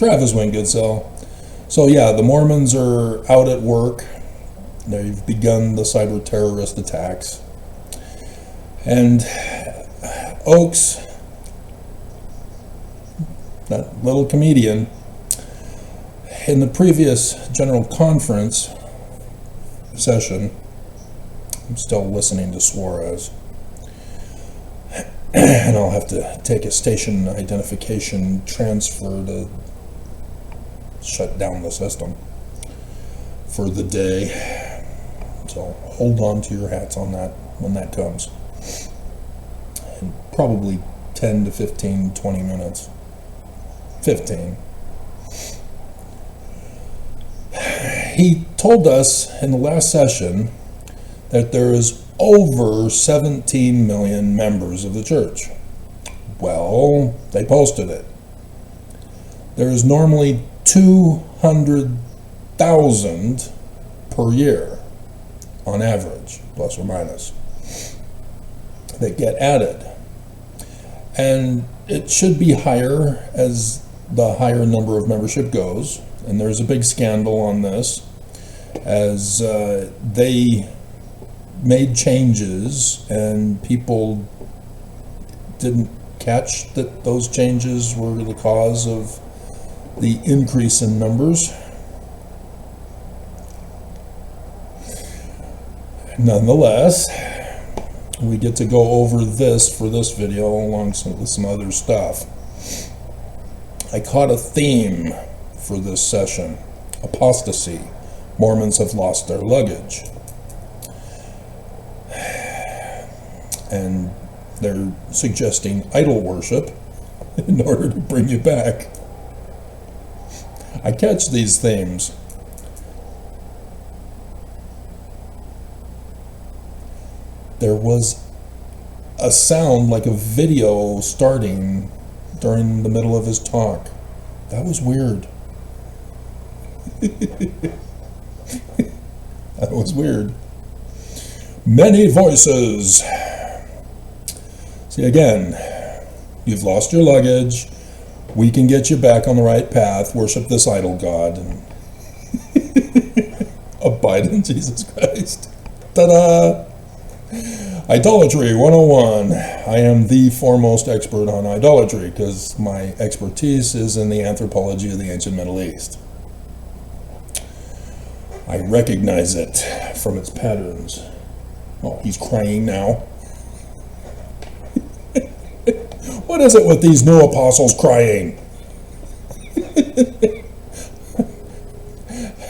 Travis Wingate. So yeah, the Mormons are out at work. They've begun the cyber terrorist attacks. And Oaks, that little comedian, in the previous general conference session, I'm still listening to Suarez, and I'll have to take a station identification transfer to shut down the system for the day. So hold on to your hats on that when that comes. In probably 10 to 15, 20 minutes. 15. He told us in the last session that there is over 17 million members of the church. Well, they posted it. There is normally 200,000 per year, on average, plus or minus, that get added. And it should be higher as the higher number of membership goes. And there's a big scandal on this, as they made changes and people didn't catch that those changes were the cause of the increase in numbers. Nonetheless, we get to go over this for this video along with some other stuff. I caught a theme for this session: apostasy. Mormons have lost their luggage. And they're suggesting idol worship in order to bring you back. I catch these themes. There was a sound like a video starting during the middle of his talk. That was weird. That was weird. Many voices. See, again, you've lost your luggage. We can get you back on the right path. Worship this idol god and abide in Jesus Christ. Ta-da! Idolatry 101. I am the foremost expert on idolatry because my expertise is in the anthropology of the ancient Middle East. I recognize it from its patterns. Oh, he's crying now. What is it with these new apostles crying?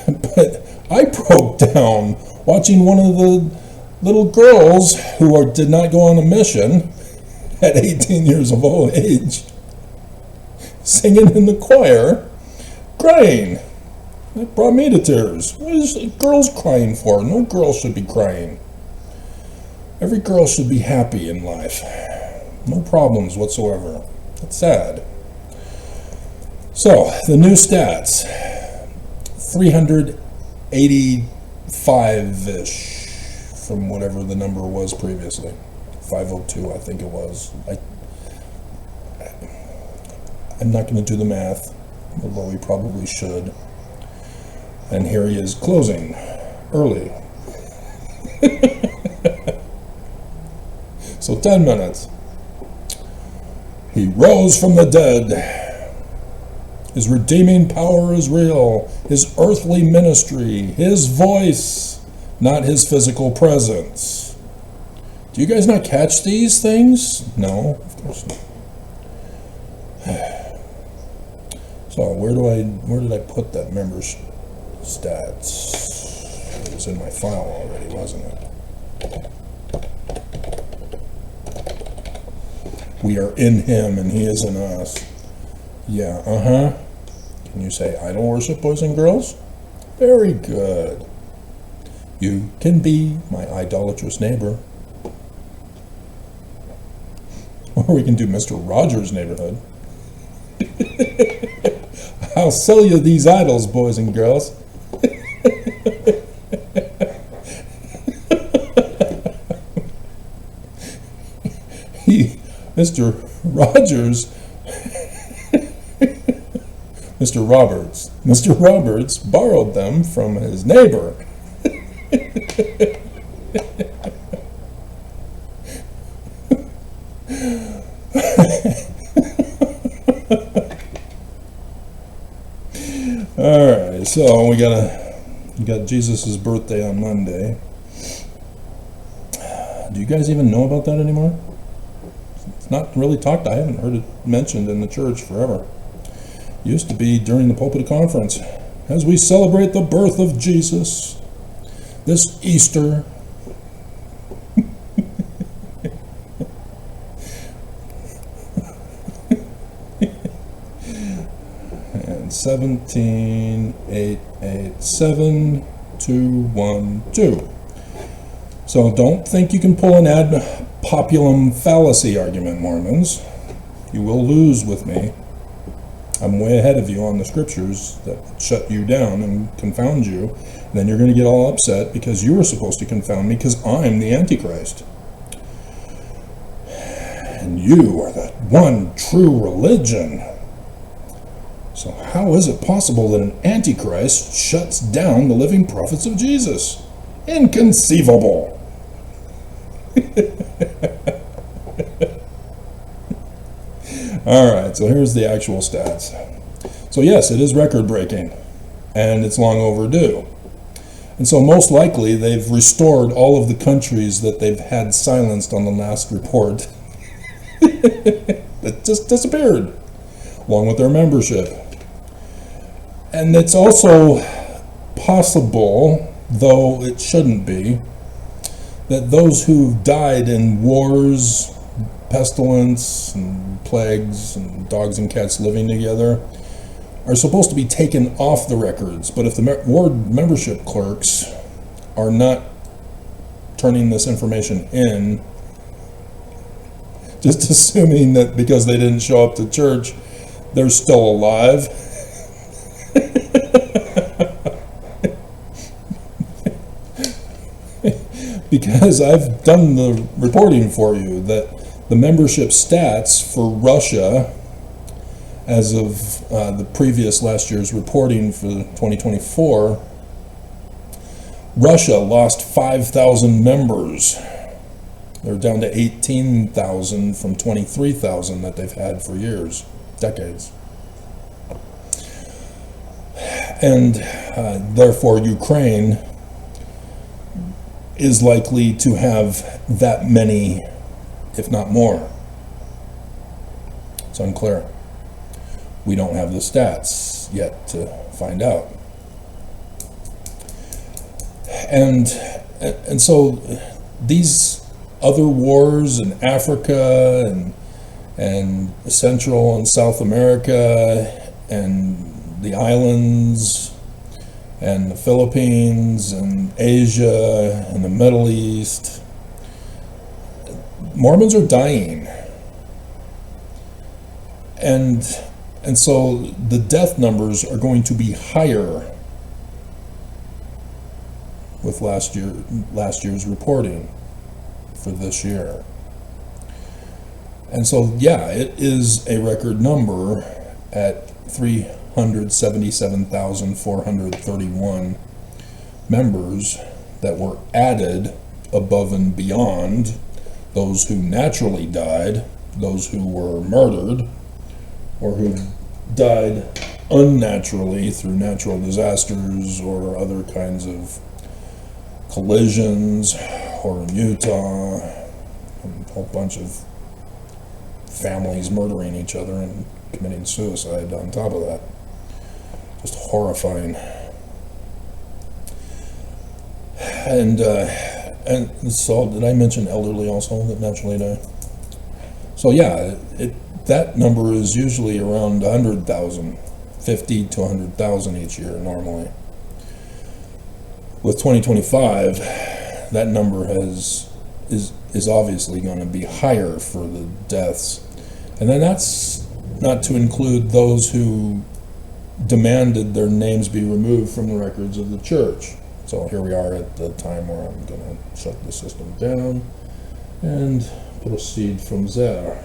But I broke down watching one of the little girls who did not go on a mission at 18 years of old age, singing in the choir, crying. It brought me to tears. What is girls crying for? No girl should be crying. Every girl should be happy in life. No problems whatsoever. It's sad. So, the new stats. 385-ish from whatever the number was previously. 502, I think it was. I'm not going to do the math, although we probably should. And here he is closing early. So 10 minutes. He rose from the dead. His redeeming power is real. His earthly ministry, his voice, not his physical presence. Do you guys not catch these things? No, of course not. So where did I put that members stats? It was in my file already, wasn't it? We are in him and he is in us. Yeah, Can you say idol worship, boys and girls? Very good. You can be my idolatrous neighbor. Or we can do Mr. Rogers' Neighborhood. I'll sell you these idols, boys and girls. Mr. Rogers Mr. Roberts. Mr. Roberts borrowed them from his neighbor. All right, so we got Jesus' birthday on Monday. Do you guys even know about that anymore? It's not really talked. I haven't heard it mentioned in the church forever. Used to be during the pulpit conference. As we celebrate the birth of Jesus this Easter. And 17,887,212. So don't think you can pull an ad populum fallacy argument, Mormons. You will lose with me. I'm way ahead of you on the scriptures that shut you down and confound you. And then you're going to get all upset because you were supposed to confound me because I'm the Antichrist. And you are the one true religion. So how is it possible that an Antichrist shuts down the living prophets of Jesus? Inconceivable. All right, so here's the actual stats. So yes, it is record-breaking, and it's long overdue. And so most likely they've restored all of the countries that they've had silenced on the last report that just disappeared, along with their membership. And it's also possible, though it shouldn't be, that those who've died in wars, pestilence, and plagues, and dogs and cats living together are supposed to be taken off the records. But if the ward membership clerks are not turning this information in, just assuming that because they didn't show up to church, they're still alive, because I've done the reporting for you that the membership stats for Russia, as of the previous last year's reporting for 2024, Russia lost 5,000 members. They're down to 18,000 from 23,000 that they've had for years, decades. And therefore Ukraine is likely to have that many, if not more. It's unclear. We don't have the stats yet to find out. And so these other wars in Africa and Central and South America and the islands and the Philippines and Asia and the Middle East, Mormons are dying. And so the death numbers are going to be higher with last year's reporting for this year. And so, yeah, it is a record number at 377,431 members that were added above and beyond those who naturally died, those who were murdered, or who died unnaturally through natural disasters or other kinds of collisions, or in Utah, and a whole bunch of families murdering each other and committing suicide on top of that. Just horrifying. And so, did I mention elderly also that naturally die? So yeah, that number is usually around 100,000, 50 to 100,000 each year normally. With 2025, that number is obviously going to be higher for the deaths. And then that's not to include those who demanded their names be removed from the records of the church. So here we are at the time where I'm going to shut the system down and proceed from there.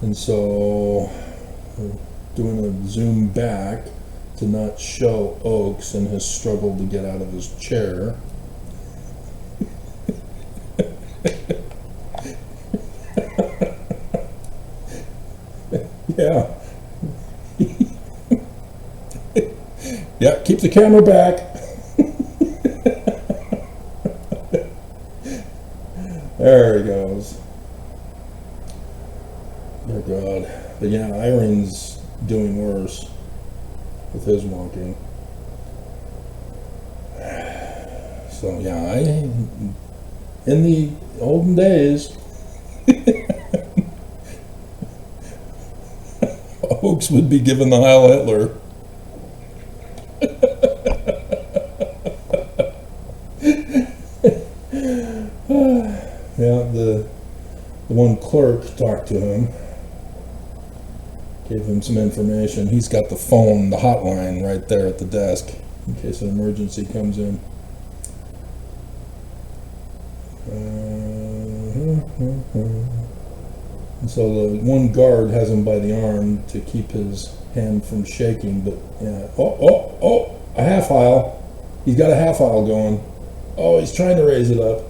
And so doing a zoom back to not show Oaks and his struggle to get out of his chair. Yeah. Yeah, keep the camera back. There he goes. Oh God. But yeah, Iron's doing worse with his walking. So yeah, in the olden days, Oaks would be given the Heil Hitler. Yeah, the one clerk talked to him, gave him some information. He's got the phone, the hotline right there at the desk in case an emergency comes in. And so the one guard has him by the arm to keep his hand from shaking, but yeah, oh, a half aisle. He's got a half aisle going. Oh, he's trying to raise it up.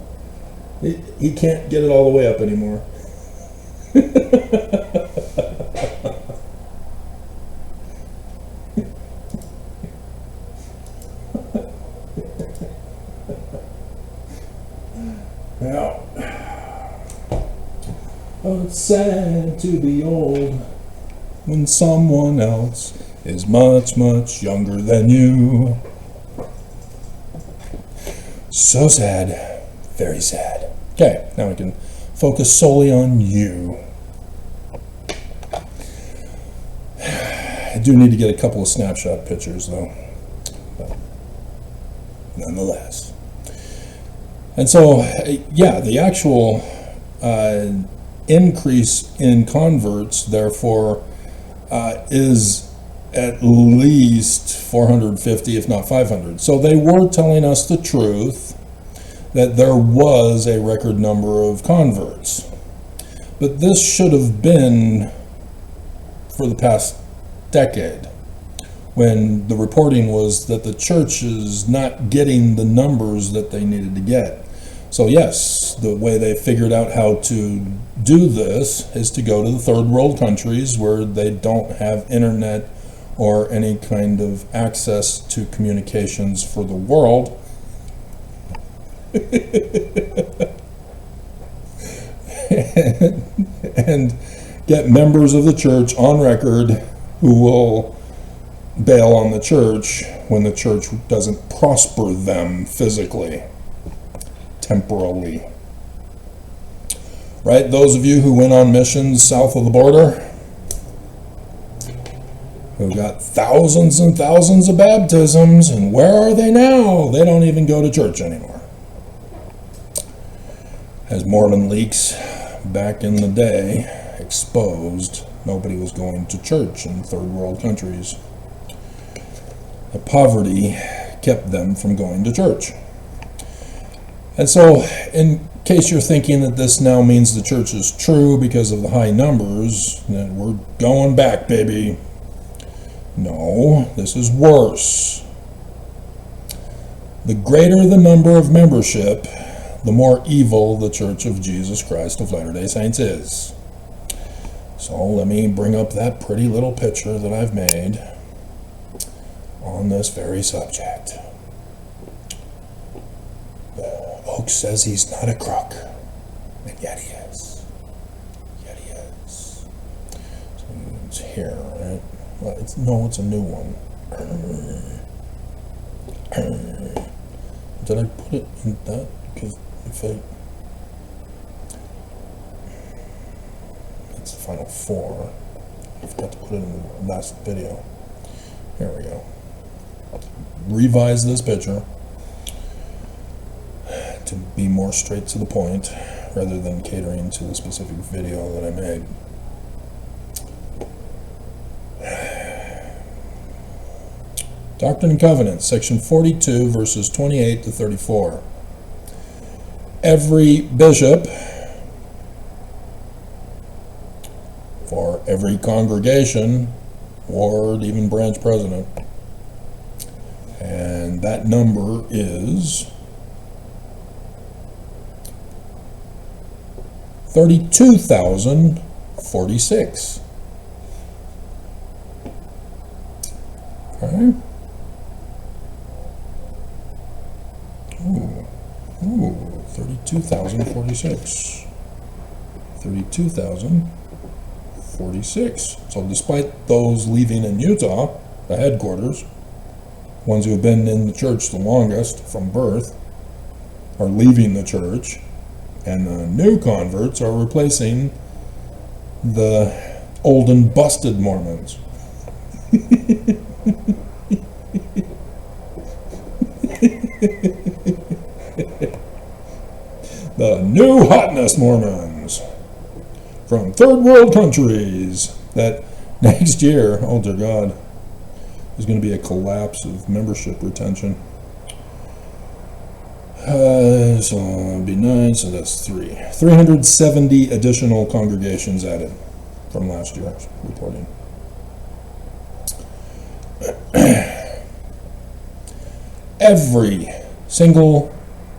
He can't get it all the way up anymore. Yeah. Oh, it's sad to be old when someone else is much, much younger than you. So sad, very sad. Okay, now we can focus solely on you. I do need to get a couple of snapshot pictures though, but nonetheless. And so, yeah, the actual increase in converts, therefore, is at least 450, if not 500. So they were telling us the truth, that there was a record number of converts. But this should have been for the past decade, when the reporting was that the church is not getting the numbers that they needed to get. So yes, the way they figured out how to do this is to go to the third world countries where they don't have internet or any kind of access to communications for the world. And get members of the church on record who will bail on the church when the church doesn't prosper them physically, temporally. Right? Those of you who went on missions south of the border, who got thousands and thousands of baptisms, and where are they now? They don't even go to church anymore. As Mormon leaks back in the day exposed, nobody was going to church in third world countries. The poverty kept them from going to church. And so, in case you're thinking that this now means the church is true because of the high numbers, then we're going back, baby. No, this is worse. The greater the number of membership, the more evil the Church of Jesus Christ of Latter-day Saints is. So let me bring up that pretty little picture that I've made on this very subject. Oaks says he's not a crook, and yet he is. Yet he is. So it's here, right? Well, it's a new one. Did I put it in that? Because if it's the final four. I forgot to put it in the last video. Here we go. Revise this picture to be more straight to the point rather than catering to the specific video that I made. Doctrine and Covenants, section 42, verses 28 to 34. Every bishop for every congregation or even branch president. And that number is 32,046. Okay. Ooh, 32,046. 32,046. So despite those leaving in Utah, the headquarters, ones who have been in the church the longest from birth, are leaving the church, and the new converts are replacing the old and busted Mormons. The new hotness Mormons from third world countries that next year, oh dear God, there's going to be a collapse of membership retention. So it'll be 9, so that's 370 additional congregations added from last year's reporting. Every single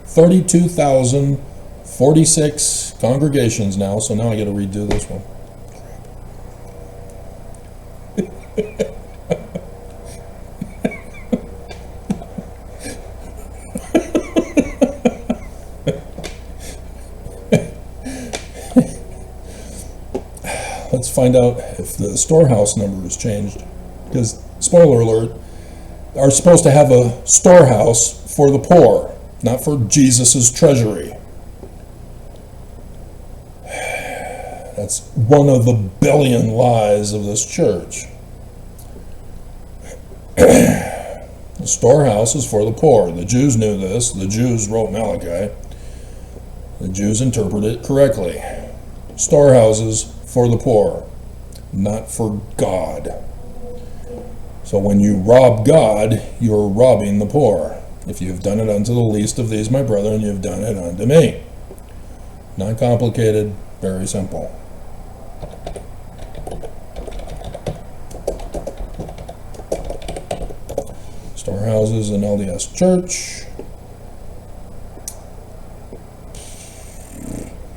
32,046 congregations now, so now I got to redo this one. Let's find out if the storehouse number has changed, because, spoiler alert, are supposed to have a storehouse for the poor, not for Jesus's treasury. That's one of the billion lies of this church. The storehouse is for the poor. The Jews knew this. The Jews wrote Malachi. The Jews interpreted it correctly. Storehouses for the poor, not for God. So when you rob God, you're robbing the poor. If you've done it unto the least of these, my brethren, you've done it unto me. Not complicated, very simple. Storehouses in LDS Church.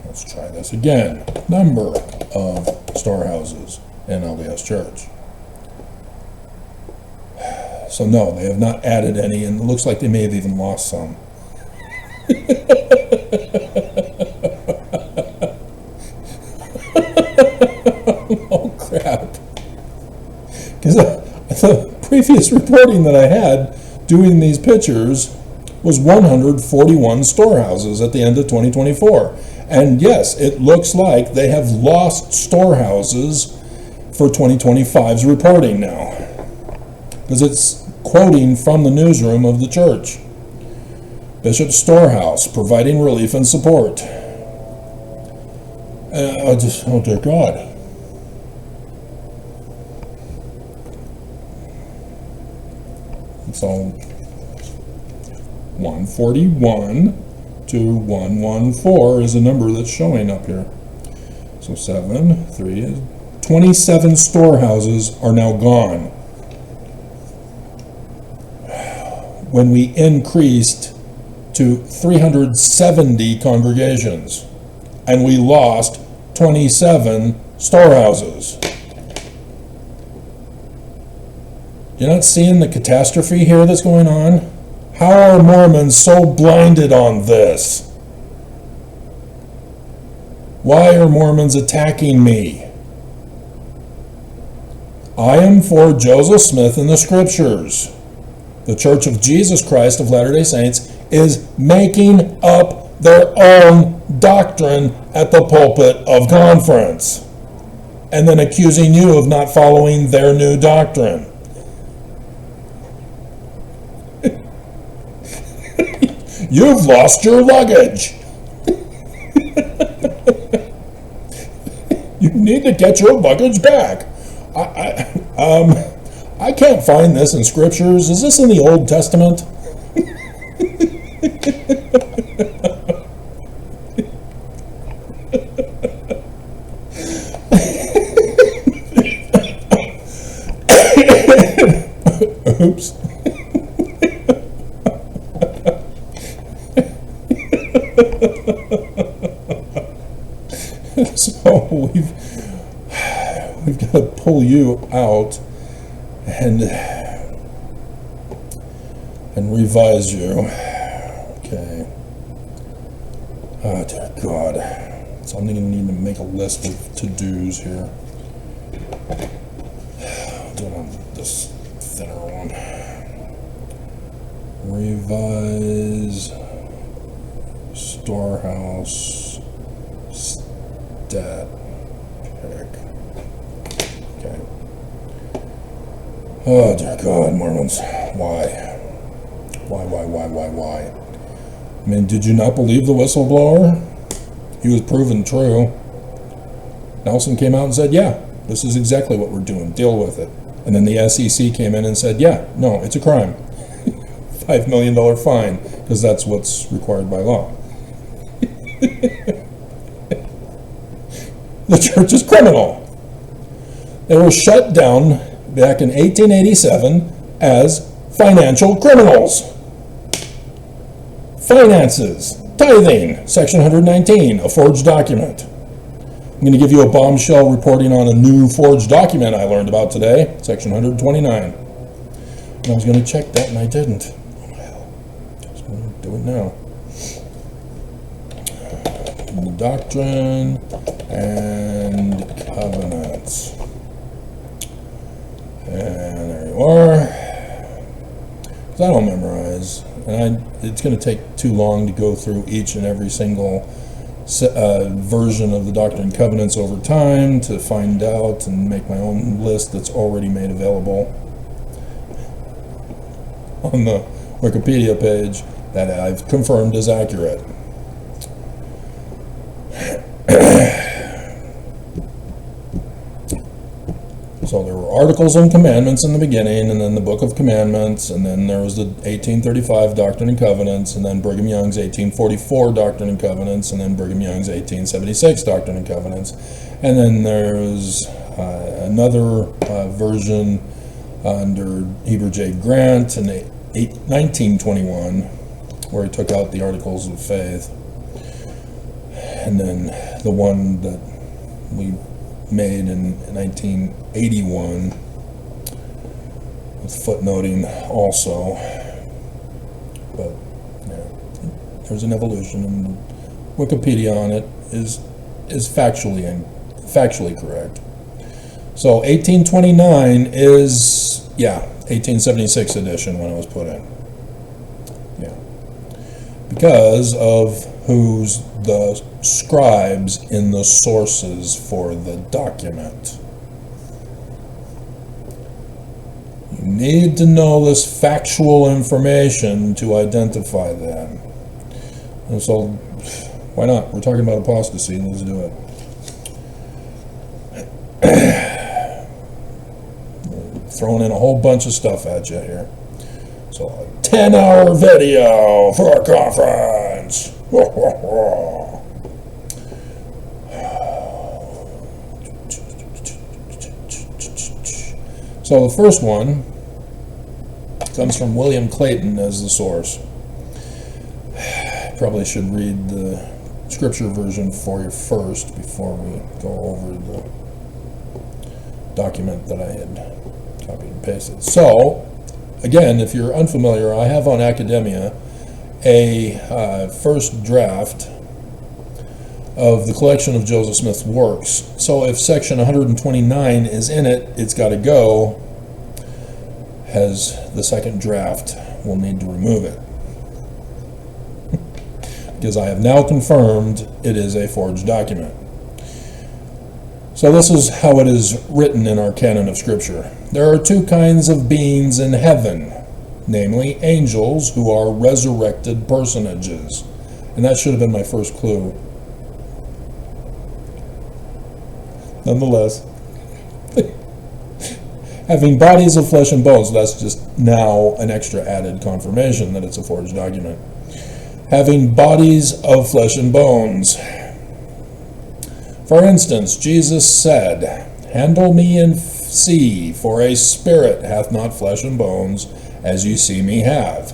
Let's try this again. Number of storehouses in LDS Church. So no, they have not added any, and it looks like they may have even lost some. Oh crap. Because the previous reporting that I had doing these pictures was 141 storehouses at the end of 2024. And yes, it looks like they have lost storehouses for 2025's reporting now, because it's quoting from the newsroom of the church. Bishop Storehouse, providing relief and support. Oh dear God. It's all 141 to 114 is a number that's showing up here. So 27 storehouses are now gone. When we increased to 370 congregations, and we lost 27 storehouses. You're not seeing the catastrophe here that's going on? How are Mormons so blinded on this? Why are Mormons attacking me? I am for Joseph Smith in the Scriptures. The Church of Jesus Christ of Latter-day Saints is making up their own doctrine at the pulpit of conference, and then accusing you of not following their new doctrine. You've lost your luggage. You need to get your luggage back. I can't find this in Scriptures. Is this in the Old Testament? Oops. So we've got to pull you out and revise you. Okay. Oh dear God. So I'm going to need to make a list of to-dos here. I'll do it on this thinner one. Revise storehouse stat pick. Okay. Oh dear God, Mormons. Why? Why? I mean, did you not believe the whistleblower? He was proven true. Nelson came out and said, yeah, this is exactly what we're doing. Deal with it. And then the SEC came in and said, yeah, no, it's a crime. $5 million fine, because that's what's required by law. The church is criminal. They were shut down back in 1887 as financial criminals. Finances, tithing, section 119, a forged document. I'm going to give you a bombshell reporting on a new forged document I learned about today, section 129. And I was going to check that and I didn't. Oh well, I was going to do it now. The doctrine and covenants. And there you are. Because I don't memorize. And it's going to take too long to go through each and every single version of the Doctrine and Covenants over time to find out and make my own list that's already made available on the Wikipedia page that I've confirmed is accurate. So there were Articles and Commandments in the beginning, and then the Book of Commandments, and then there was the 1835 Doctrine and Covenants, and then Brigham Young's 1844 Doctrine and Covenants, and then Brigham Young's 1876 Doctrine and Covenants. And then there's another version under Heber J. Grant in 1921, where he took out the Articles of Faith. And then the one that we made in 1981 with footnoting also, but yeah, there's an evolution, and Wikipedia on it is factually correct. So 1829 is 1876 edition when it was put in, because of who's the scribes in the sources for the document. You need to know this factual information to identify them. And so, why not? We're talking about apostasy, let's do it. Throwing in a whole bunch of stuff at you here. So, a 10-hour video for a conference. So the first one comes from William Clayton as the source. Probably should read the scripture version for you first before we go over the document that I had copied and pasted. So, again, if you're unfamiliar, I have on Academia a first draft of the collection of Joseph Smith's works. So if section 129 is in it, it's got to go, as the second draft will need to remove it. Because I have now confirmed it is a forged document. So this is how it is written in our canon of Scripture. There are two kinds of beings in heaven, namely angels who are resurrected personages. And that should have been my first clue. Nonetheless, having bodies of flesh and bones, that's just now an extra added confirmation that it's a forged document. Having bodies of flesh and bones. For instance, Jesus said, "Handle me in see, for a spirit hath not flesh and bones, as you see me have.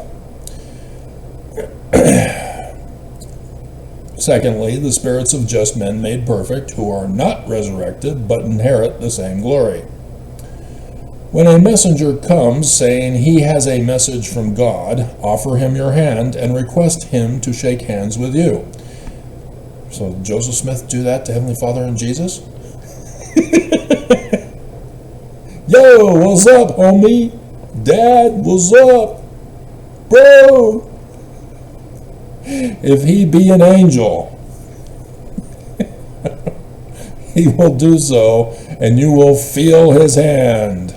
Secondly, the spirits of just men made perfect, who are not resurrected, but inherit the same glory. When a messenger comes, saying he has a message from God, offer him your hand and request him to shake hands with you. So Joseph Smith do that to Heavenly Father and Jesus? Yo, what's up, homie? Dad, what's up? Bro! If he be an angel, he will do so, and you will feel his hand.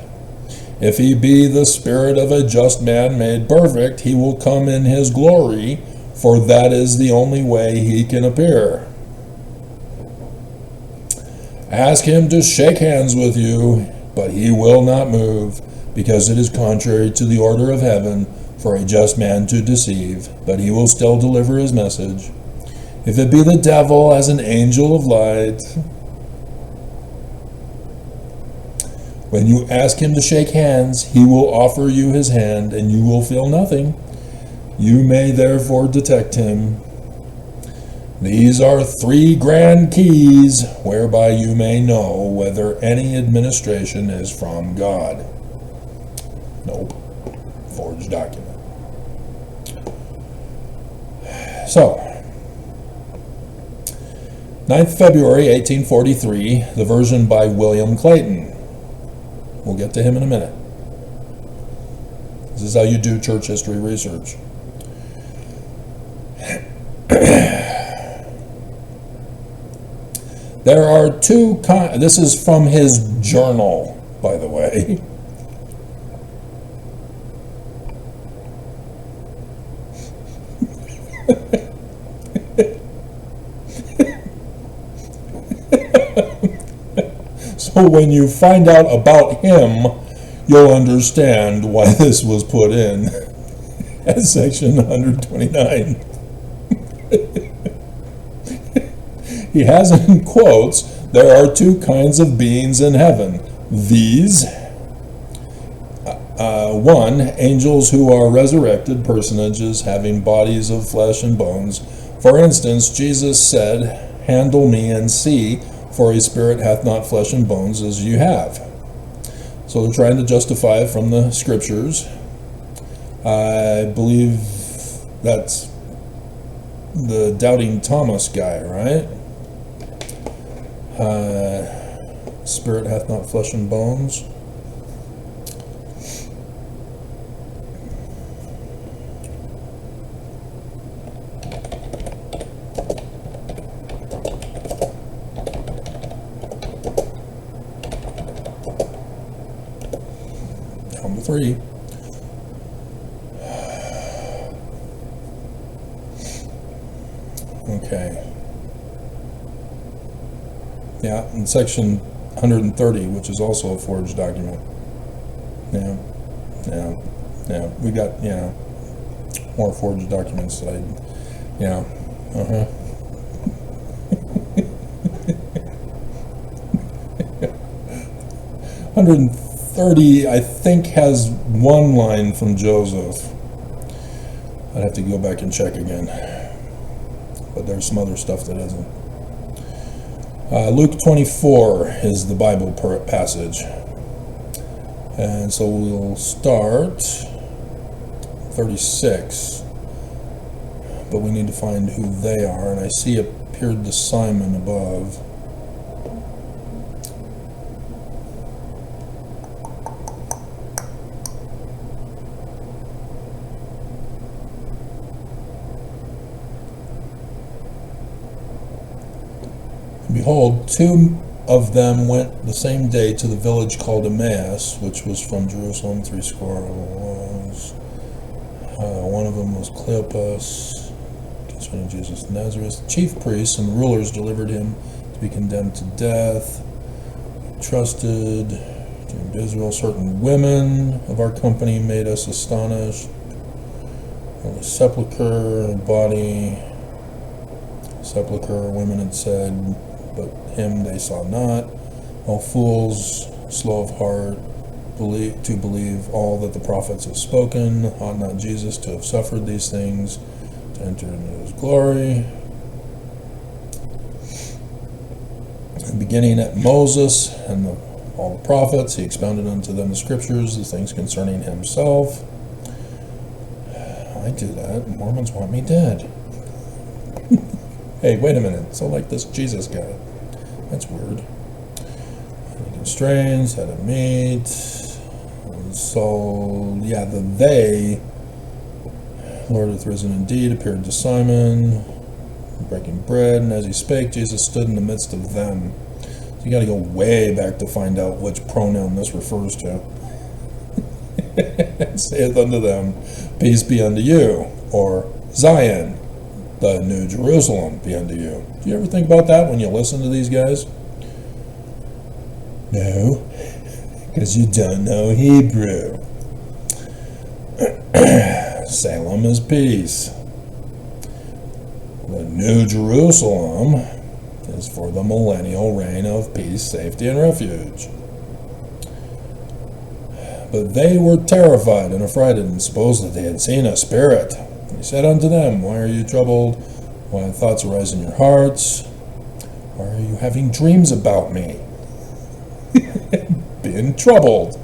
If he be the spirit of a just man made perfect, he will come in his glory, for that is the only way he can appear. Ask him to shake hands with you, but he will not move, because it is contrary to the order of heaven for a just man to deceive, but he will still deliver his message. If it be the devil as an angel of light, when you ask him to shake hands, he will offer you his hand, and you will feel nothing. You may therefore detect him. These are 3 grand keys whereby you may know whether any administration is from God. Nope. Forged document. So, 9th February 1843, the version by William Clayton. We'll get to him in a minute. This is how you do church history research. There are 2 this is from his journal, by the way. So when you find out about him, you'll understand why this was put in as section 129. He has in quotes, there are 2 kinds of beings in heaven. These, 1, angels who are resurrected personages having bodies of flesh and bones. For instance, Jesus said, handle me and see, for a spirit hath not flesh and bones as you have. So they're trying to justify it from the scriptures. I believe that's the Doubting Thomas guy, right? Spirit hath not flesh and bones. Down to 3. Okay. Yeah, in section 130, which is also a forged document. Yeah. We got, more forged documents that I, 130, I think, has 1 line from Joseph. I'd have to go back and check again. But there's some other stuff that isn't. Luke 24 is the Bible passage. And so we'll start 36. But we need to find who they are. And I see appeared to Simon above. Behold, 2 of them went the same day to the village called Emmaus, which was from Jerusalem 80 miles. One of them was Cleopas, concerning Jesus of Nazareth. The chief priests and the rulers delivered him to be condemned to death. He trusted in Israel. Certain women of our company made us astonished. The sepulchre, body, sepulchre, women had said, but him they saw not. O fools, slow of heart to believe all that the prophets have spoken. Ought not Jesus to have suffered these things to enter into his glory? And beginning at Moses and all the prophets, he expounded unto them the scriptures, the things concerning himself. I do that. Mormons want me dead. Hey, wait a minute. So like this Jesus guy. That's weird. He constrains, how to meet. So, yeah, the they, Lord hath risen indeed, appeared to Simon, breaking bread, and as he spake, Jesus stood in the midst of them. So you got to go way back to find out which pronoun this refers to. Saith unto them, peace be unto you, or Zion, the New Jerusalem, be unto you. Do you ever think about that when you listen to these guys? No, because you don't know Hebrew. Salem is peace. The New Jerusalem is for the millennial reign of peace, safety, and refuge. But they were terrified and affrighted, and supposed that they had seen a spirit. He said unto them, why are you troubled? Why thoughts arise in your hearts? Why are you having dreams about me? Being troubled.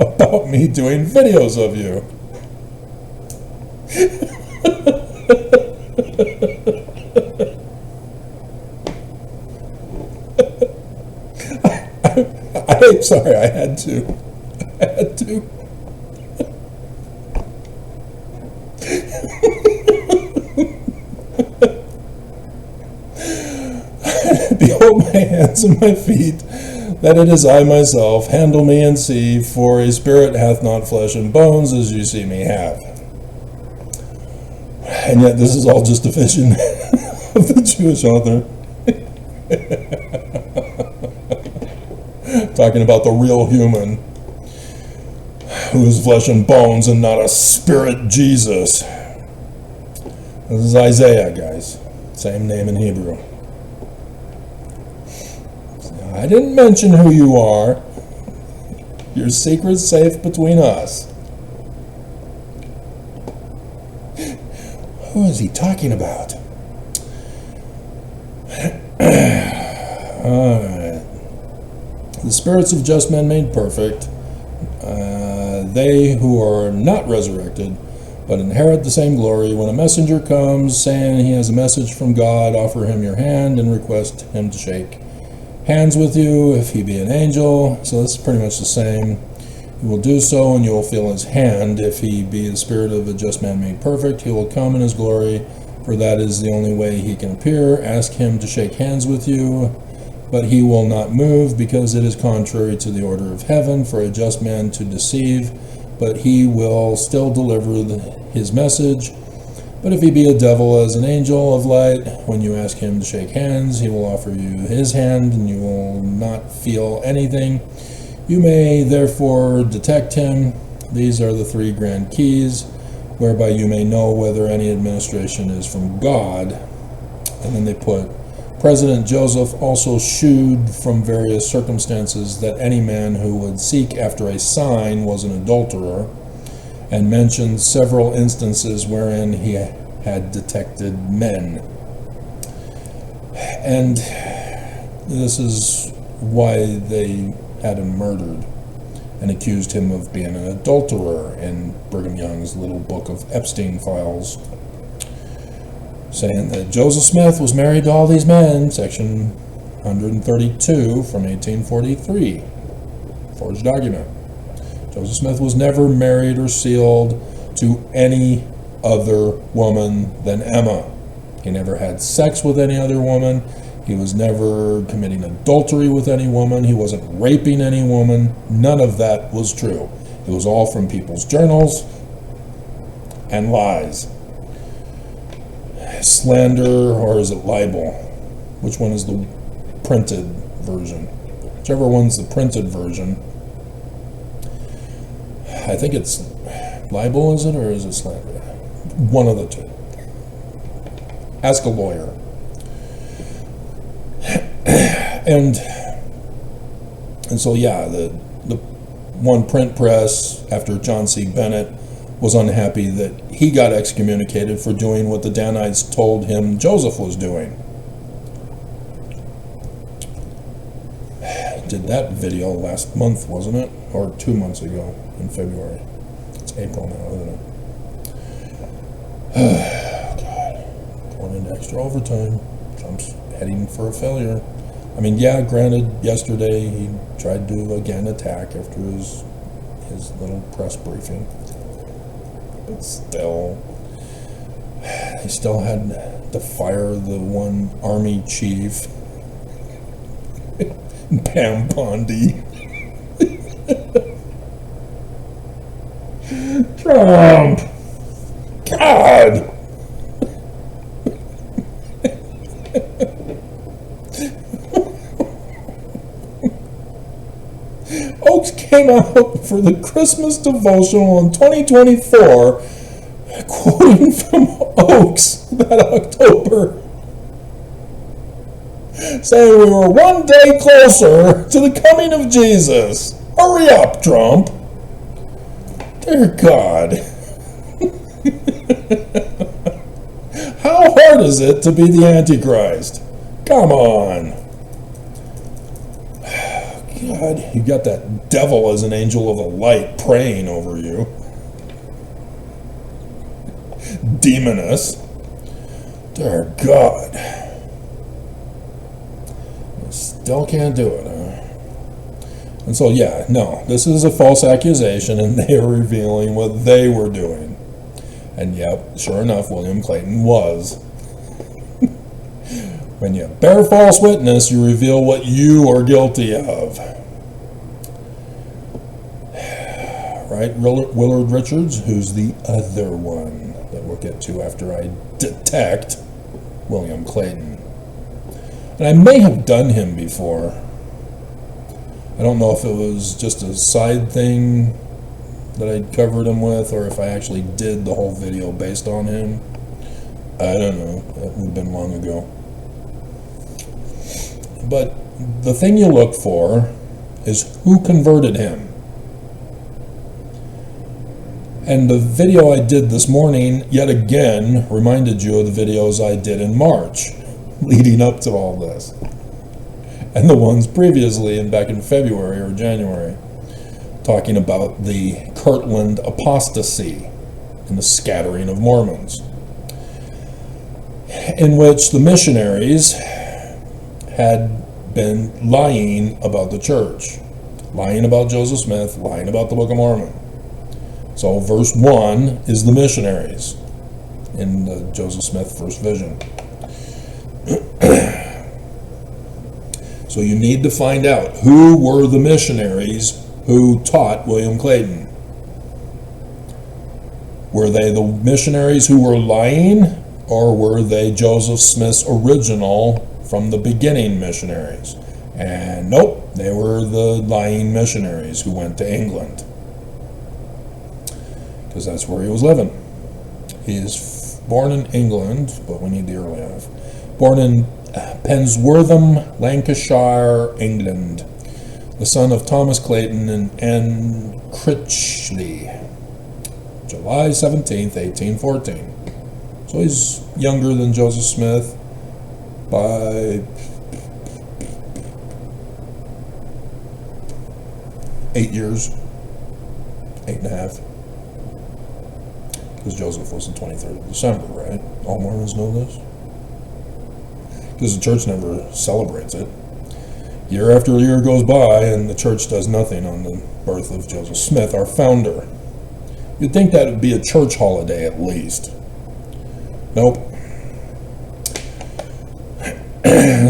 About me doing videos of you. I'm sorry, I had to. Behold my hands and my feet, that it is I myself. Handle me and see, for a spirit hath not flesh and bones, as you see me have. And yet this is all just a vision of the Jewish author. Talking about the real human, who is flesh and bones and not a spirit Jesus. This is Isaiah, guys. Same name in Hebrew. I didn't mention who you are. Your secret's safe between us. Who is he talking about? All right. The spirits of just men made perfect, they who are not resurrected, but inherit the same glory. When a messenger comes, saying he has a message from God, offer him your hand and request him to shake hands with you, if he be an angel. So this is pretty much the same. You will do so, and you will feel his hand. If he be the spirit of a just man made perfect, he will come in his glory, for that is the only way he can appear. Ask him to shake hands with you, but he will not move, because it is contrary to the order of heaven for a just man to deceive, but he will still deliver his message. But if he be a devil as an angel of light, when you ask him to shake hands, he will offer you his hand, and you will not feel anything. You may therefore detect him. These are the three grand keys, whereby you may know whether any administration is from God. And then they put, President Joseph also shewed from various circumstances that any man who would seek after a sign was an adulterer, and mentioned several instances wherein he had detected men. And this is why they had him murdered and accused him of being an adulterer in Brigham Young's little book of Epstein files, saying that Joseph Smith was married to all these men, section 132 from 1843, forged document. Joseph Smith was never married or sealed to any other woman than Emma. He never had sex with any other woman. He was never committing adultery with any woman. He wasn't raping any woman. None of that was true. It was all from people's journals and lies. Slander, or is it libel? Which one is the printed version? Whichever one's the printed version. I think it's libel, is it, or is it slander? One of the two. Ask a lawyer. And so, yeah, the one print press, after John C. Bennett, was unhappy that he got excommunicated for doing what the Danites told him Joseph was doing. Did that video last month, wasn't it? Or 2 months ago in February. It's April now, isn't it? God. Going into extra overtime. Trump's heading for a failure. I mean, yeah, granted, yesterday he tried to again attack after his little press briefing. But still, he still had to fire the one army chief, Pam Bondi. Trump! God! Oaks came out for the Christmas devotional in 2024, quoting from Oaks that October, saying we were one day closer to the coming of Jesus. Hurry up, Trump. Dear God. How hard is it to be the Antichrist? Come on. God, you got that devil as an angel of the light praying over you. Demoness. Dear God. Still can't do it, huh? And so, yeah, no, this is a false accusation, and they are revealing what they were doing. And yep, sure enough, William Clayton was. When you bear false witness, you reveal what you are guilty of. Right? Willard Richards, who's the other one that we'll get to after I detect William Clayton. And I may have done him before. I don't know if it was just a side thing that I covered him with, or if I actually did the whole video based on him. I don't know. That would have been long ago. But the thing you look for is who converted him. And the video I did this morning, yet again, reminded you of the videos I did in March, leading up to all this. And the ones previously, back in February or January, talking about the Kirtland apostasy and the scattering of Mormons, in which the missionaries had been lying about the church, lying about Joseph Smith, lying about the Book of Mormon. So verse 1 is the missionaries in the Joseph Smith first vision. So you need to find out who were the missionaries who taught William Clayton. Were they the missionaries who were lying, or were they Joseph Smith's original from the beginning missionaries? And nope, they were the lying missionaries who went to England, because that's where he was living. He is born in England, but we need the early of. Born in Penswortham, Lancashire, England, the son of Thomas Clayton and Anne Critchley, July 17th, 1814. So he's younger than Joseph Smith by 8 years, 8.5. Because Joseph was the 23rd of December, right? All Mormons know this? Because the church never celebrates it. Year after year goes by, and the church does nothing on the birth of Joseph Smith, our founder. You'd think that would be a church holiday at least. Nope.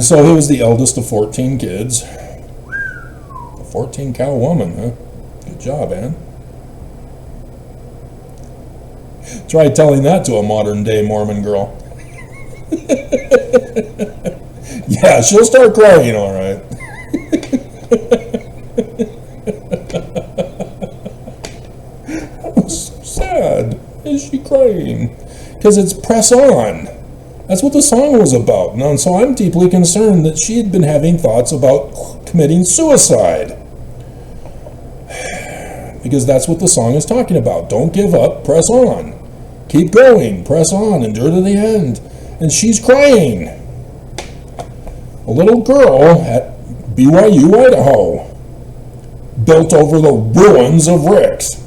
So he was the eldest of 14 kids. A 14-cow woman, huh? Good job, Ann. Try telling that to a modern-day Mormon girl. Yeah, she'll start crying, all right. That was so sad. Is she crying? Because it's press on. That's what the song was about. And so I'm deeply concerned that she had been having thoughts about committing suicide. Because that's what the song is talking about. Don't give up, press on. Keep going, press on, endure to the end. And she's crying. A little girl at BYU, Idaho, built over the ruins of Rick's.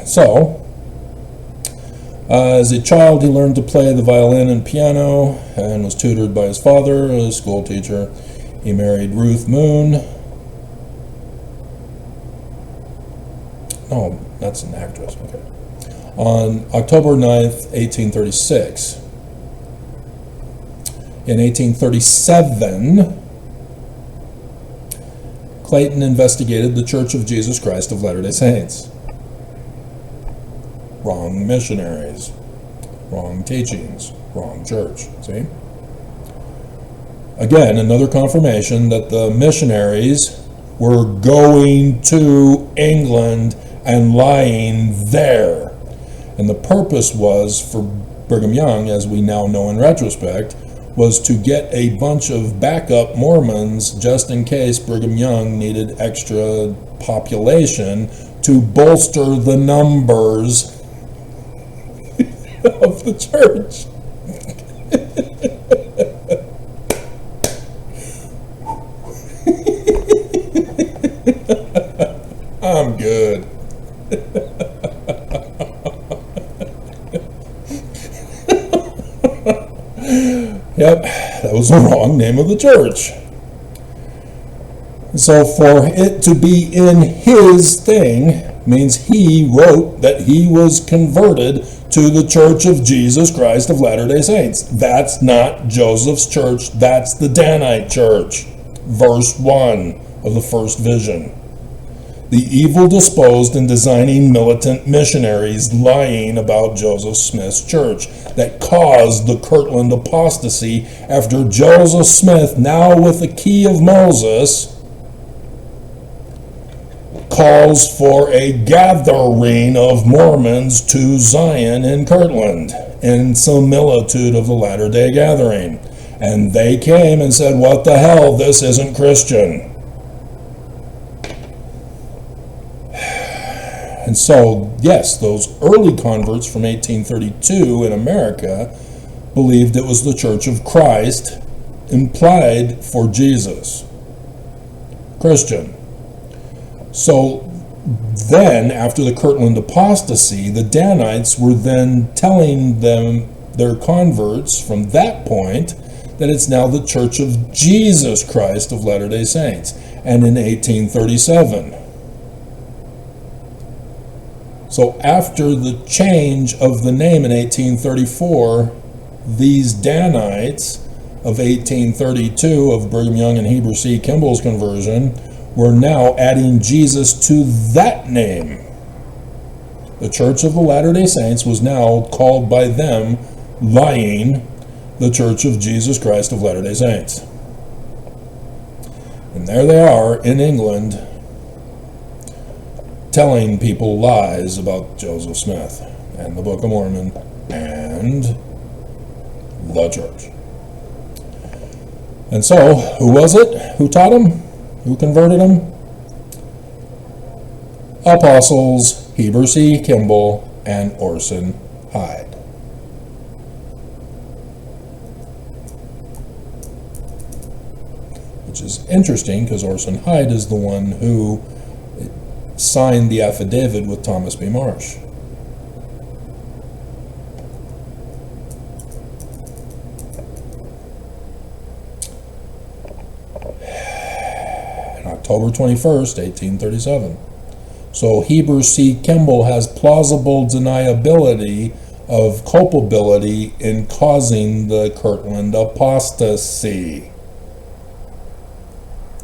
So, as a child, he learned to play the violin and piano and was tutored by his father, a school teacher. He married Ruth Moon. Oh, that's an actress, okay. On October 9th, 1836. In 1837, Clayton investigated the Church of Jesus Christ of Latter-day Saints. Wrong missionaries, wrong teachings, wrong church, see? Again, another confirmation that the missionaries were going to England and lying there. And the purpose was for Brigham Young, as we now know in retrospect, was to get a bunch of backup Mormons just in case Brigham Young needed extra population to bolster the numbers of the church. I'm good. Yep, that was the wrong name of the church. So for it to be in his thing means he wrote that he was converted to the Church of Jesus Christ of Latter-day Saints. That's not Joseph's church, that's the Danite church. Verse 1 of the first vision. The evil disposed and designing militant missionaries lying about Joseph Smith's church that caused the Kirtland apostasy after Joseph Smith, now with the key of Moses, calls for a gathering of Mormons to Zion in Kirtland in similitude of the Latter-day Gathering. And they came and said, what the hell, this isn't Christian. And so, yes, those early converts from 1832 in America believed it was the Church of Christ, implied for Jesus. Christian. So then, after the Kirtland apostasy, the Danites were then telling them, their converts from that point, that it's now the Church of Jesus Christ of Latter-day Saints. And in 1837. So after the change of the name in 1834, these Danites of 1832 of Brigham Young and Heber C. Kimball's conversion were now adding Jesus to that name. The Church of the Latter-day Saints was now called by them, lying, the Church of Jesus Christ of Latter-day Saints. And there they are in England, telling people lies about Joseph Smith and the Book of Mormon and the church. And so, who was it? Who taught him? Who converted him? Apostles Heber C. Kimball and Orson Hyde. Which is interesting because Orson Hyde is the one who signed the affidavit with Thomas B. Marsh. October 21st, 1837. So Heber C. Kimball has plausible deniability of culpability in causing the Kirtland apostasy.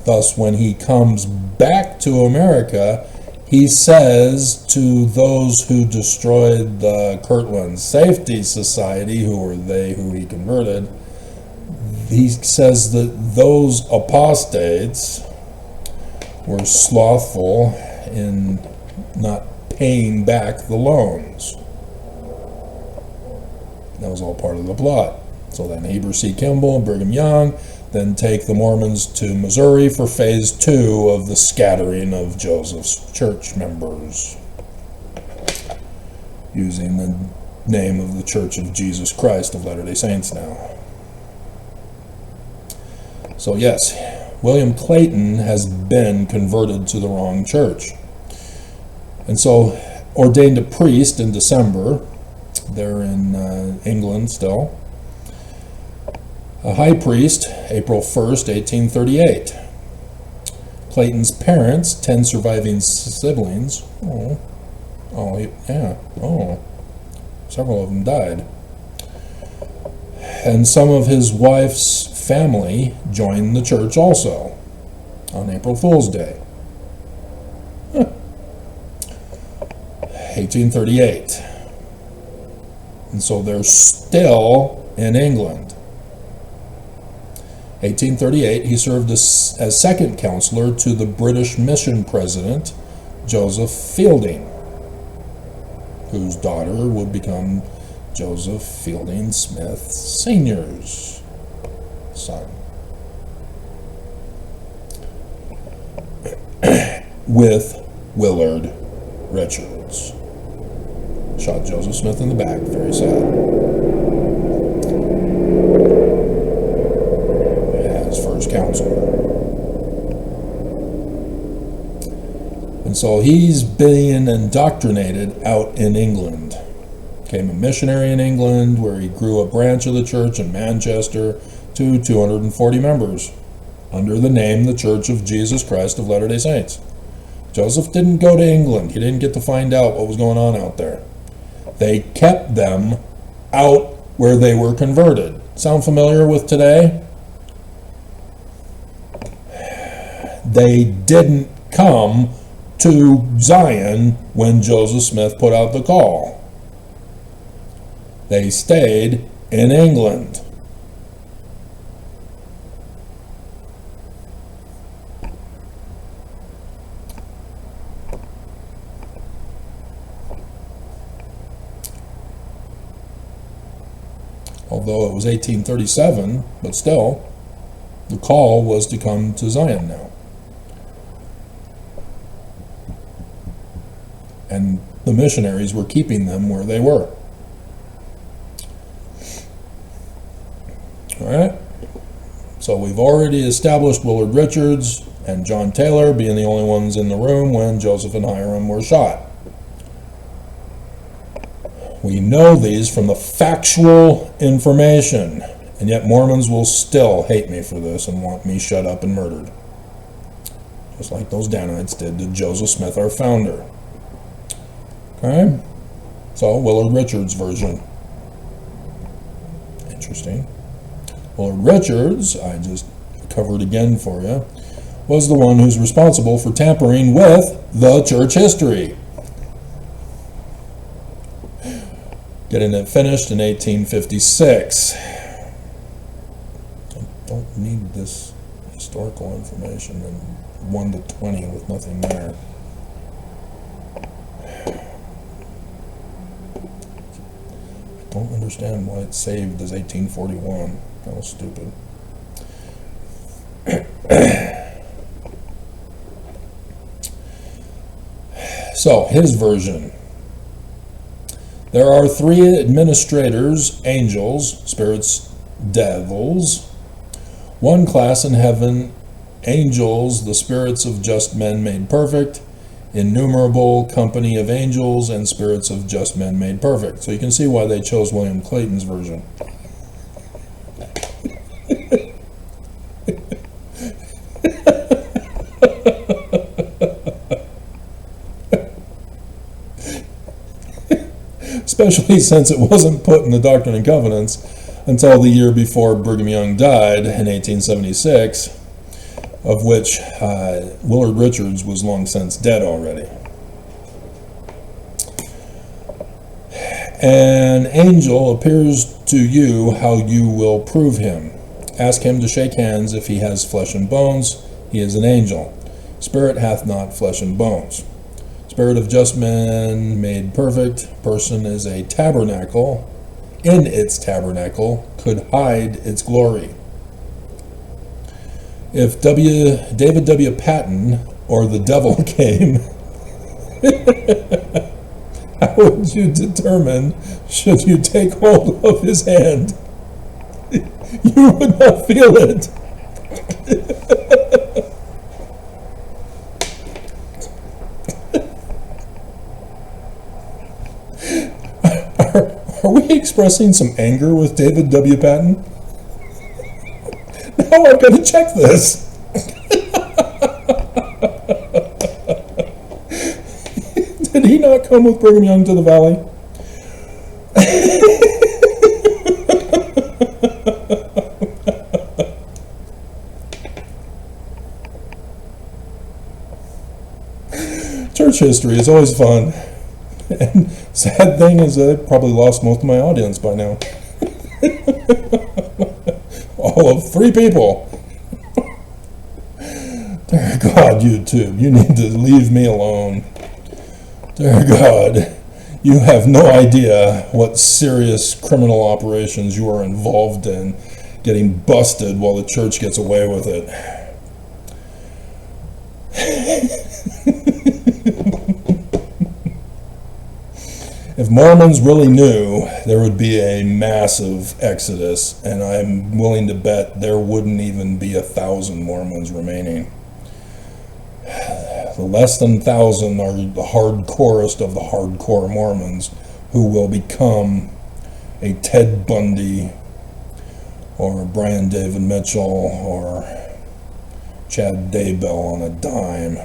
Thus, when he comes back to America, he says to those who destroyed the Kirtland Safety Society, who were they who he converted, he says that those apostates were slothful in not paying back the loans. That was all part of the plot. So then Heber C. Kimball and Brigham Young then take the Mormons to Missouri for phase 2 of the scattering of Joseph's church members, using the name of the Church of Jesus Christ of Latter-day Saints now. So yes, William Clayton has been converted to the wrong church. And so ordained a priest in December. They're in England still. A high priest, April 1st, 1838. Clayton's parents, 10 surviving siblings. Several of them died. And some of his wife's family joined the church also on April Fool's Day. 1838. And so they're still in England. 1838, he served as second counselor to the British mission president, Joseph Fielding, whose daughter would become Joseph Fielding Smith Sr.'s son. With Willard Richards. Shot Joseph Smith in the back. Very sad. Yeah, his first counselor. And so he's being indoctrinated out in England. Became a missionary in England, where he grew a branch of the church in Manchester to 240 members under the name the Church of Jesus Christ of Latter-day Saints. Joseph didn't go to England. He didn't get to find out what was going on out there. They kept them out where they were converted. Sound familiar with today? They didn't come to Zion when Joseph Smith put out the call. They stayed in England. Although it was 1837, but still, the call was to come to Zion now. And the missionaries were keeping them where they were. All right? So we've already established Willard Richards and John Taylor being the only ones in the room when Joseph and Hiram were shot. We know these from the factual information, and yet Mormons will still hate me for this and want me shut up and murdered. Just like those Danites did to Joseph Smith, our founder. Okay? So, Willard Richards' version. Interesting. Willard Richards, I just covered again for you, was the one who's responsible for tampering with the church history. Getting it finished in 1856. I don't need this historical information in 1 to 20 with nothing there. I don't understand why it's saved as 1841. That was stupid. So, his version. There are 3 administrators, angels, spirits, devils. 1 class in heaven, angels, the spirits of just men made perfect. Innumerable company of angels and spirits of just men made perfect. So you can see why they chose William Clayton's version. Especially since it wasn't put in the Doctrine and Covenants until the year before Brigham Young died in 1876, of which Willard Richards was long since dead already. An angel appears to you, how you will prove him. Ask him to shake hands. If he has flesh and bones, he is an angel. Spirit hath not flesh and bones. Spirit of just man made perfect. Person is a tabernacle. In its tabernacle could hide its glory. If David W. Patton or the devil came, how would you determine should you take hold of his hand? You would not feel it. Are we expressing some anger with David W. Patton? Now I've got to check this. Did he not come with Brigham Young to the Valley? Church history is always fun. And sad thing is I probably lost most of my audience by now. All of 3 people. Dear God, YouTube, you need to leave me alone. Dear God, you have no idea what serious criminal operations you are involved in, getting busted while the church gets away with it. If Mormons really knew, there would be a massive exodus, and I'm willing to bet there wouldn't even be 1,000 Mormons remaining. The less than 1,000 are the hardcorest of the hardcore Mormons, who will become a Ted Bundy or a Brian David Mitchell or Chad Daybell on a dime,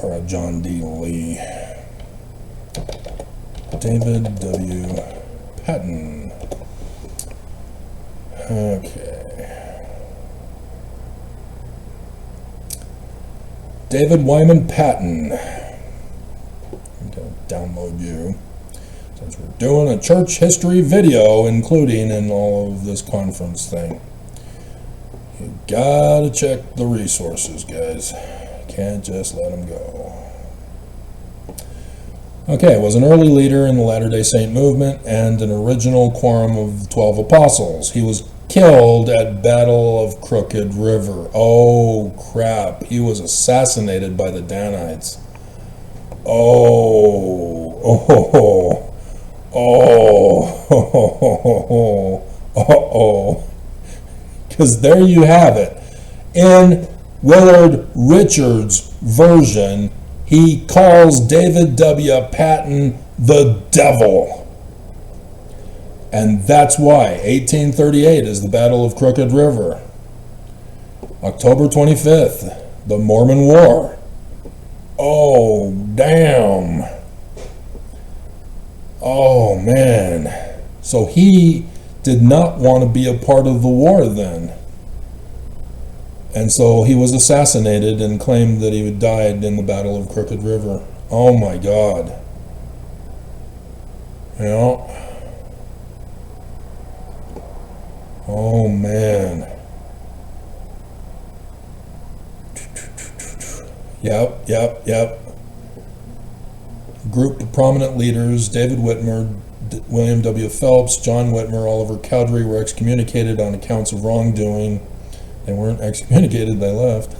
or a John D. Lee. David W. Patton. Okay. David Wyman Patton. I'm going to download you, since we're doing a church history video, including in all of this conference thing. You gotta check the resources, guys. Can't just let them go. Okay, was an early leader in the Latter-day Saint movement and an original quorum of the 12 apostles. He was killed at Battle of Crooked River. Oh, crap. He was assassinated by the Danites. Because there you have it. In Willard Richards' version, he calls David W. Patton the devil. And that's why 1838 is the Battle of Crooked River. October 25th, the Mormon War. Oh, damn. Oh, man. So he did not want to be a part of the war then. And so he was assassinated and claimed that he had died in the Battle of Crooked River. Oh my God. Yeah. Oh man. Yep. Group of prominent leaders, David Whitmer, William W. Phelps, John Whitmer, Oliver Cowdery, were excommunicated on accounts of wrongdoing. They weren't excommunicated, they left.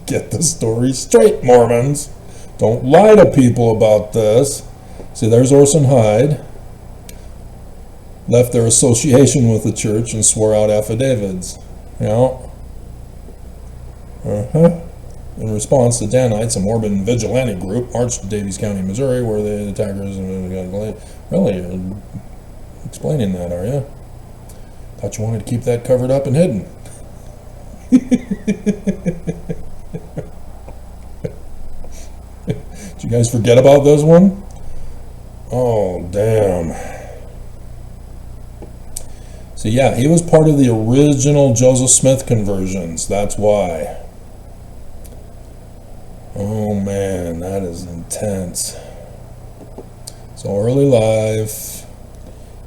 Get the story straight, Mormons. Don't lie to people about this. See, there's Orson Hyde. Left their association with the church and swore out affidavits. In response, the Danites, a Mormon vigilante group, marched to Daviess County, Missouri, where the attackers... Really? You're explaining that, are you? Thought you wanted to keep that covered up and hidden. Did you guys forget about this one? Oh, damn. So yeah, he was part of the original Joseph Smith conversions. That's why. Oh man, that is intense. So early life,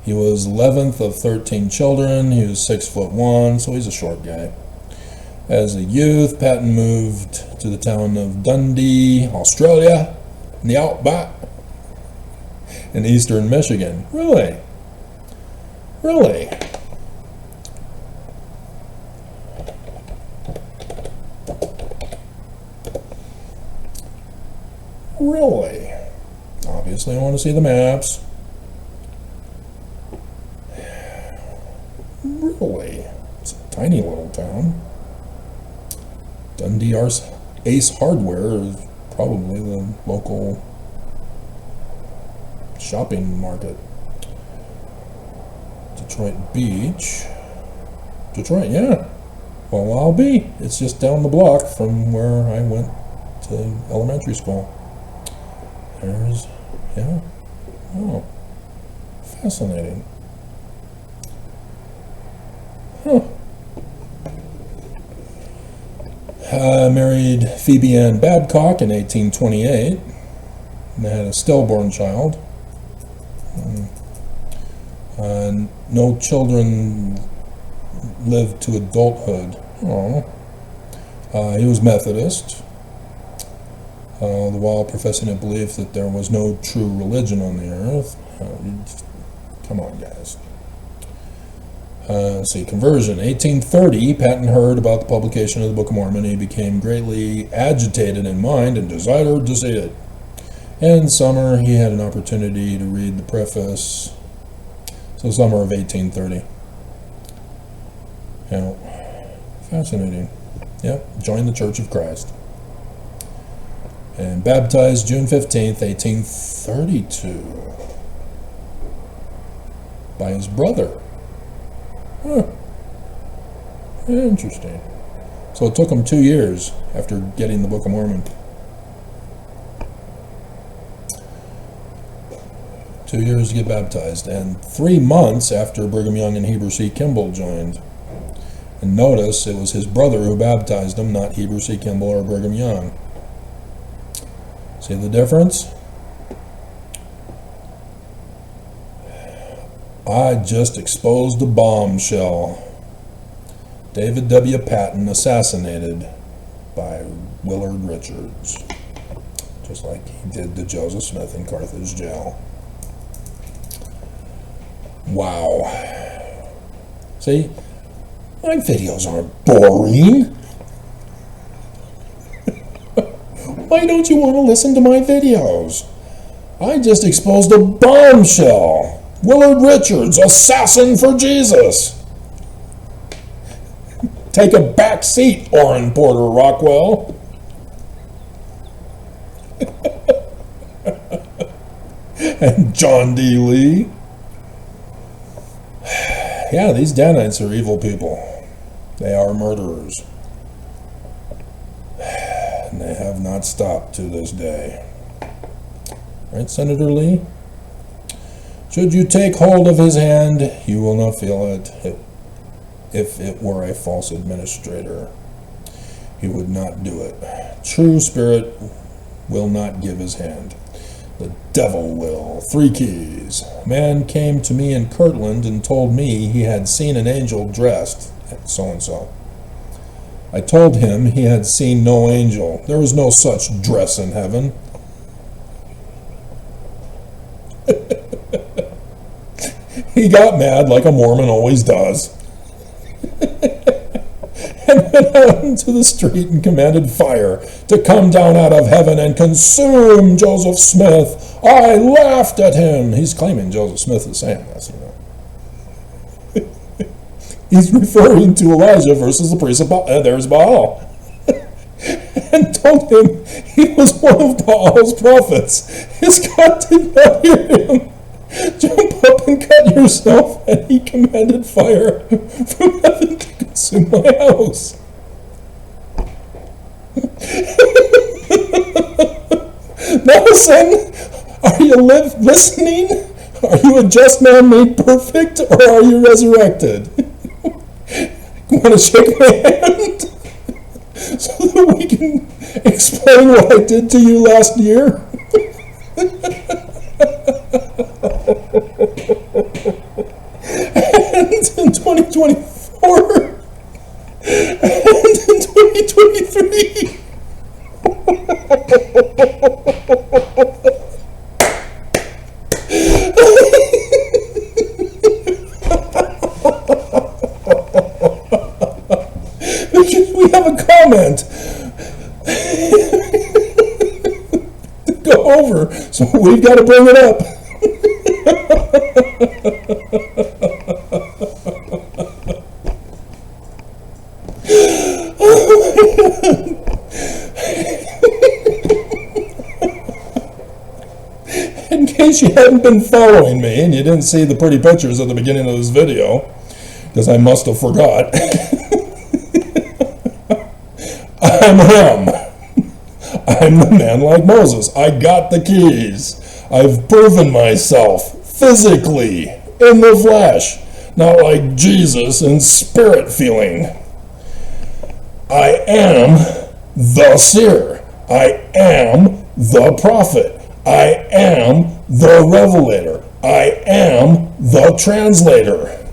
He was 11th of 13 children. He was 6'1", so he's a short guy. As a youth, Patton moved to the town of Dundee, Australia, in the outback, in eastern Michigan. Really? Really? Really? Obviously, I want to see the maps. Really? It's a tiny little town. Dundee Ace Hardware is probably the local shopping market. Detroit Beach. Detroit, yeah. Well, I'll be. It's just down the block from where I went to elementary school. There's, yeah. Oh, fascinating. Huh. Married Phoebe Ann Babcock in 1828. And they had a stillborn child. No children lived to adulthood. Oh. He was Methodist, while professing a belief that there was no true religion on the earth. Come on, guys. Let's see, conversion. 1830, Patton heard about the publication of the Book of Mormon. He became greatly agitated in mind and desired to see it. In summer, he had an opportunity to read the preface. So summer of 1830. Yeah, fascinating. Yep, joined the Church of Christ. And baptized June 15th, 1832. By his brother. Huh. Interesting. So it took him 2 years after getting the Book of Mormon. 2 years to get baptized, and 3 months after Brigham Young and Heber C. Kimball joined. And notice it was his brother who baptized him, not Heber C. Kimball or Brigham Young. See the difference? I just exposed a bombshell. David W. Patton assassinated by Willard Richards, just like he did to Joseph Smith in Carthage jail. Wow. See, my videos aren't boring. Why don't you want to listen to my videos? I just exposed a bombshell. Willard Richards, assassin for Jesus. Take a back seat, Orrin Porter Rockwell. And John D. Lee. Yeah, these Danites are evil people. They are murderers. And they have not stopped to this day. Right, Senator Lee? Should you take hold of his hand, you will not feel it. If it were a false administrator, he would not do it. True spirit will not give his hand. The devil will. 3 keys. A man came to me in Kirtland and told me he had seen an angel dressed so-and-so. I told him he had seen no angel. There was no such dress in heaven. He got mad like a Mormon always does. And went out into the street and commanded fire to come down out of heaven and consume Joseph Smith. I laughed at him. He's claiming Joseph Smith is saying this, you know. He's referring to Elijah versus the priest of Baal. There's Baal. And told him he was one of Baal's prophets. His God did not hear him. Jump up and cut yourself, and he commanded fire from heaven to consume my house. Now, son, are you listening? Are you a just man made perfect, or are you resurrected? You want to shake my hand so that we can explain what I did to you last year? in 2024 and in 2023. We have a comment to go over, so we've got to bring it up. In case you hadn't been following me and you didn't see the pretty pictures at the beginning of this video, because I must have forgot, I'm him. I'm the man like Moses. I got the keys. I've proven myself physically in the flesh, not like Jesus in spirit feeling. I am the seer. I am the prophet. I am the revelator. I am the translator.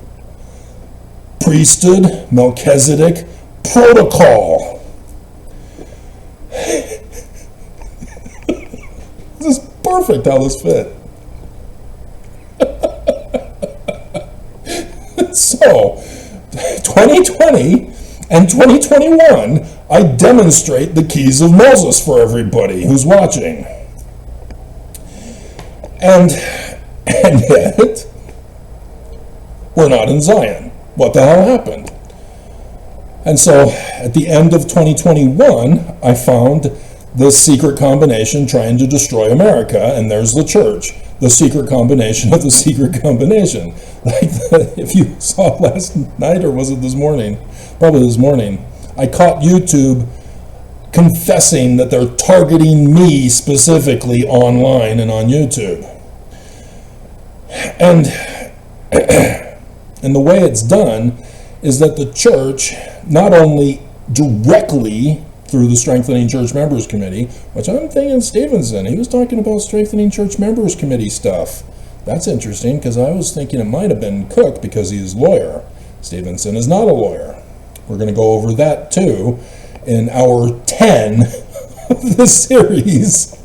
Priesthood, Melchizedek, protocol. This is perfect how this fit. So, 2020 and 2021, I demonstrate the keys of Moses for everybody who's watching. And yet, we're not in Zion. What the hell happened? And so, at the end of 2021, I found the secret combination trying to destroy America, and there's the church. The secret combination of the secret combination. Like if you saw last night, or was it this morning? Probably this morning. I caught YouTube confessing that they're targeting me specifically online and on YouTube. And the way it's done is that the church not only directly through the Strengthening Church Members Committee, which I'm thinking Stevenson, he was talking about Strengthening Church Members Committee stuff. That's interesting, because I was thinking it might have been Cook because he's a lawyer. Stevenson is not a lawyer. We're going to go over that too in hour 10 of this series.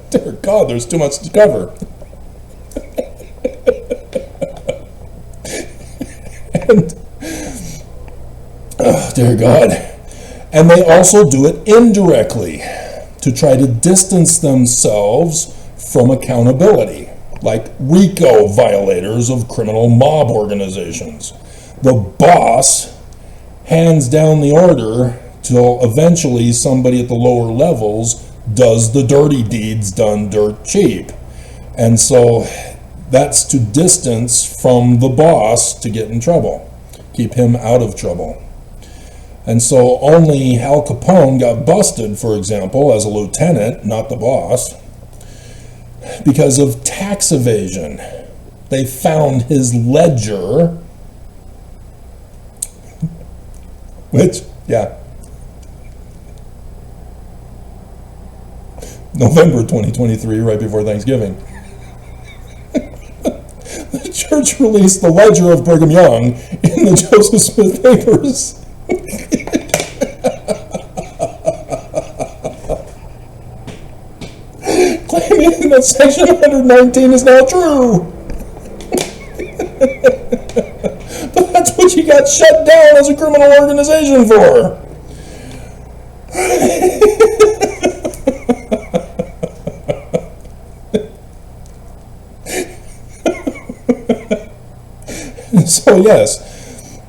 Dear God, there's too much to cover. And, oh, dear God. And they also do it indirectly to try to distance themselves from accountability, like RICO violators of criminal mob organizations. The boss hands down the order till eventually somebody at the lower levels does the dirty deeds done dirt cheap. And so that's to distance from the boss to get in trouble, keep him out of trouble. And so only Al Capone got busted, for example, as a lieutenant, not the boss, because of tax evasion. They found his ledger, which, yeah, November 2023, right before Thanksgiving. The church released the ledger of Brigham Young in the Joseph Smith papers. Claiming that Section 119 is not true. But that's what you got shut down as a criminal organization for. So yes,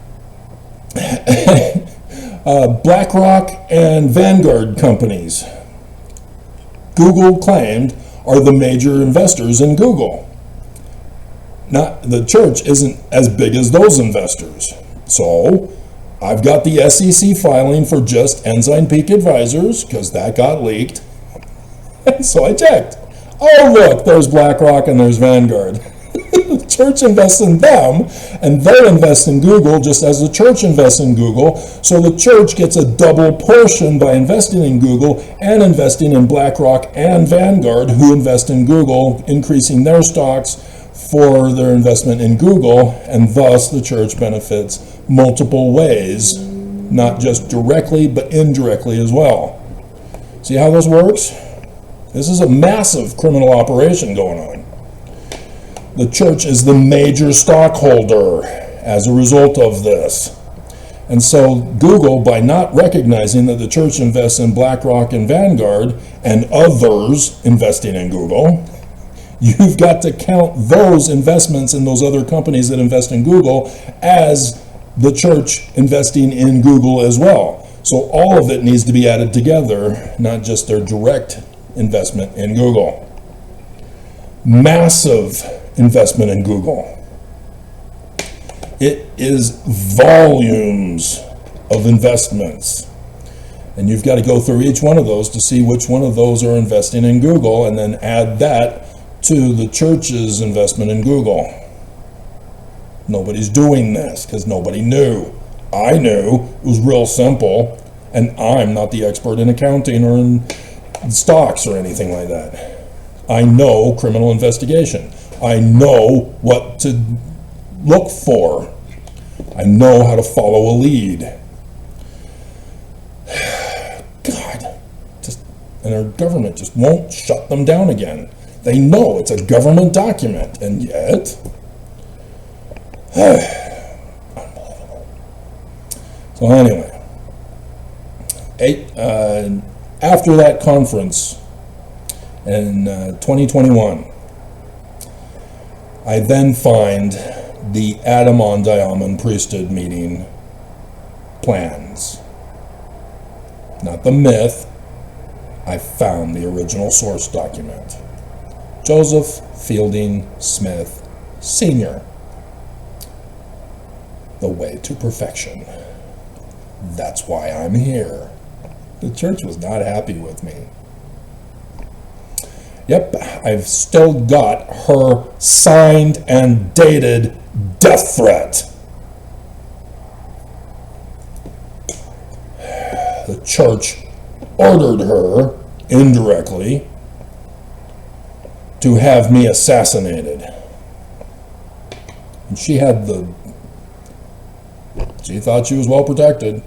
BlackRock and Vanguard companies, Google claimed, are the major investors in Google. Not the church isn't as big as those investors. So I've got the SEC filing for just Ensign Peak Advisors because that got leaked. And so I checked. Oh look, there's BlackRock and there's Vanguard. The church invests in them, and they invest in Google just as the church invests in Google. So the church gets a double portion by investing in Google and investing in BlackRock and Vanguard, who invest in Google, increasing their stocks for their investment in Google, and thus the church benefits multiple ways, not just directly, but indirectly as well. See how this works? This is a massive criminal operation going on. The church is the major stockholder as a result of this. And so Google, by not recognizing that the church invests in BlackRock and Vanguard and others investing in Google, you've got to count those investments in those other companies that invest in Google as the church investing in Google as well. So all of it needs to be added together, not just their direct investment in Google. Massive investment in Google. It is volumes of investments. And you've got to go through each one of those to see which one of those are investing in Google, and then add that to the church's investment in Google. Nobody's doing this because nobody knew. I knew. It was real simple, and I'm not the expert in accounting or in stocks or anything like that. I know criminal investigation. I know what to look for. I know how to follow a lead. God, and our government just won't shut them down again. They know it's a government document, and yet, unbelievable. So anyway, after that conference in 2021, I then find the Adam-on-Diamond priesthood meeting plans. Not the myth. I found the original source document. Joseph Fielding Smith Sr. The Way to Perfection. That's why I'm here. The church was not happy with me. Yep, I've still got her signed and dated death threat. The church ordered her, indirectly, to have me assassinated. And she thought she was well protected,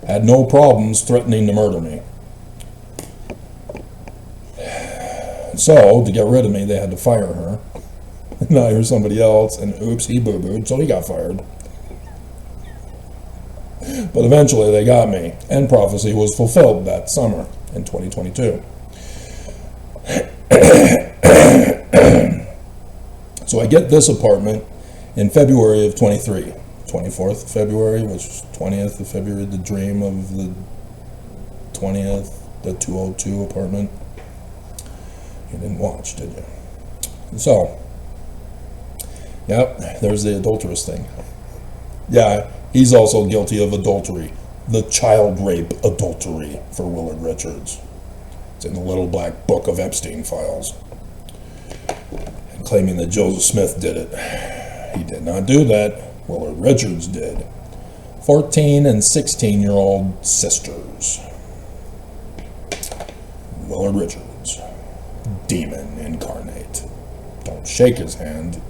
had no problems threatening to murder me. So, to get rid of me, they had to fire her, and hire somebody else, and oops, he boo-booed, so he got fired. But eventually they got me, and prophecy was fulfilled that summer in 2022. So I get this apartment in February of 23. 24th of February, which was 20th of February, the dream of the 20th, the 202 apartment. You didn't watch, did you? So, yep, there's the adulterous thing. Yeah, he's also guilty of adultery. The child rape adultery for Willard Richards. It's in the little black book of Epstein files. And claiming that Joseph Smith did it. He did not do that. Willard Richards did. 14 and 16-year-old sisters. Willard Richards. Demon incarnate. Don't shake his hand.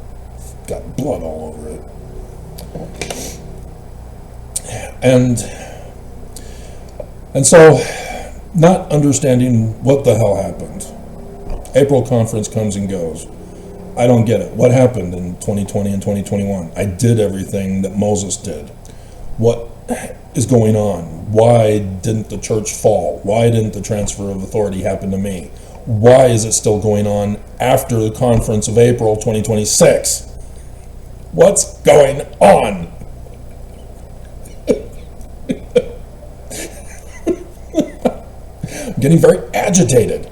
Got blood all over it. And so, not understanding what the hell happened. April conference comes and goes. I don't get it. What happened in 2020 and 2021? I did everything that Moses did. What is going on? Why didn't the church fall? Why didn't the transfer of authority happen to me? Why is it still going on after the conference of April 2026? What's going on? I'm getting very agitated.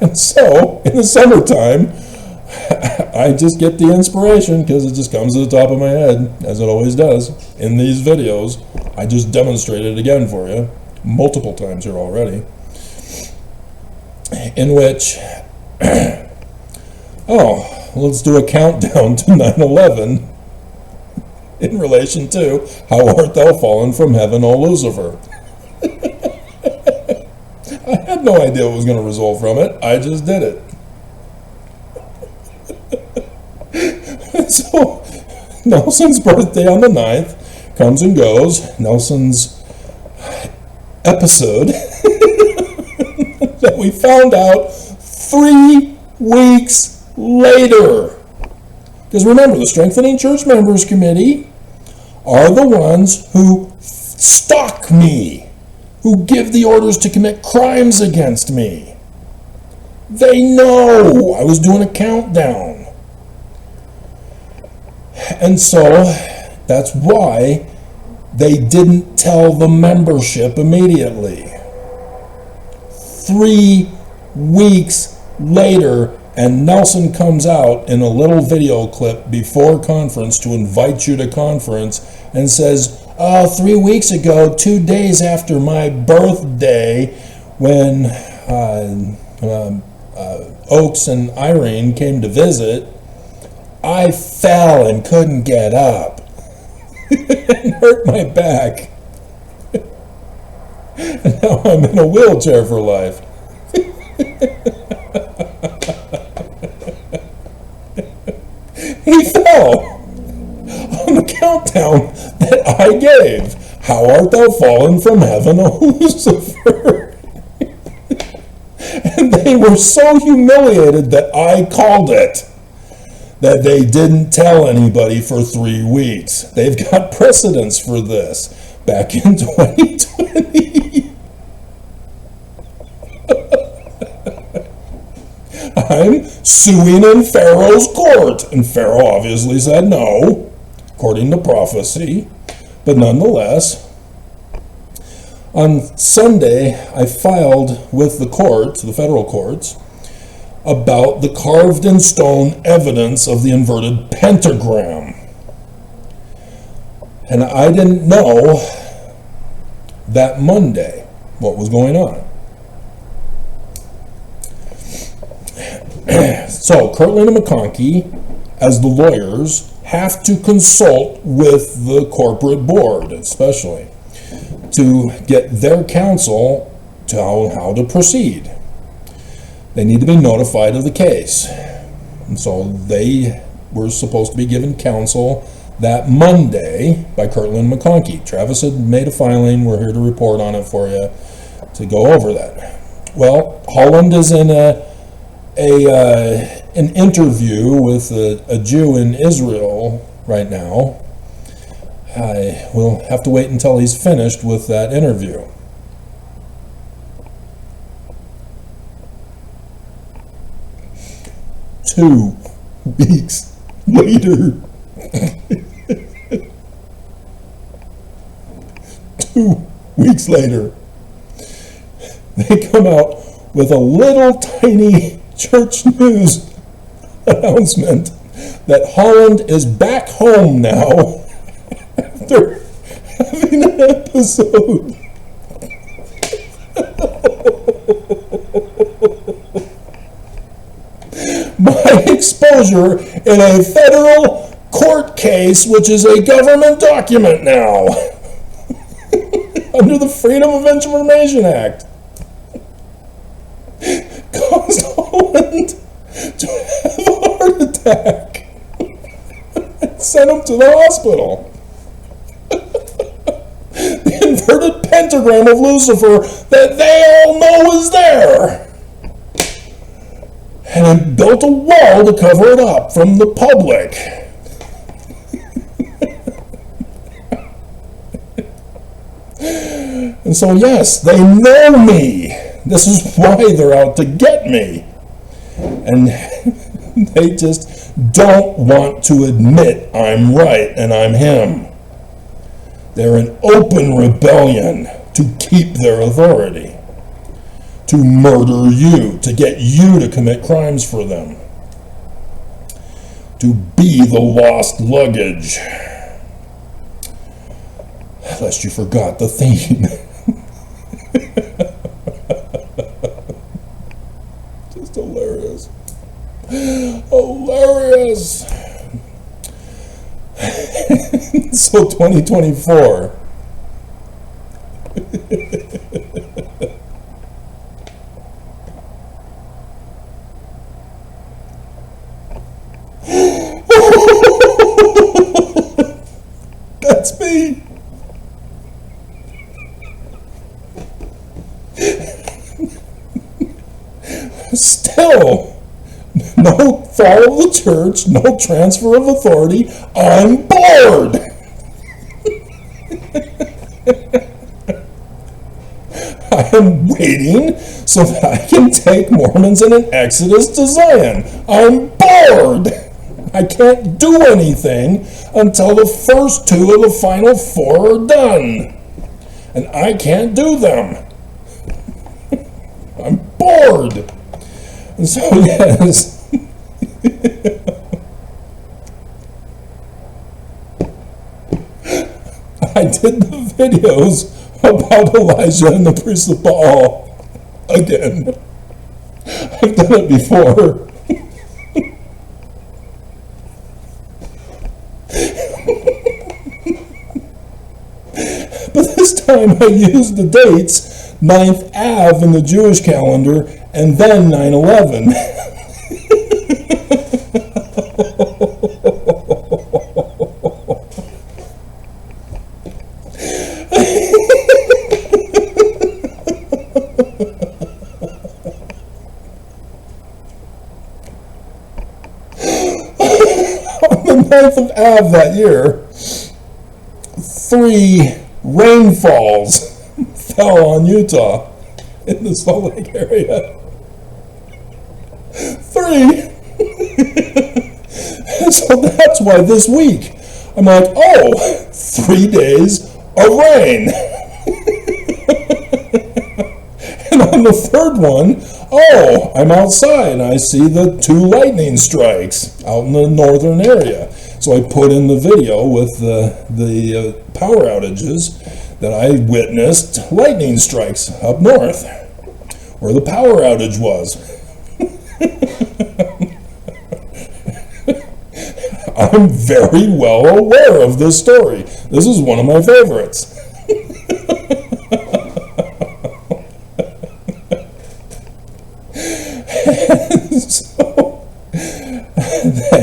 And so, in the summertime, I just get the inspiration because it just comes to the top of my head, as it always does, in these videos. I just demonstrated it again for you, multiple times here already, in which, let's do a countdown to 9/11 in relation to how art thou fallen from heaven, O Lucifer. I had no idea what was going to result from it. I just did it. So Nelson's birthday on the 9th comes and goes. Nelson's episode that we found out 3 weeks later. Because remember, the Strengthening Church Members Committee are the ones who stalk me, who give the orders to commit crimes against me. They know I was doing a countdown. And so that's why they didn't tell the membership immediately. 3 weeks later, and Nelson comes out in a little video clip before conference to invite you to conference and says, 3 weeks ago, 2 days after my birthday, when Oaks and Irene came to visit, I fell and couldn't get up and hurt my back. And now I'm in a wheelchair for life. He fell on the countdown that I gave. How art thou fallen from heaven, O Lucifer? And they were so humiliated that I called it, that they didn't tell anybody for 3 weeks. They've got precedence for this back in 2020. I'm suing in Pharaoh's court. And Pharaoh obviously said no, according to prophecy. But nonetheless, on Sunday, I filed with the court, the federal courts, about the carved in stone evidence of the inverted pentagram. And I didn't know that Monday what was going on. So Kirtland and McConkie, as the lawyers, have to consult with the corporate board, especially, to get their counsel to how to proceed. They need to be notified of the case. And so they were supposed to be given counsel that Monday by Kirtland and McConkie. Travis had made a filing. We're here to report on it for you to go over that. Well, Holland is in an interview with a Jew in Israel right now. We'll have to wait until he's finished with that interview. Two weeks later, 2 weeks later, they come out with a little tiny church news announcement that Holland is back home now after having an episode. My exposure in a federal court case, which is a government document now, under the Freedom of Information Act, caused Holland to have a heart attack and sent him to the hospital. The inverted pentagram of Lucifer that they all know is there. And I built a wall to cover it up from the public. And so, yes, they know me. This is why they're out to get me. And they just don't want to admit I'm right and I'm him. They're in open rebellion to keep their authority, to murder you, to get you to commit crimes for them, to be the lost luggage. Lest you forgot the theme. Just hilarious. Hilarious. So 2024. Still, no fall of the church, no transfer of authority. I'm bored. I am waiting so that I can take Mormons in an exodus to Zion. I'm bored. I can't do anything until the first two of the final four are done. And I can't do them. I'm bored. And so, yes. I did the videos about Elijah and the priest of Baal again. I've done it before. But this time I used the dates 9th Av in the Jewish calendar and then 9/11. On the 9th of Av that year, 3 rainfalls fell on Utah in the Salt Lake area. 3. And so that's why this week I'm like, oh, 3 days of rain. And on the third one, oh, I'm outside and I see the 2 lightning strikes out in the northern area. So I put in the video with the power outages that I witnessed lightning strikes up north, where the power outage was. I'm very well aware of this story. This is one of my favorites. So,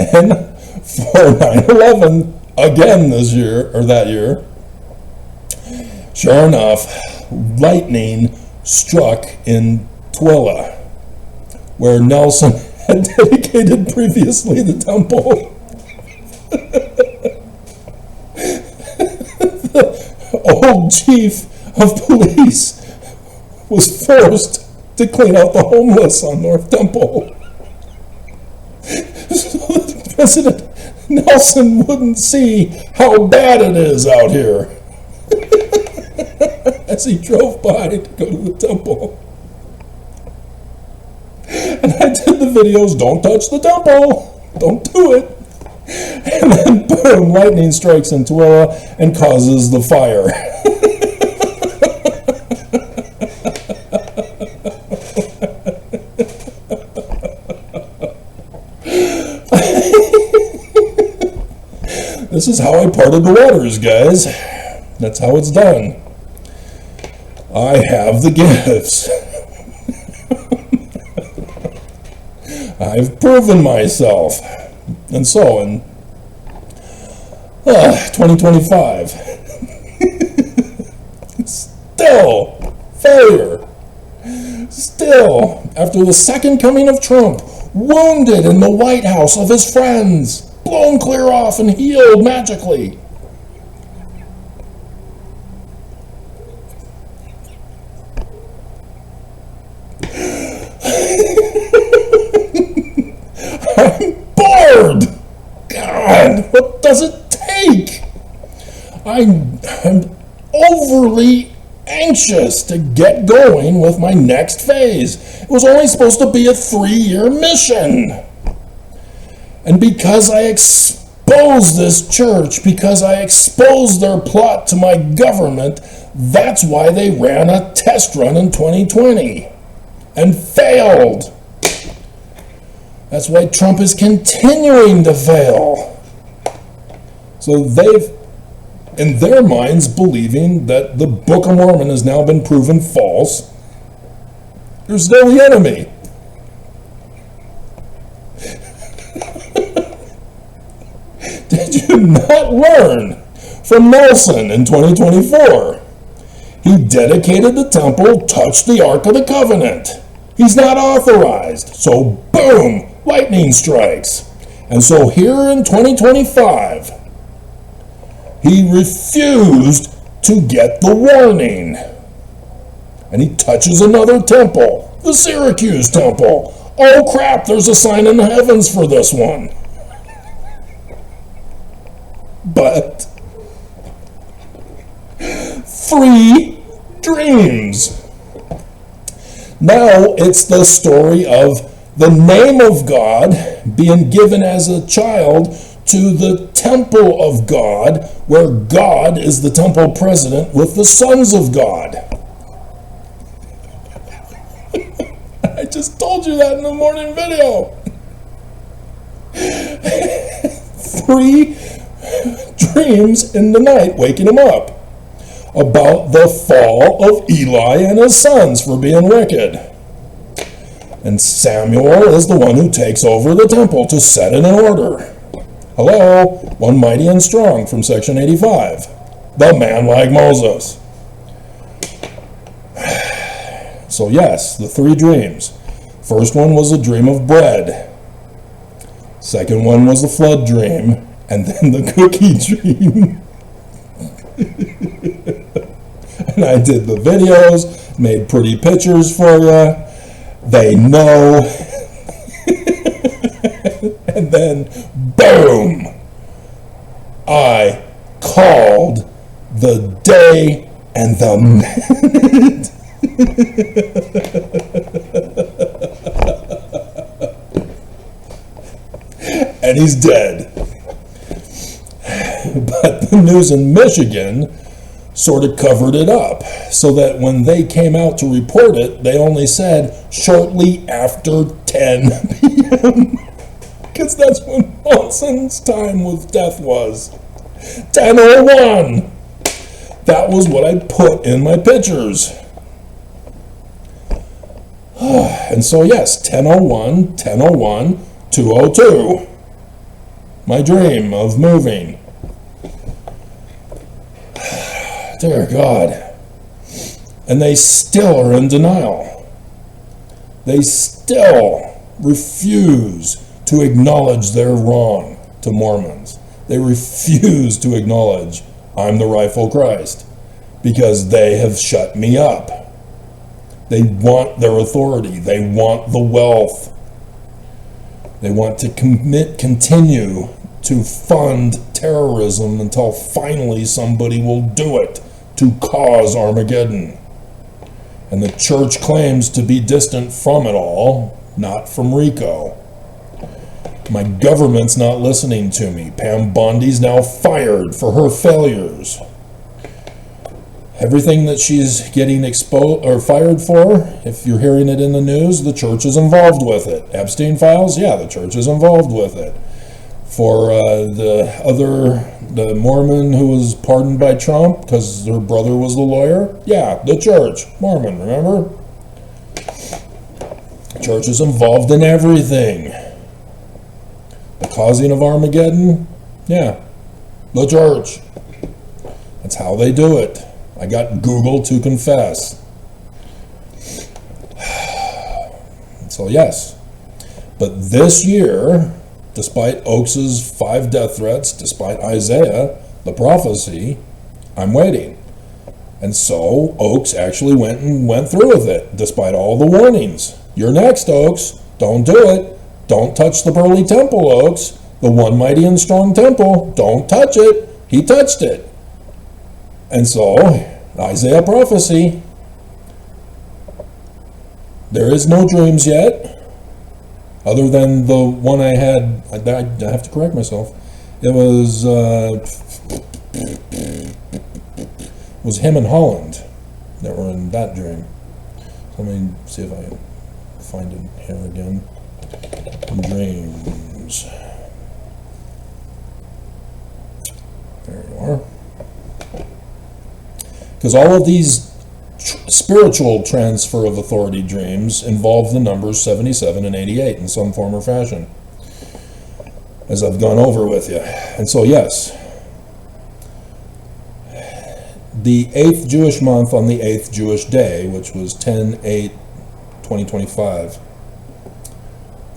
then for 9/11 again this year, or that year, sure enough, lightning struck in Tooele, where Nelson had dedicated previously the temple. The old chief of police was forced to clean out the homeless on North Temple. So that President Nelson wouldn't see how bad it is out here as he drove by to go to the temple. And I did the videos, don't touch the temple, don't do it. And then boom, lightning strikes in Tooele and causes the fire. This is how I parted the waters, guys. That's how it's done. I have the gifts. I've proven myself. And so in 2025, still failure. Still, after the second coming of Trump, wounded in the White House of his friends, blown clear off and healed magically. I'm bored. God, what does it take? I'm overly anxious to get going with my next phase. It was only supposed to be a 3-year mission. And because I exposed this church, because I exposed their plot to my government, that's why they ran a test run in 2020 and failed. That's why Trump is continuing to fail. So they've, in their minds, believing that the Book of Mormon has now been proven false. You're still the enemy. Did you not learn from Nelson in 2024? He dedicated the temple, touched the Ark of the Covenant. He's not authorized. So boom, lightning strikes. And so here in 2025, he refused to get the warning. And he touches another temple, the Syracuse temple. Oh crap, there's a sign in the heavens for this one. But 3 dreams. Now it's the story of the name of God being given as a child to the temple of God, where God is the temple president with the sons of God. I just told you that in the morning video. 3 dreams in the night, waking him up, about the fall of Eli and his sons for being wicked. And Samuel is the one who takes over the temple to set it in order. Hello, one mighty and strong from section 85. The man like Moses. So yes, the 3 dreams. First one was a dream of bread. Second one was the flood dream. And then the cookie dream. And I did the videos, made pretty pictures for you. They know. And then, boom! I called the day and the minute. And he's dead. But the news in Michigan sort of covered it up, so that when they came out to report it, they only said shortly after 10 p.m. Because that's when Nelson's time with death was. 10:01. That was what I put in my pictures. And so yes, 10:01, 10:01, 2:02. My dream of moving. Dear God. And they still are in denial. They still refuse to acknowledge they're wrong to Mormons. They refuse to acknowledge I'm the rightful Christ, because they have shut me up. They want their authority. They want the wealth. They want to continue to fund terrorism until finally somebody will do it to cause Armageddon. And the church claims to be distant from it all, not from Rico. My government's not listening to me. Pam Bondi's now fired for her failures. Everything that she's getting exposed or fired for, if you're hearing it in the news, the church is involved with it. Epstein files, yeah, the church is involved with it. For the Mormon who was pardoned by Trump because her brother was the lawyer, yeah, the church, Mormon, remember? The church is involved in everything. The causing of Armageddon, yeah, the church. That's how they do it. I got Google to confess. So yes, but this year, despite Oakes's 5 death threats, despite Isaiah, the prophecy, I'm waiting. And so Oakes actually went through with it, despite all the warnings. You're next, Oakes. Don't do it. Don't touch the pearly temple, Oakes. The one mighty and strong temple. Don't touch it. He touched it. And so, Isaiah prophecy. There is no dreams yet. Other than the one I had, I have to correct myself. It was him and Holland that were in that dream. Let me see if I can find it here again. Dreams. There you are. Because all of these spiritual transfer of authority dreams involve the numbers 77 and 88 in some form or fashion, as I've gone over with you. And so yes, the 8th Jewish month on the 8th Jewish day, which was 10/8/2023, 2025.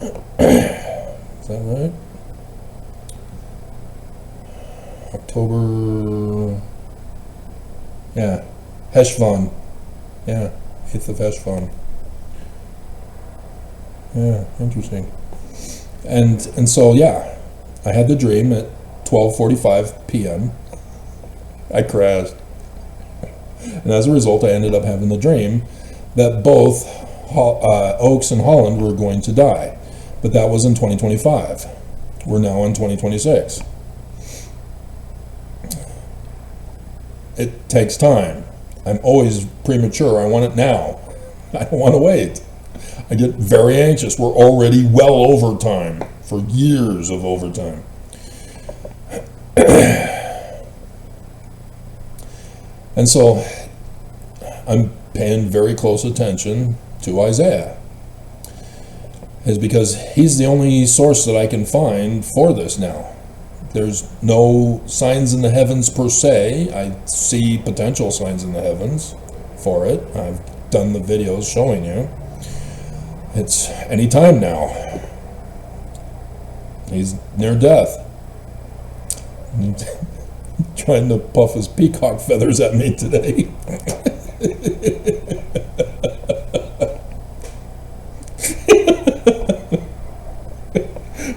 Is that right? October, yeah, Heshvan, yeah, 8th of Heshvan. Yeah, interesting. And so, yeah, I had the dream at 12:45 p.m. I crashed. And as a result, I ended up having the dream that both Oaks and Holland were going to die. But that was in 2025. We're now in 2026. It takes time. I'm always premature. I want it now. I don't want to wait. I get very anxious. We're already well over time, for years of overtime. And so I'm paying very close attention to Isaiah. Is because he's the only source that I can find for this now. There's no signs in the heavens per se. I see potential signs in the heavens for it. I've done the videos showing you. It's any time now. He's near death. Trying to puff his peacock feathers at me today.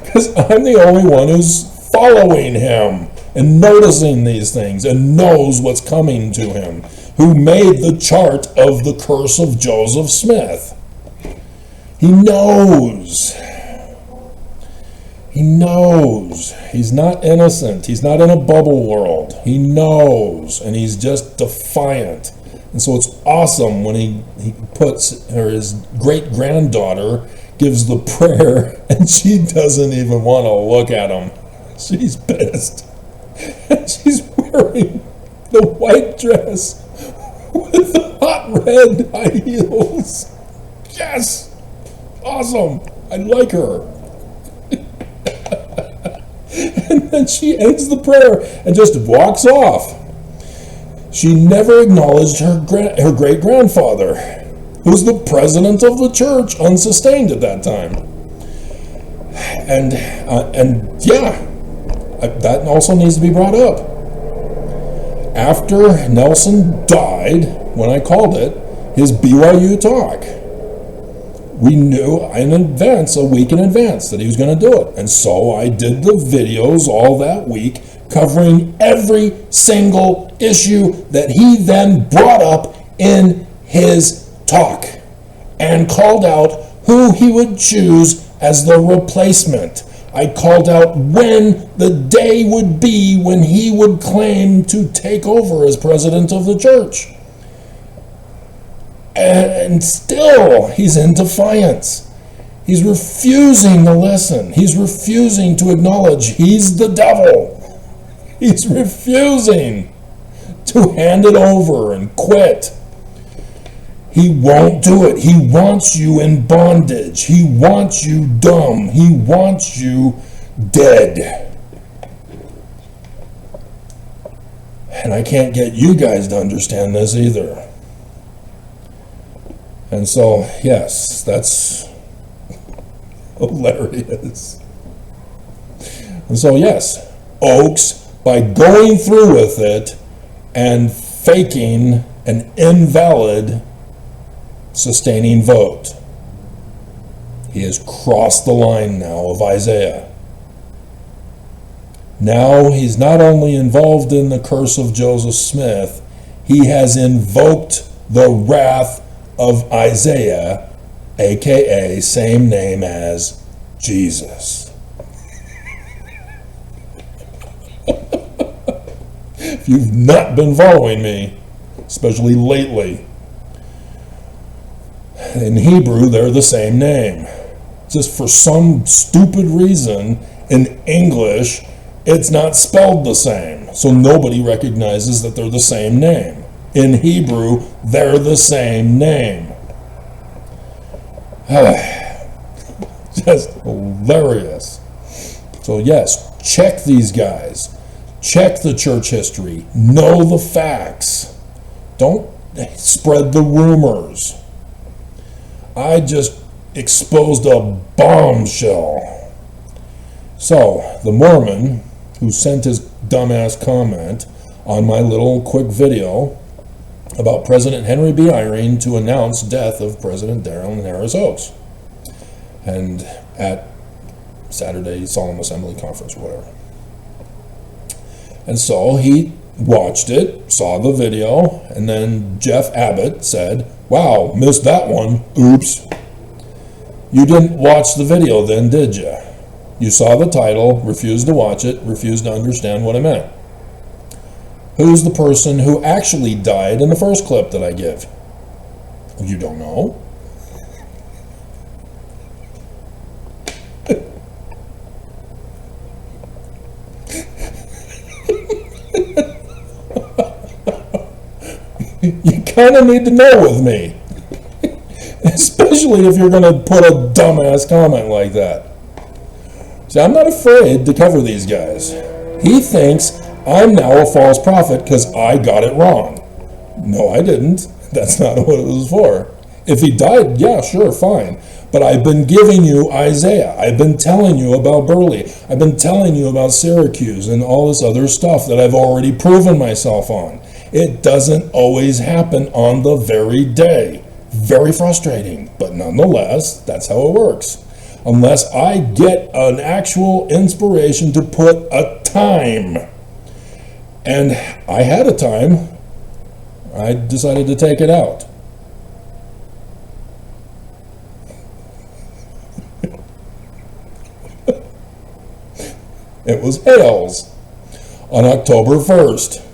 Because I'm the only one who's following him and noticing these things and knows what's coming to him, who made the chart of the curse of Joseph Smith. He knows. He knows. He's not innocent. He's not in a bubble world. He knows, and he's just defiant. And so it's awesome when he puts, or his great-granddaughter gives the prayer, and she doesn't even want to look at him. She's pissed. And she's wearing the white dress with the hot red high heels. Yes! Awesome! I like her. And then she ends the prayer and just walks off. She never acknowledged her great-grandfather, who's the president of the church, unsustained at that time. And yeah, that also needs to be brought up. After Nelson died, when I called it, his BYU talk, we knew in advance, a week in advance, that he was going to do it. And so I did the videos all that week covering every single issue that he then brought up in his talk and called out who he would choose as the replacement. I called out when the day would be when he would claim to take over as president of the church. And still, he's in defiance. He's refusing to listen. He's refusing to acknowledge he's the devil. He's refusing to hand it over and quit. He won't do it. He wants you in bondage. He wants you dumb. He wants you dead. And I can't get you guys to understand this either. And so, yes, that's hilarious. And so, yes, Oaks, by going through with it and faking an invalid sustaining vote, he has crossed the line now of Isaiah. Now he's not only involved in the curse of Joseph Smith, he has invoked the wrath of Isaiah, aka same name as Jesus. If you've not been following me, especially lately, in Hebrew they're the same name. Just for some stupid reason in English it's not spelled the same, so nobody recognizes that they're the same name. In Hebrew, they're the same name. Just hilarious. So yes, check these guys. Check the church history. Know the facts. Don't spread the rumors. I just exposed a bombshell. So, the Mormon who sent his dumbass comment on my little quick video about President Henry B. Eyring to announce death of President Darren Harris Oaks, and at Saturday Solemn Assembly Conference or whatever. And so he watched it, saw the video, and then Jeff Abbott said, "Wow, missed that one. Oops." You didn't watch the video then, did you? You saw the title, refused to watch it, refused to understand what it meant. Who's the person who actually died in the first clip that I give? You don't know? You kind of need to know with me. Especially if you're going to put a dumbass comment like that. See, I'm not afraid to cover these guys. He thinks I'm now a false prophet because I got it wrong. No, I didn't. That's not what it was for. If he died, yeah, sure, fine. But I've been giving you Isaiah. I've been telling you about Burley. I've been telling you about Syracuse and all this other stuff that I've already proven myself on. It doesn't always happen on the very day. Very frustrating, but nonetheless, that's how it works. Unless I get an actual inspiration to put a time. And I had a time. I decided to take it out. It was Hales on October 1st.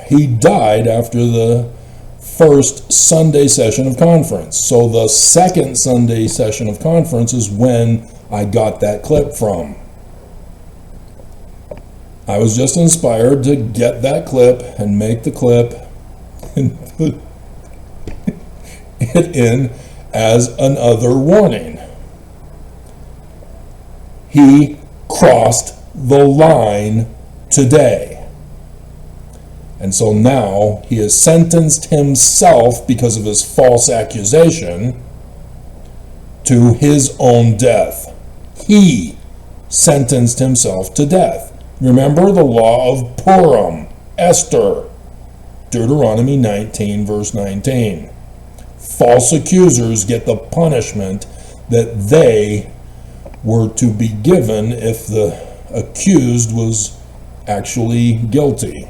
He died after the first Sunday session of conference. So the second Sunday session of conference is when I got that clip from. I was just inspired to get that clip and make the clip and put it in as another warning. He crossed the line today. And so now he has sentenced himself, because of his false accusation, to his own death. He sentenced himself to death. Remember the law of Purim, Esther, Deuteronomy 19, verse 19. False accusers get the punishment that they were to be given if the accused was actually guilty.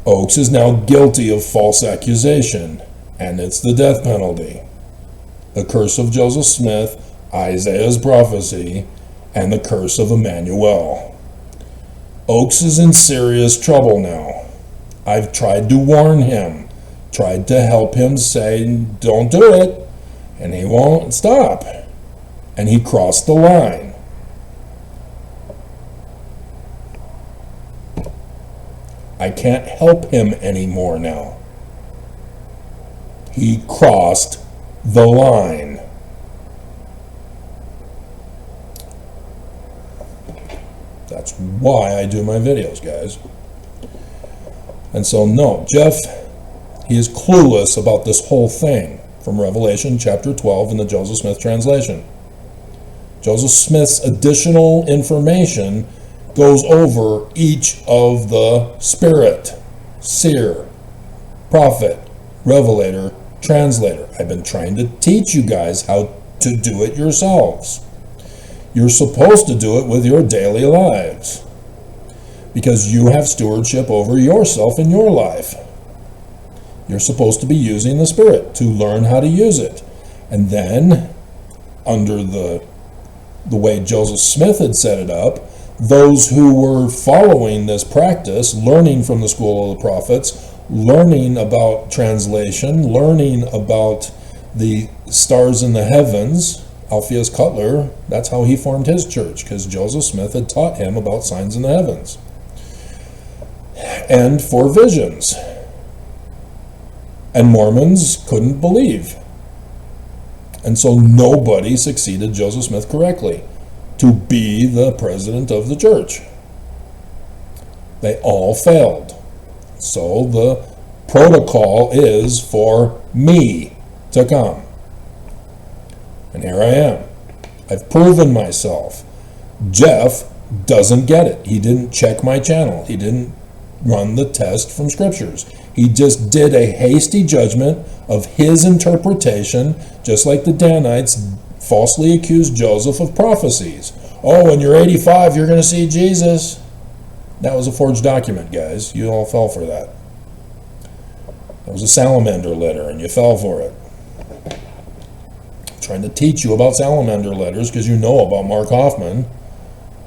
Oaks is now guilty of false accusation, and it's the death penalty. The curse of Joseph Smith, Isaiah's prophecy, and the curse of Emmanuel. Oaks is in serious trouble now. I've tried to warn him, tried to help him say, don't do it, and he won't stop. And he crossed the line. I can't help him anymore now. He crossed the line. That's why I do my videos, guys. And so, no, Jeff, he is clueless about this whole thing from Revelation chapter 12 in the Joseph Smith translation. Joseph Smith's additional information goes over each of the spirit, seer, prophet, revelator, translator. I've been trying to teach you guys how to do it yourselves. You're supposed to do it with your daily lives because you have stewardship over yourself in your life. You're supposed to be using the Spirit to learn how to use it. And then, under the way Joseph Smith had set it up, those who were following this practice, learning from the school of the prophets, learning about translation, learning about the stars in the heavens, Alpheus Cutler, that's how he formed his church, because Joseph Smith had taught him about signs in the heavens. And for visions. And Mormons couldn't believe. And so nobody succeeded Joseph Smith correctly to be the president of the church. They all failed. So the protocol is for me to come. And here I am. I've proven myself. Jeff doesn't get it. He didn't check my channel. He didn't run the test from scriptures. He just did a hasty judgment of his interpretation, just like the Danites falsely accused Joseph of prophecies. Oh, when you're 85, you're going to see Jesus. That was a forged document, guys. You all fell for that. That was a salamander letter, and you fell for it. I'm trying to teach you about salamander letters because you know about Mark Hoffman.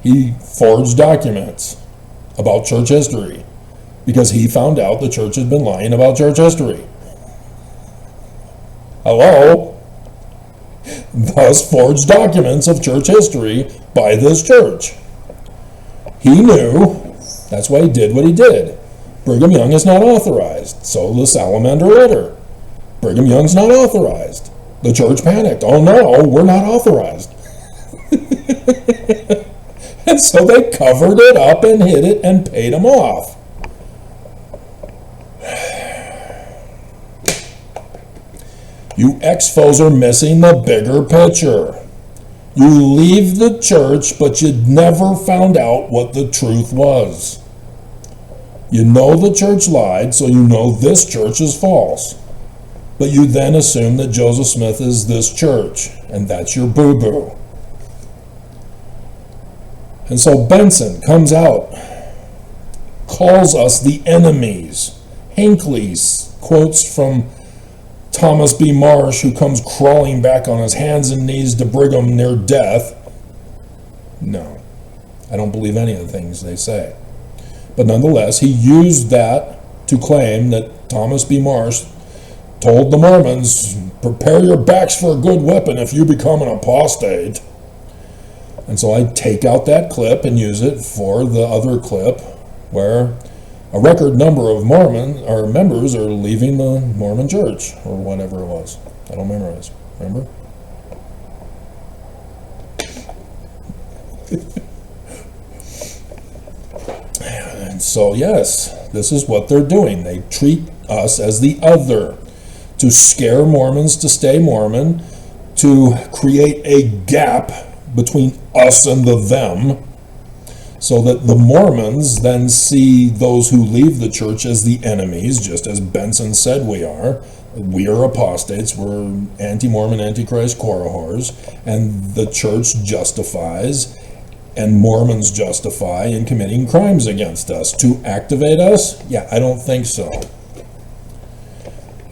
He forged documents about church history because he found out the church had been lying about church history. Hello? Thus, forged documents of church history by this church. He knew. That's why he did what he did. Brigham Young is not authorized. So the salamander letter. Brigham Young's not authorized. The church panicked. Oh no, we're not authorized. And so they covered it up and hid it and paid him off. You ex-foes are missing the bigger picture. You leave the church, but you never found out what the truth was. You know the church lied, so you know this church is false. But you then assume that Joseph Smith is this church, and that's your boo-boo. And so Benson comes out, calls us the enemies. Hinckley quotes from Thomas B. Marsh, who comes crawling back on his hands and knees to Brigham near death. No, I don't believe any of the things they say. But nonetheless, he used that to claim that Thomas B. Marsh told the Mormons, prepare your backs for a good whipping if you become an apostate. And so I take out that clip and use it for the other clip where a record number of Mormon or members are leaving the Mormon church, or whatever it was. I don't memorize. Remember? And so, yes, this is what they're doing. They treat us as the other to scare Mormons to stay Mormon, to create a gap between us and the them, so that the Mormons then see those who leave the church as the enemies, just as Benson said we are. We are apostates, we're anti-Mormon, antichrist corahors, and the church justifies, and Mormons justify in committing crimes against us. To activate us? Yeah, I don't think so.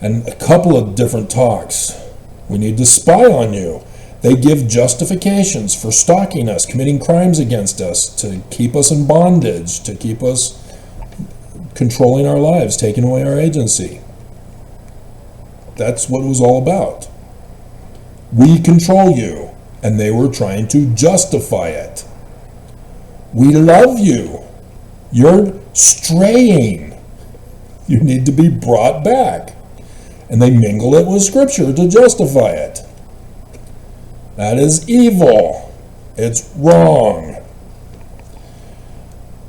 And a couple of different talks. We need to spy on you. They give justifications for stalking us, committing crimes against us, to keep us in bondage, to keep us controlling our lives, taking away our agency. That's what it was all about. We control you, and they were trying to justify it. We love you. You're straying. You need to be brought back. And they mingle it with Scripture to justify it. That is evil. It's wrong.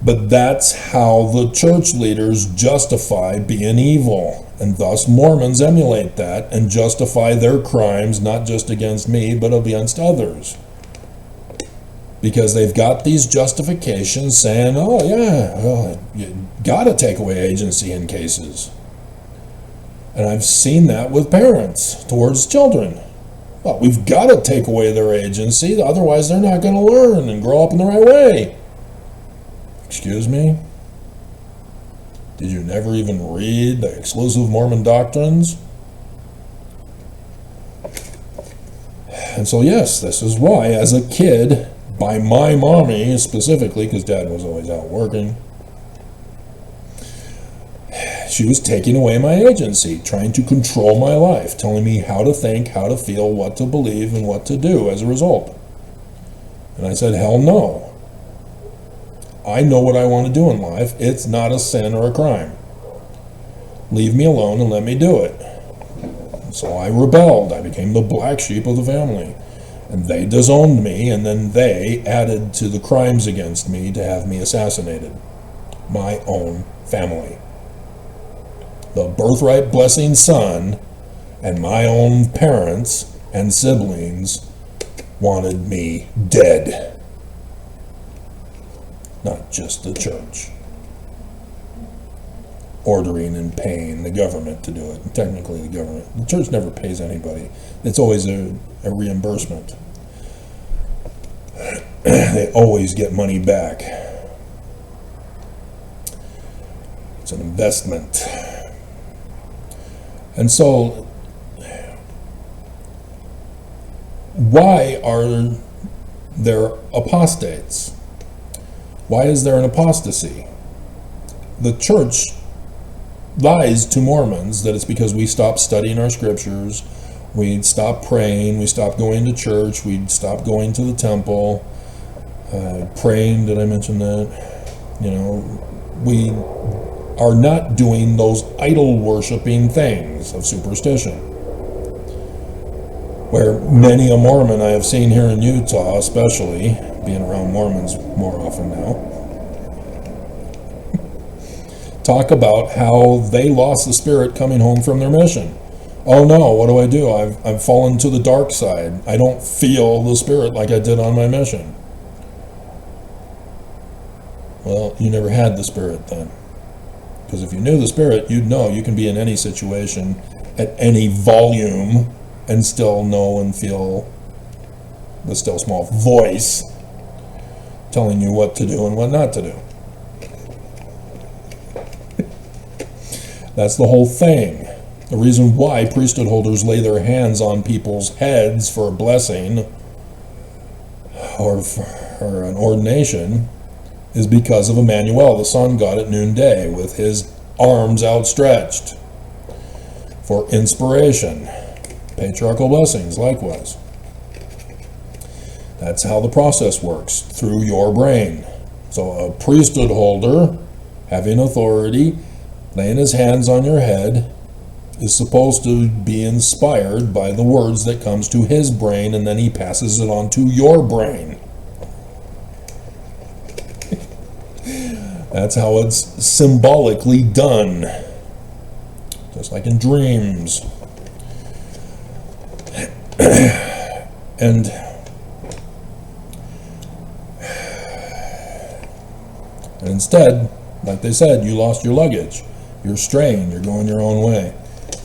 But that's how the church leaders justify being evil. And thus Mormons emulate that and justify their crimes, not just against me, but against others. Because they've got these justifications saying, oh yeah, well, you gotta take away agency in cases. And I've seen that with parents towards children. Well, we've got to take away their agency, otherwise they're not going to learn and grow up in the right way. Excuse me? Did you never even read the exclusive Mormon doctrines? And so yes, this is why, as a kid, by my mommy specifically, because Dad was always out working, she was taking away my agency, trying to control my life, telling me how to think, how to feel, what to believe, and what to do as a result. And I said, hell no. I know what I want to do in life. It's not a sin or a crime. Leave me alone and let me do it. So I rebelled. I became the black sheep of the family. And they disowned me, and then they added to the crimes against me to have me assassinated. My own family. the birthright blessing son, and my own parents and siblings wanted me dead. Not just the church. Ordering and paying the government to do it. And technically the government. The church never pays anybody. It's always a reimbursement. They always get money back. It's an investment. And so, why are there apostates? Why is there an apostasy? The church lies to Mormons that it's because we stopped studying our scriptures, we stopped praying, we stopped going to church, we stopped going to the temple, praying, did I mention that? You know, we are not doing those idol worshiping things of superstition. Where many a Mormon I have seen here in Utah, especially, being around Mormons more often now, talk about how they lost the spirit coming home from their mission. Oh no, what do? I've fallen to the dark side. I don't feel the spirit like I did on my mission. Well, you never had the spirit then. Because if you knew the spirit, you'd know you can be in any situation at any volume and still know and feel the still small voice telling you what to do and what not to do. That's the whole thing. The reason why priesthood holders lay their hands on people's heads for a blessing or for an ordination is because of Emmanuel, the sun god at noonday, with his arms outstretched for inspiration. Patriarchal blessings, likewise. That's how the process works, through your brain. So a priesthood holder, having authority, laying his hands on your head, is supposed to be inspired by the words that comes to his brain, and then he passes it on to your brain. That's how it's symbolically done. Just like in dreams. And instead, like they said, you lost your luggage. You're straying. You're going your own way.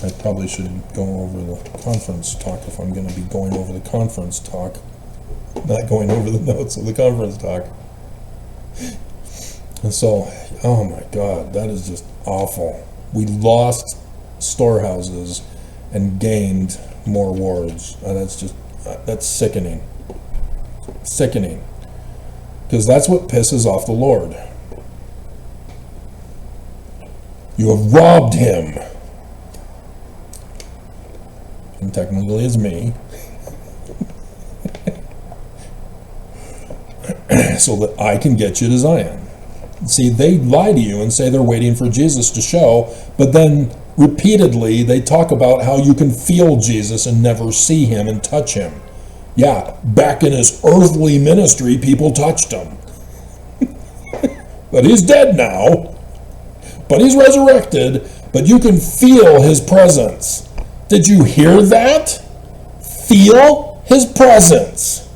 I probably should go over the conference talk if I'm going to be going over the conference talk, not going over the notes of the conference talk. And so, oh my God, that is just awful. We lost storehouses and gained more wards. And that's sickening. Sickening. Because that's what pisses off the Lord. You have robbed him. And technically it's me. So that I can get you to Zion. See, they lie to you and say they're waiting for Jesus to show, but then repeatedly they talk about how you can feel Jesus and never see him and touch him. Yeah, back in his earthly ministry, people touched him. But he's dead now. But he's resurrected, but you can feel his presence. Did you hear that? Feel his presence.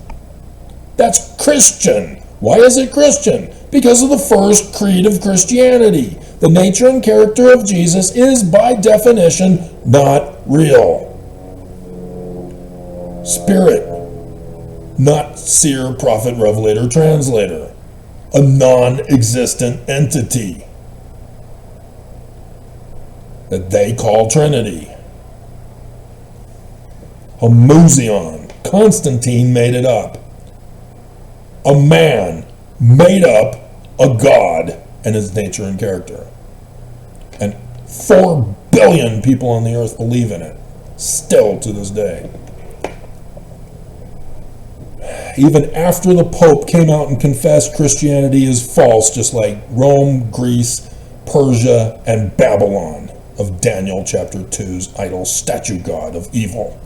That's Christian. Why is it Christian? Because of the first creed of Christianity. The nature and character of Jesus is, by definition, not real. Spirit, not seer, prophet, revelator, translator. A non-existent entity that they call Trinity. Homoousion. Constantine made it up. A man made up a god and his nature and character. And 4 billion people on the earth believe in it, still to this day. Even after the Pope came out and confessed Christianity is false, just like Rome, Greece, Persia, and Babylon of Daniel chapter 2's idol statue god of evil.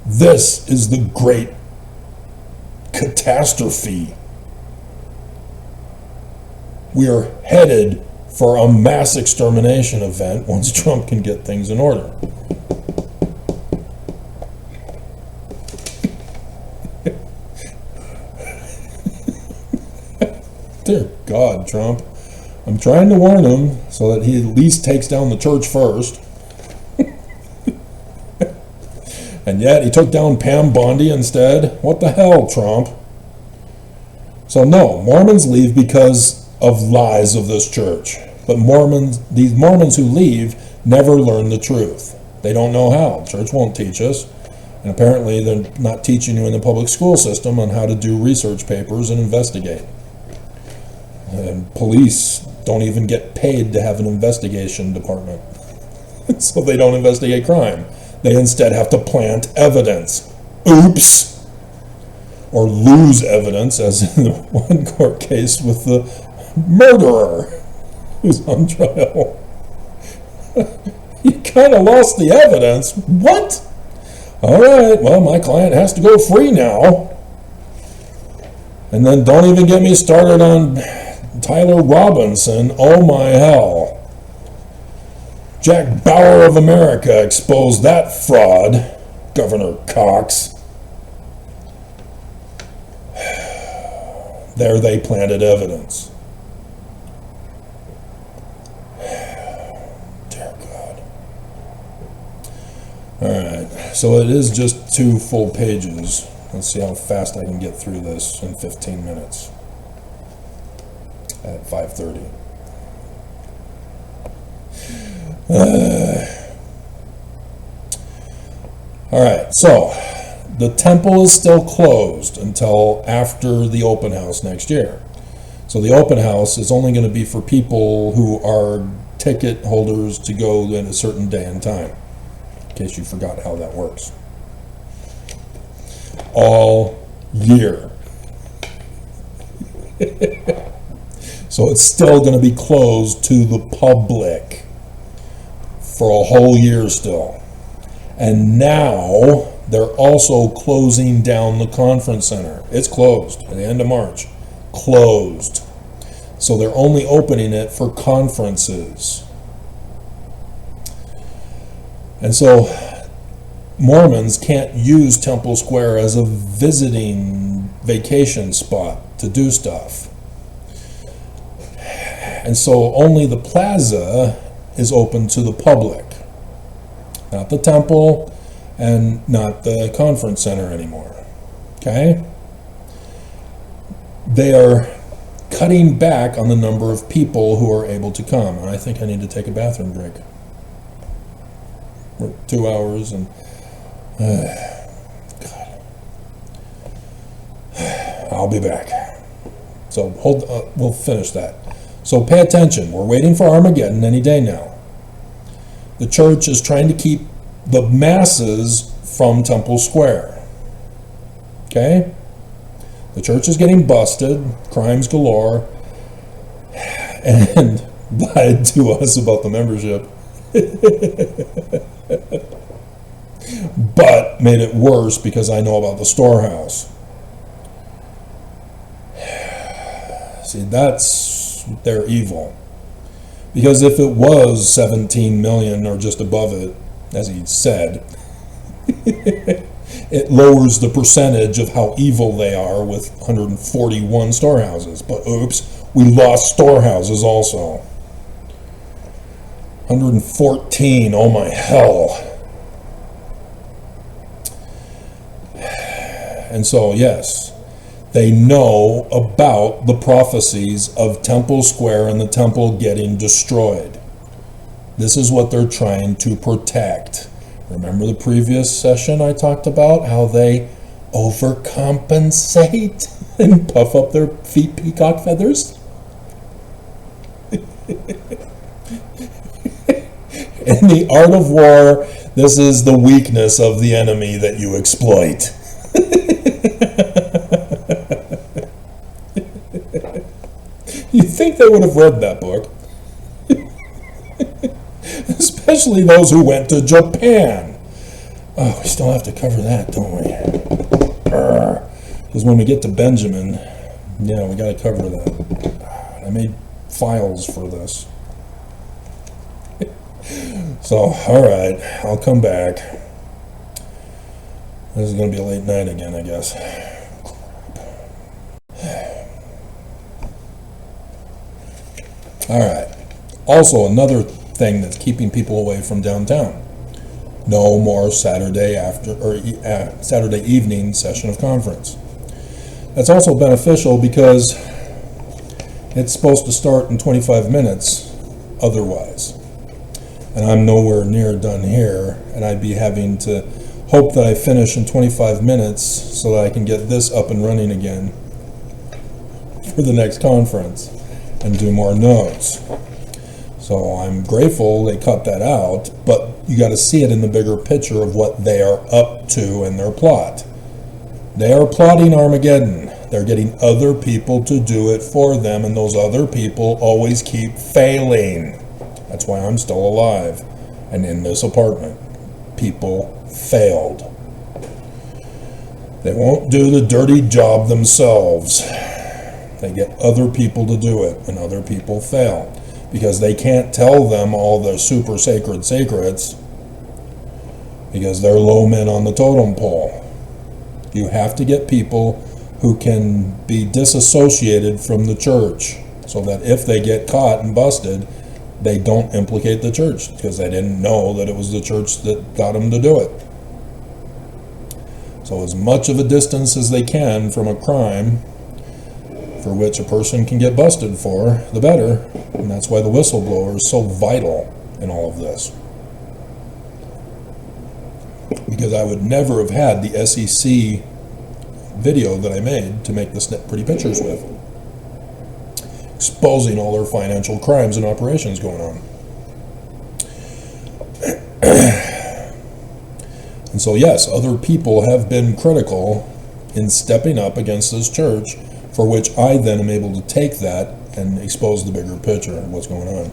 This is the great catastrophe We are headed for a mass extermination event once Trump can get things in order. Dear God, Trump. I'm trying to warn him so that he at least takes down the church first. And yet he took down Pam Bondi instead. What the hell, Trump? So no, Mormons leave because of lies of this church. But these Mormons who leave never learn the truth. They don't know how. The church won't teach us. And apparently they're not teaching you in the public school system on how to do research papers and investigate. And police don't even get paid to have an investigation department. So they don't investigate crime. They instead have to plant evidence. Oops! Or lose evidence, as in the one court case with the murderer who's on trial. You kind of lost the evidence. What? All right, well, my client has to go free now. And then don't even get me started on Tyler Robinson. Oh my hell. Jack Bauer of America exposed that fraud, Governor Cox. There they planted evidence. Dear God. Alright, so it is just 2 full pages. Let's see how fast I can get through this in 15 minutes at 5:30. Alright, so the temple is still closed until after the open house next year. So the open house is only going to be for people who are ticket holders to go in a certain day and time, in case you forgot how that works. All year. So it's still going to be closed to the public for a whole year still. And now they're also closing down the conference center. It's closed at the end of March. Closed. So they're only opening it for conferences. And so Mormons can't use Temple Square as a visiting vacation spot to do stuff. And so only the plaza is open to the public. Not the temple and not the conference center anymore. Okay? They are cutting back on the number of people who are able to come. And I think I need to take a bathroom break. We're 2 hours and God. I'll be back. So we'll finish that. So pay attention. We're waiting for Armageddon any day now. The church is trying to keep the masses from Temple Square. Okay? The church is getting busted, crimes galore, and lied to us about the membership. But made it worse because I know about the storehouse. See, that's their evil. Because if it was 17 million or just above it, as he said, it lowers the percentage of how evil they are with 141 storehouses. But oops, we lost storehouses also. 114, oh my hell. And so, yes, they know about the prophecies of Temple Square and the temple getting destroyed. This is what they're trying to protect. Remember the previous session I talked about how they overcompensate and puff up their peacock feathers? In the art of war, this is the weakness of the enemy that you exploit. You'd think they would have read that book. Especially those who went to Japan. Oh, we still have to cover that, don't we? Because when we get to Benjamin, yeah, we got to cover that. I made files for this. So, alright, I'll come back. This is going to be a late night again, I guess. Alright. Also, another thing that's keeping people away from downtown. No more Saturday Saturday evening session of conference. That's also beneficial because it's supposed to start in 25 minutes otherwise. And I'm nowhere near done here, and I'd be having to hope that I finish in 25 minutes so that I can get this up and running again for the next conference and do more notes. So I'm grateful they cut that out, but you got to see it in the bigger picture of what they are up to in their plot. They are plotting Armageddon. They're getting other people to do it for them, and those other people always keep failing. That's why I'm still alive and in this apartment. People failed. They won't do the dirty job themselves. They get other people to do it, and other people fail because they can't tell them all the super sacred secrets because they're low men on the totem pole. You have to get people who can be disassociated from the church so that if they get caught and busted, they don't implicate the church because they didn't know that it was the church that got them to do it. So as much of a distance as they can from a crime for which a person can get busted for, the better. And that's why the whistleblower is so vital in all of this. Because I would never have had the SEC video that I made to make the pretty pictures with, exposing all their financial crimes and operations going on. And so yes, other people have been critical in stepping up against this church, for which I then am able to take that and expose the bigger picture of what's going on.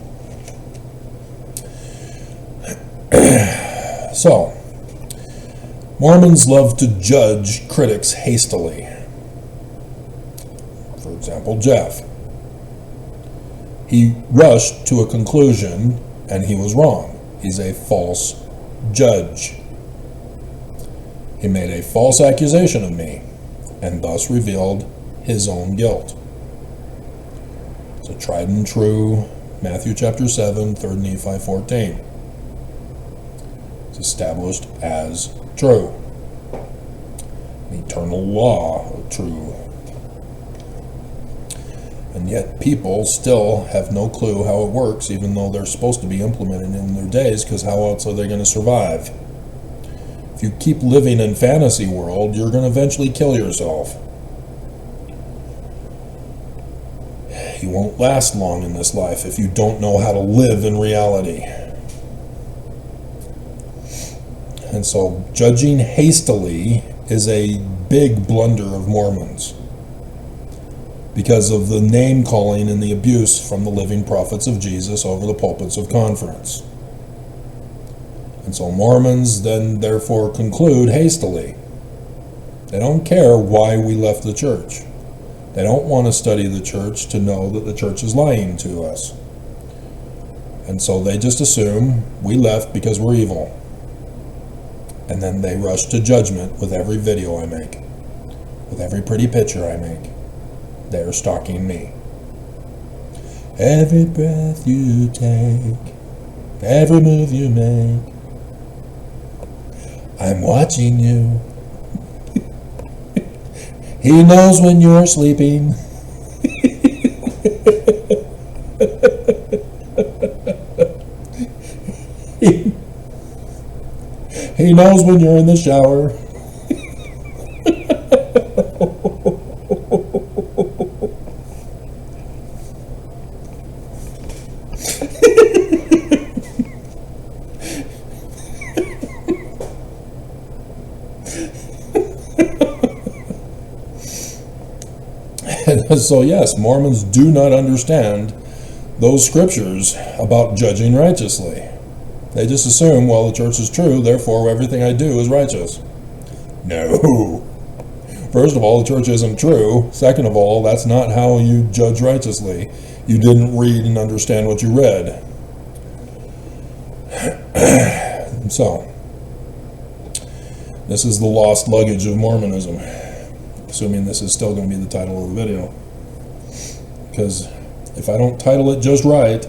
So, Mormons love to judge critics hastily. For example, Jeff. He rushed to a conclusion, and he was wrong. He's a false judge. He made a false accusation of me, and thus revealed his own guilt. It's a tried and true Matthew chapter 7, 3 Nephi 14. It's established as true. An eternal law of true. And yet people still have no clue how it works, even though they're supposed to be implemented in their days, because how else are they going to survive? If you keep living in fantasy world, you're going to eventually kill yourself. You won't last long in this life if you don't know how to live in reality. And so judging hastily is a big blunder of Mormons because of the name calling and the abuse from the living prophets of Jesus over the pulpits of conference. And so Mormons then therefore conclude hastily. They don't care why we left the church. They don't want to study the church to know that the church is lying to us. And so they just assume we left because we're evil. And then they rush to judgment with every video I make, with every pretty picture I make. They're stalking me. Every breath you take, every move you make, I'm watching you. He knows when you're sleeping. He knows when you're in the shower. So yes, Mormons do not understand those scriptures about judging righteously. They just assume, well, the church is true, therefore everything I do is righteous. No. First of all, the church isn't true. Second of all, that's not how you judge righteously. You didn't read and understand what you read. So, this is the lost luggage of Mormonism. Assuming this is still going to be the title of the video. Because if I don't title it just right,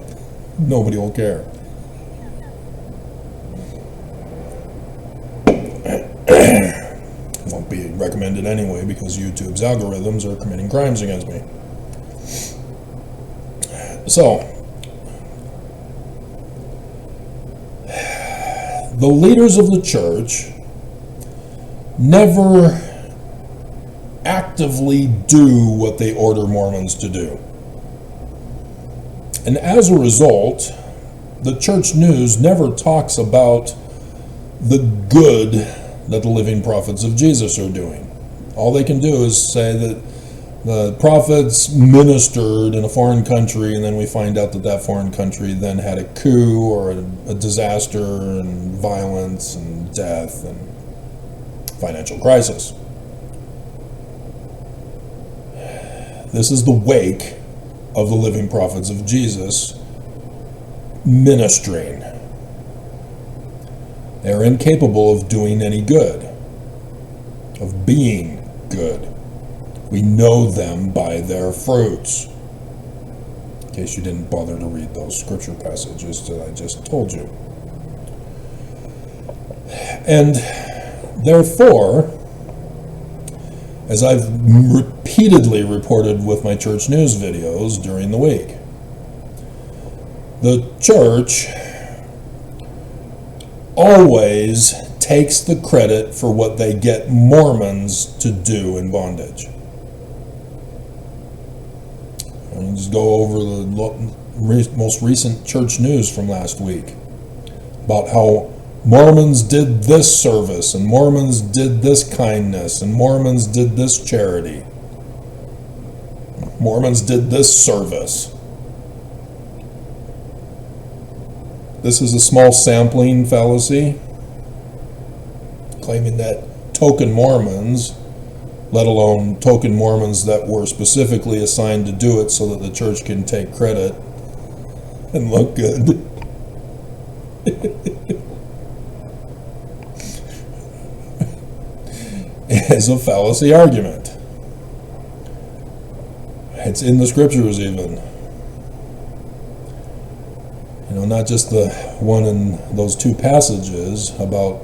nobody will care. It won't be recommended anyway because YouTube's algorithms are committing crimes against me. So, the leaders of the church never actively do what they order Mormons to do. And as a result, the church news never talks about the good that the living prophets of Jesus are doing. All they can do is say that the prophets ministered in a foreign country, and then we find out that that foreign country then had a coup or a disaster and violence and death and financial crisis. This is the wake of the living prophets of Jesus ministering. They're incapable of doing any good, of being good. We know them by their fruits. In case you didn't bother to read those scripture passages that I just told you. And therefore, as I've repeatedly reported with my church news videos during the week, the church always takes the credit for what they get Mormons to do in bondage. And just go over the most recent church news from last week about how Mormons did this service, and Mormons did this kindness, and Mormons did this charity. Mormons did this service. This is a small sampling fallacy, claiming that token Mormons, let alone token Mormons that were specifically assigned to do it so that the church can take credit and look good. Is a fallacy argument. It's in the scriptures even. You know, not just the one in those two passages about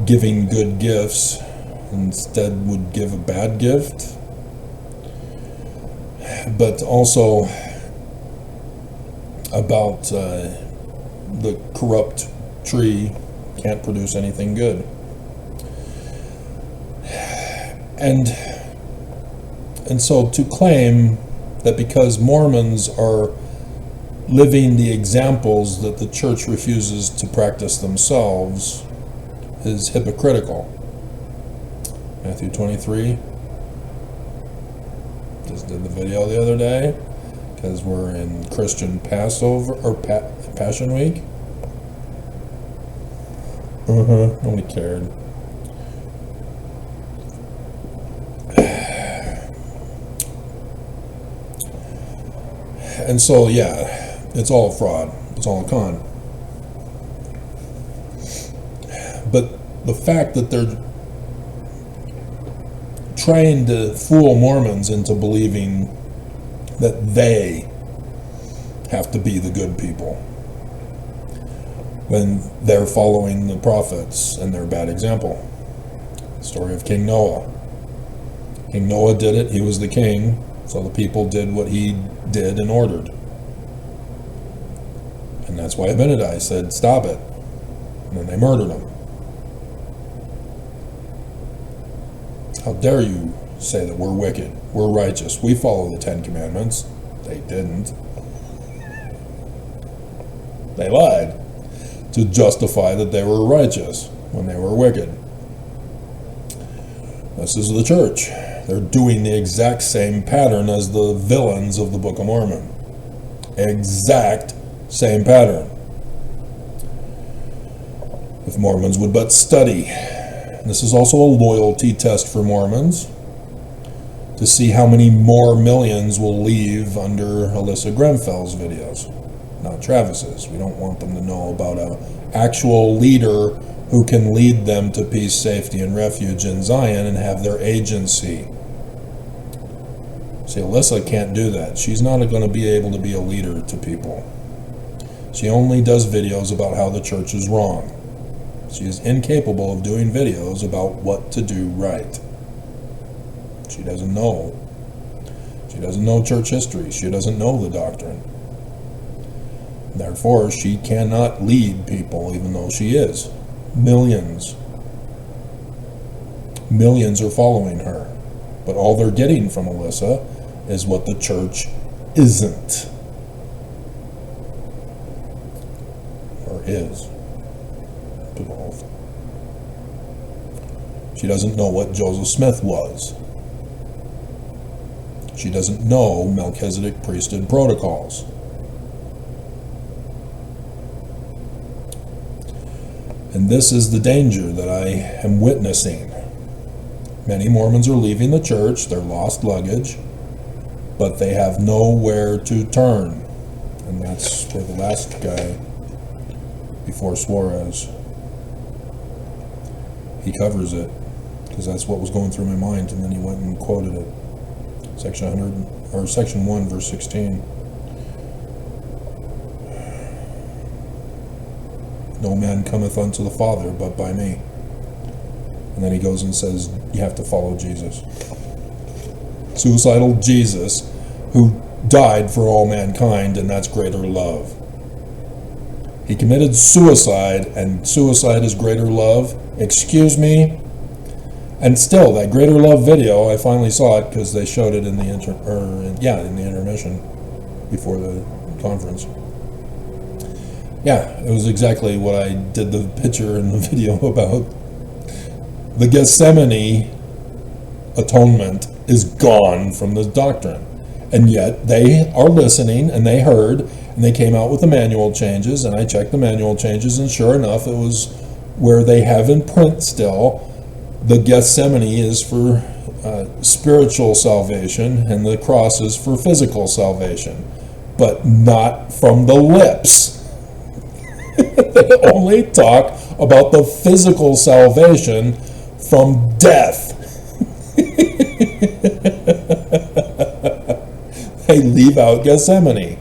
giving good gifts instead would give a bad gift, but also about the corrupt tree can't produce anything good. And so to claim that because Mormons are living the examples that the church refuses to practice themselves is hypocritical. Matthew 23. Just did the video the other day because we're in Christian Passover or Passion Week. Nobody cared. And so, yeah, it's all a fraud. It's all a con. But the fact that they're trying to fool Mormons into believing that they have to be the good people when they're following the prophets and their bad example. The story of King Noah. King Noah did it. He was the king. So the people did what he did and ordered. And that's why Abinadi said, stop it. And then they murdered him. How dare you say that we're wicked, we're righteous, we follow the Ten Commandments. They didn't. They lied to justify that they were righteous when they were wicked. This is the church. They're doing the exact same pattern as the villains of the Book of Mormon. Exact same pattern. If Mormons would but study This is also a loyalty test for Mormons to see how many more millions will leave under Alyssa Grenfell's videos, not Travis's. We don't want them to know about an actual leader who can lead them to peace, safety, and refuge in Zion and have their agency. See, Alyssa can't do that. She's not going to be able to be a leader to people. She only does videos about how the church is wrong. She is incapable of doing videos about what to do right. She doesn't know. She doesn't know church history. She doesn't know the doctrine. Therefore, she cannot lead people, even though she is. Millions are following her. But all they're getting from Alyssa is what the church isn't. Or is. To both. She doesn't know what Joseph Smith was. She doesn't know Melchizedek priesthood protocols. And this is the danger that I am witnessing. Many Mormons are leaving the church, they're lost luggage, but they have nowhere to turn. And that's where the last guy, before Suarez, he covers it, because that's what was going through my mind, and then he went and quoted it. Section 1, verse 16. No man cometh unto the Father but by me. And then he goes and says, you have to follow Jesus. Suicidal Jesus, who died for all mankind, and that's greater love. He committed suicide, and suicide is greater love. Excuse me? And still, that greater love video, I finally saw it because they showed it in the intermission before the conference. Yeah, it was exactly what I did the picture and the video about. The Gethsemane atonement is gone from this doctrine. And yet they are listening, and they heard, and they came out with the manual changes, and I checked the manual changes, and sure enough, it was where they have in print still, the Gethsemane is for spiritual salvation, and the cross is for physical salvation, but not from the lips. They only talk about the physical salvation from death. They leave out Gethsemane.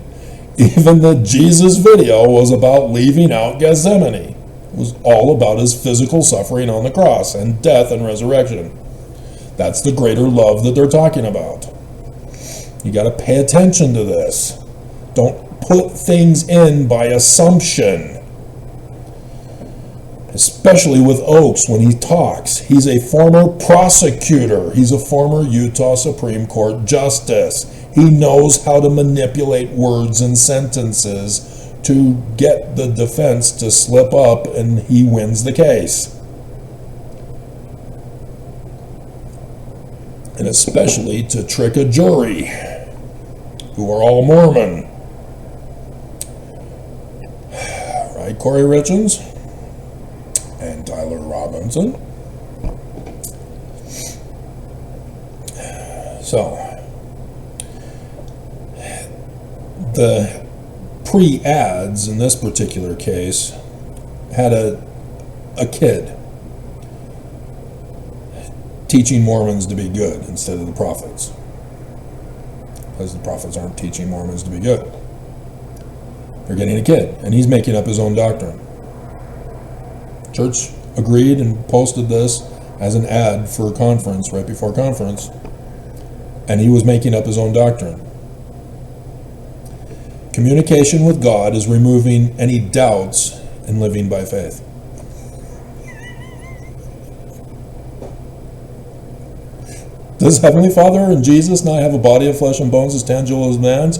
Even the Jesus video was about leaving out Gethsemane. It was all about his physical suffering on the cross and death and resurrection. That's the greater love that they're talking about. You got to pay attention to this. Don't put things in by assumption. Especially with Oakes when he talks. He's a former prosecutor. He's a former Utah Supreme Court justice. He knows how to manipulate words and sentences to get the defense to slip up, and he wins the case. And especially to trick a jury who are all Mormon. Right, Corey Richens? And Tyler Robinson. So, the pre-ads in this particular case had a kid teaching Mormons to be good instead of the prophets, because the prophets aren't teaching Mormons to be good. They're getting a kid, and he's making up his own doctrine. Church agreed and posted this as an ad for a conference, right before conference, and he was making up his own doctrine. Communication with God is removing any doubts in living by faith. Does Heavenly Father and Jesus not have a body of flesh and bones as tangible as man's,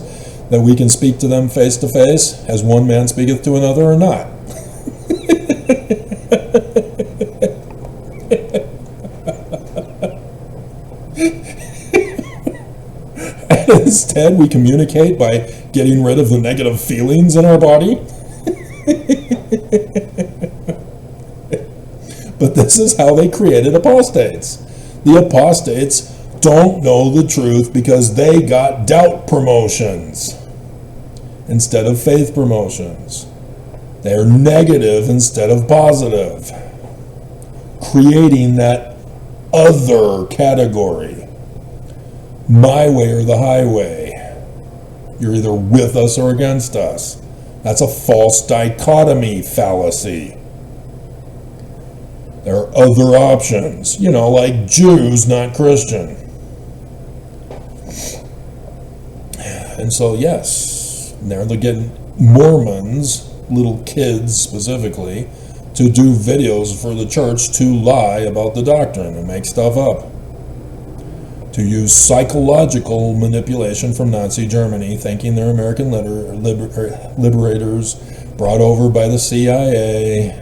that we can speak to them face to face, as one man speaketh to another, or not? And instead, we communicate by getting rid of the negative feelings in our body. But this is how they created apostates. The apostates don't know the truth because they got doubt promotions instead of faith promotions. They're negative instead of positive, creating that other category. My way or the highway. You're either with us or against us. That's a false dichotomy fallacy. There are other options, like Jews, not Christian. And so, yes, now they're getting Mormons, little kids specifically, to do videos for the church to lie about the doctrine and make stuff up. To use psychological manipulation from Nazi Germany, thinking they're American liberators brought over by the CIA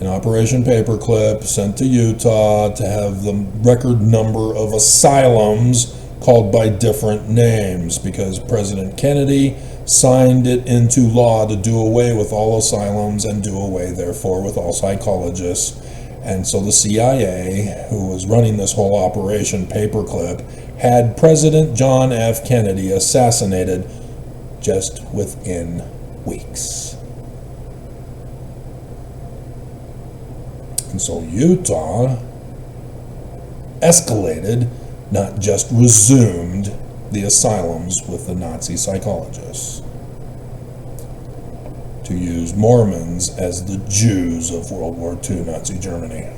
in Operation Paperclip, sent to Utah to have the record number of asylums called by different names, because President Kennedy signed it into law to do away with all asylums and do away, therefore, with all psychologists. And so the CIA, who was running this whole Operation Paperclip, had President John F. Kennedy assassinated just within weeks. And so Utah escalated, not just resumed, the asylums with the Nazi psychologists, to use Mormons as the Jews of World War II Nazi Germany.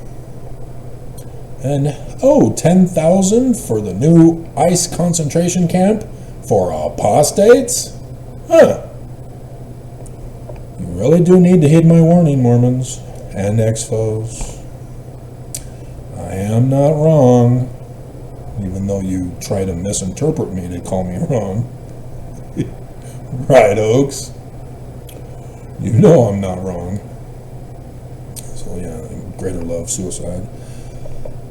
And, 10,000 for the new ICE concentration camp for apostates? Huh. You really do need to heed my warning, Mormons and ex-foes. I am not wrong, even though you try to misinterpret me to call me wrong. Right, Oaks? You know I'm not wrong. So yeah, greater love, suicide.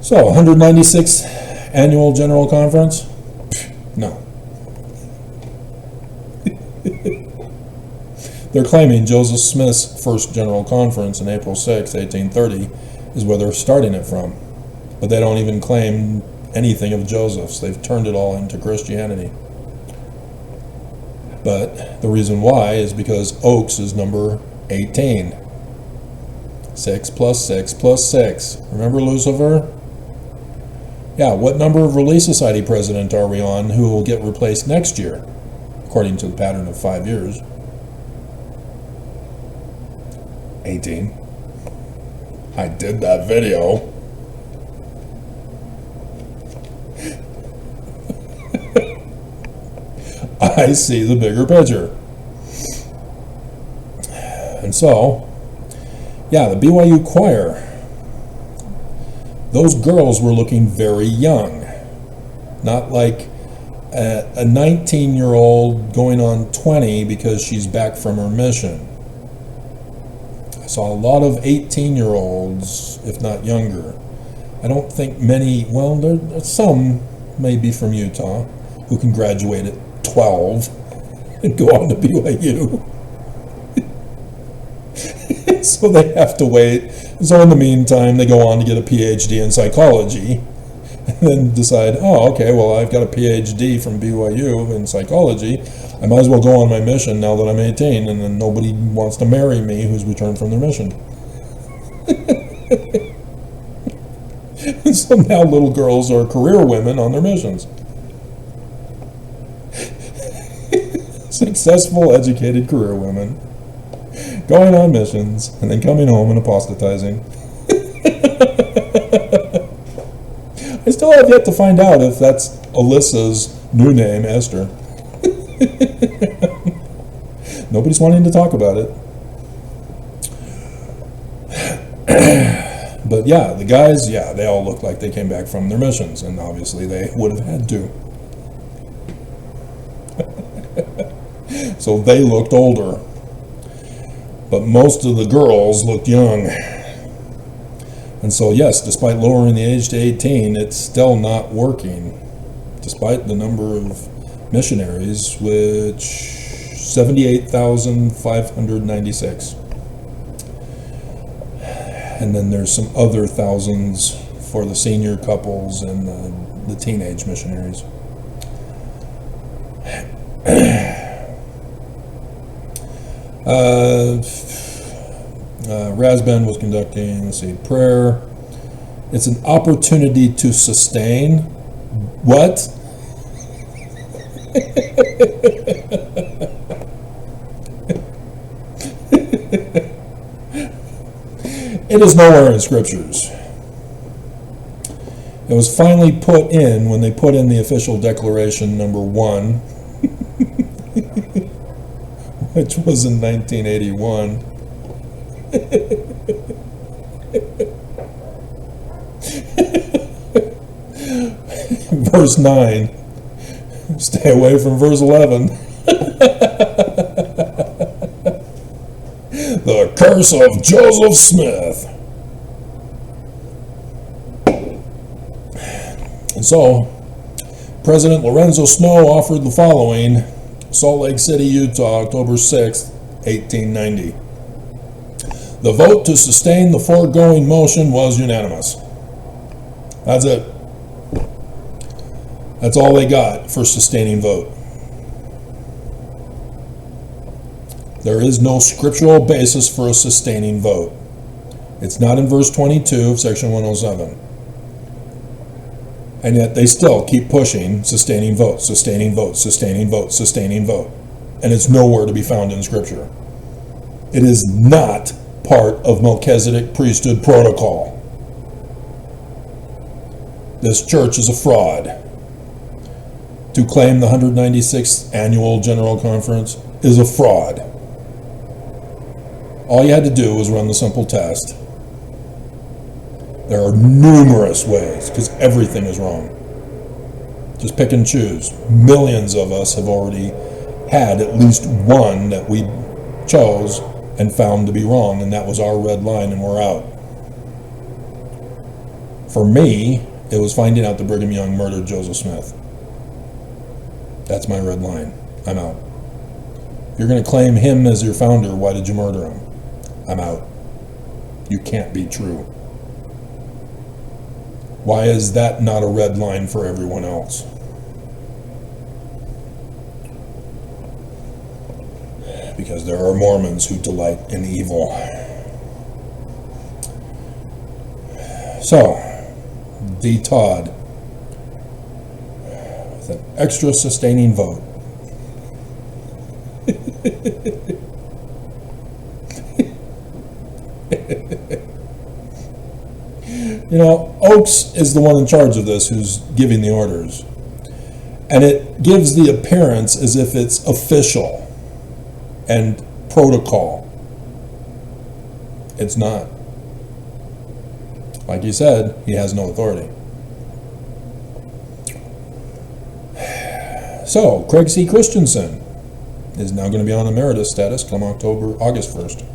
So, 196th Annual General Conference? No. They're claiming Joseph Smith's first General Conference in April 6, 1830 is where they're starting it from. But they don't even claim anything of Joseph's. They've turned it all into Christianity. But the reason why is because Oaks is number 18. 6 plus 6 plus 6. Remember Lucifer? Yeah, what number of Relief Society president are we on who will get replaced next year, according to the pattern of 5 years? 18. I did that video. I see the bigger picture. And so, yeah, the BYU choir, those girls were looking very young. Not like a 19-year-old going on 20 because she's back from her mission. I saw a lot of 18-year-olds, if not younger. I don't think many, well, there's some maybe from Utah who can graduate at 12 and go on to BYU. So they have to wait. So in the meantime, they go on to get a PhD in psychology and then decide, oh, okay, well, I've got a PhD from BYU in psychology. I might as well go on my mission now that I'm 18, and then nobody wants to marry me who's returned from their mission. And so now little girls are career women on their missions. Successful, educated career women going on missions and then coming home and apostatizing. I still have yet to find out if that's Alyssa's new name, Esther. Nobody's wanting to talk about it. But yeah, the guys, yeah, they all look like they came back from their missions, and obviously they would have had to. So they looked older. But most of the girls looked young. And so yes, despite lowering the age to 18, it's still not working, despite the number of missionaries, which 78,596. And then there's some other thousands for the senior couples and the teenage missionaries. Rasband was conducting, let's see, prayer. It's an opportunity to sustain. What? It is nowhere in scriptures. It was finally put in when they put in the official declaration number 1, which was in 1981. Verse 9. Stay away from verse 11. The curse of Joseph Smith. And so, President Lorenzo Snow offered the following: Salt Lake City, Utah, October 6th, 1890. The vote to sustain the foregoing motion was unanimous. That's it. That's all they got for sustaining vote. There is no scriptural basis for a sustaining vote. It's not in verse 22 of section 107. And yet they still keep pushing sustaining vote, sustaining vote, sustaining vote, sustaining vote. And it's nowhere to be found in scripture. It is not part of Melchizedek priesthood protocol. This church is a fraud. To claim the 196th annual General Conference is a fraud. All you had to do was run the simple test. There are numerous ways, because everything is wrong. Just pick and choose. Millions of us have already had at least one that we chose and found to be wrong, and that was our red line, and we're out. For me, it was finding out that Brigham Young murdered Joseph Smith. That's my red line. I'm out. If you're going to claim him as your founder, why did you murder him? I'm out. You can't be true. Why is that not a red line for everyone else? Because there are Mormons who delight in evil. So, D. Todd, with an extra sustaining vote. You know, Oakes is the one in charge of this who's giving the orders. And it gives the appearance as if it's official and protocol. It's not. Like he said, he has no authority. So, Craig C. Christensen is now going to be on emeritus status come August 1st.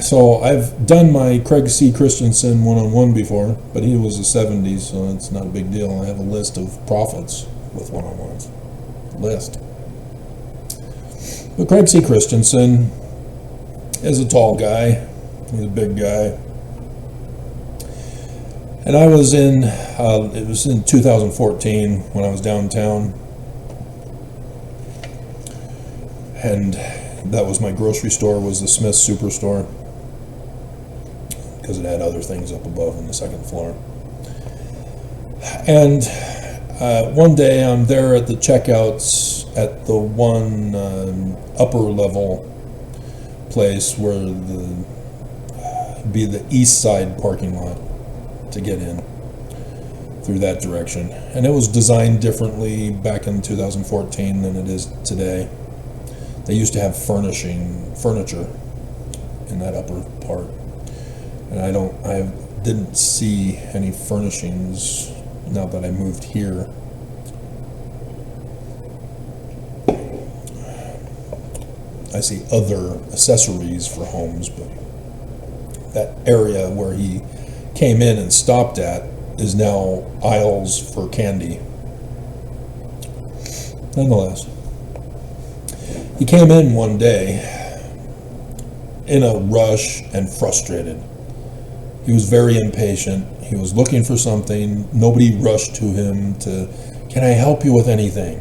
So I've done my Craig C. Christensen one-on-one before, but he was a 70s, so it's not a big deal. I have a list of prophets with one-on-ones. List. But Craig C. Christensen is a tall guy. He's a big guy. And I was it was in 2014 when I was downtown. And that was my grocery store, was the Smith Superstore, because it had other things up above on the second floor. And one day I'm there at the checkouts at the one upper level place where be the east side parking lot to get in through that direction. And it was designed differently back in 2014 than it is today. They used to have furniture in that upper part, and I didn't see any furnishings now that I moved here. I see other accessories for homes, but that area where he came in and stopped at is now aisles for candy. Nonetheless, he came in one day in a rush and frustrated. He was very impatient. He was looking for something. Nobody rushed to him to, can I help you with anything?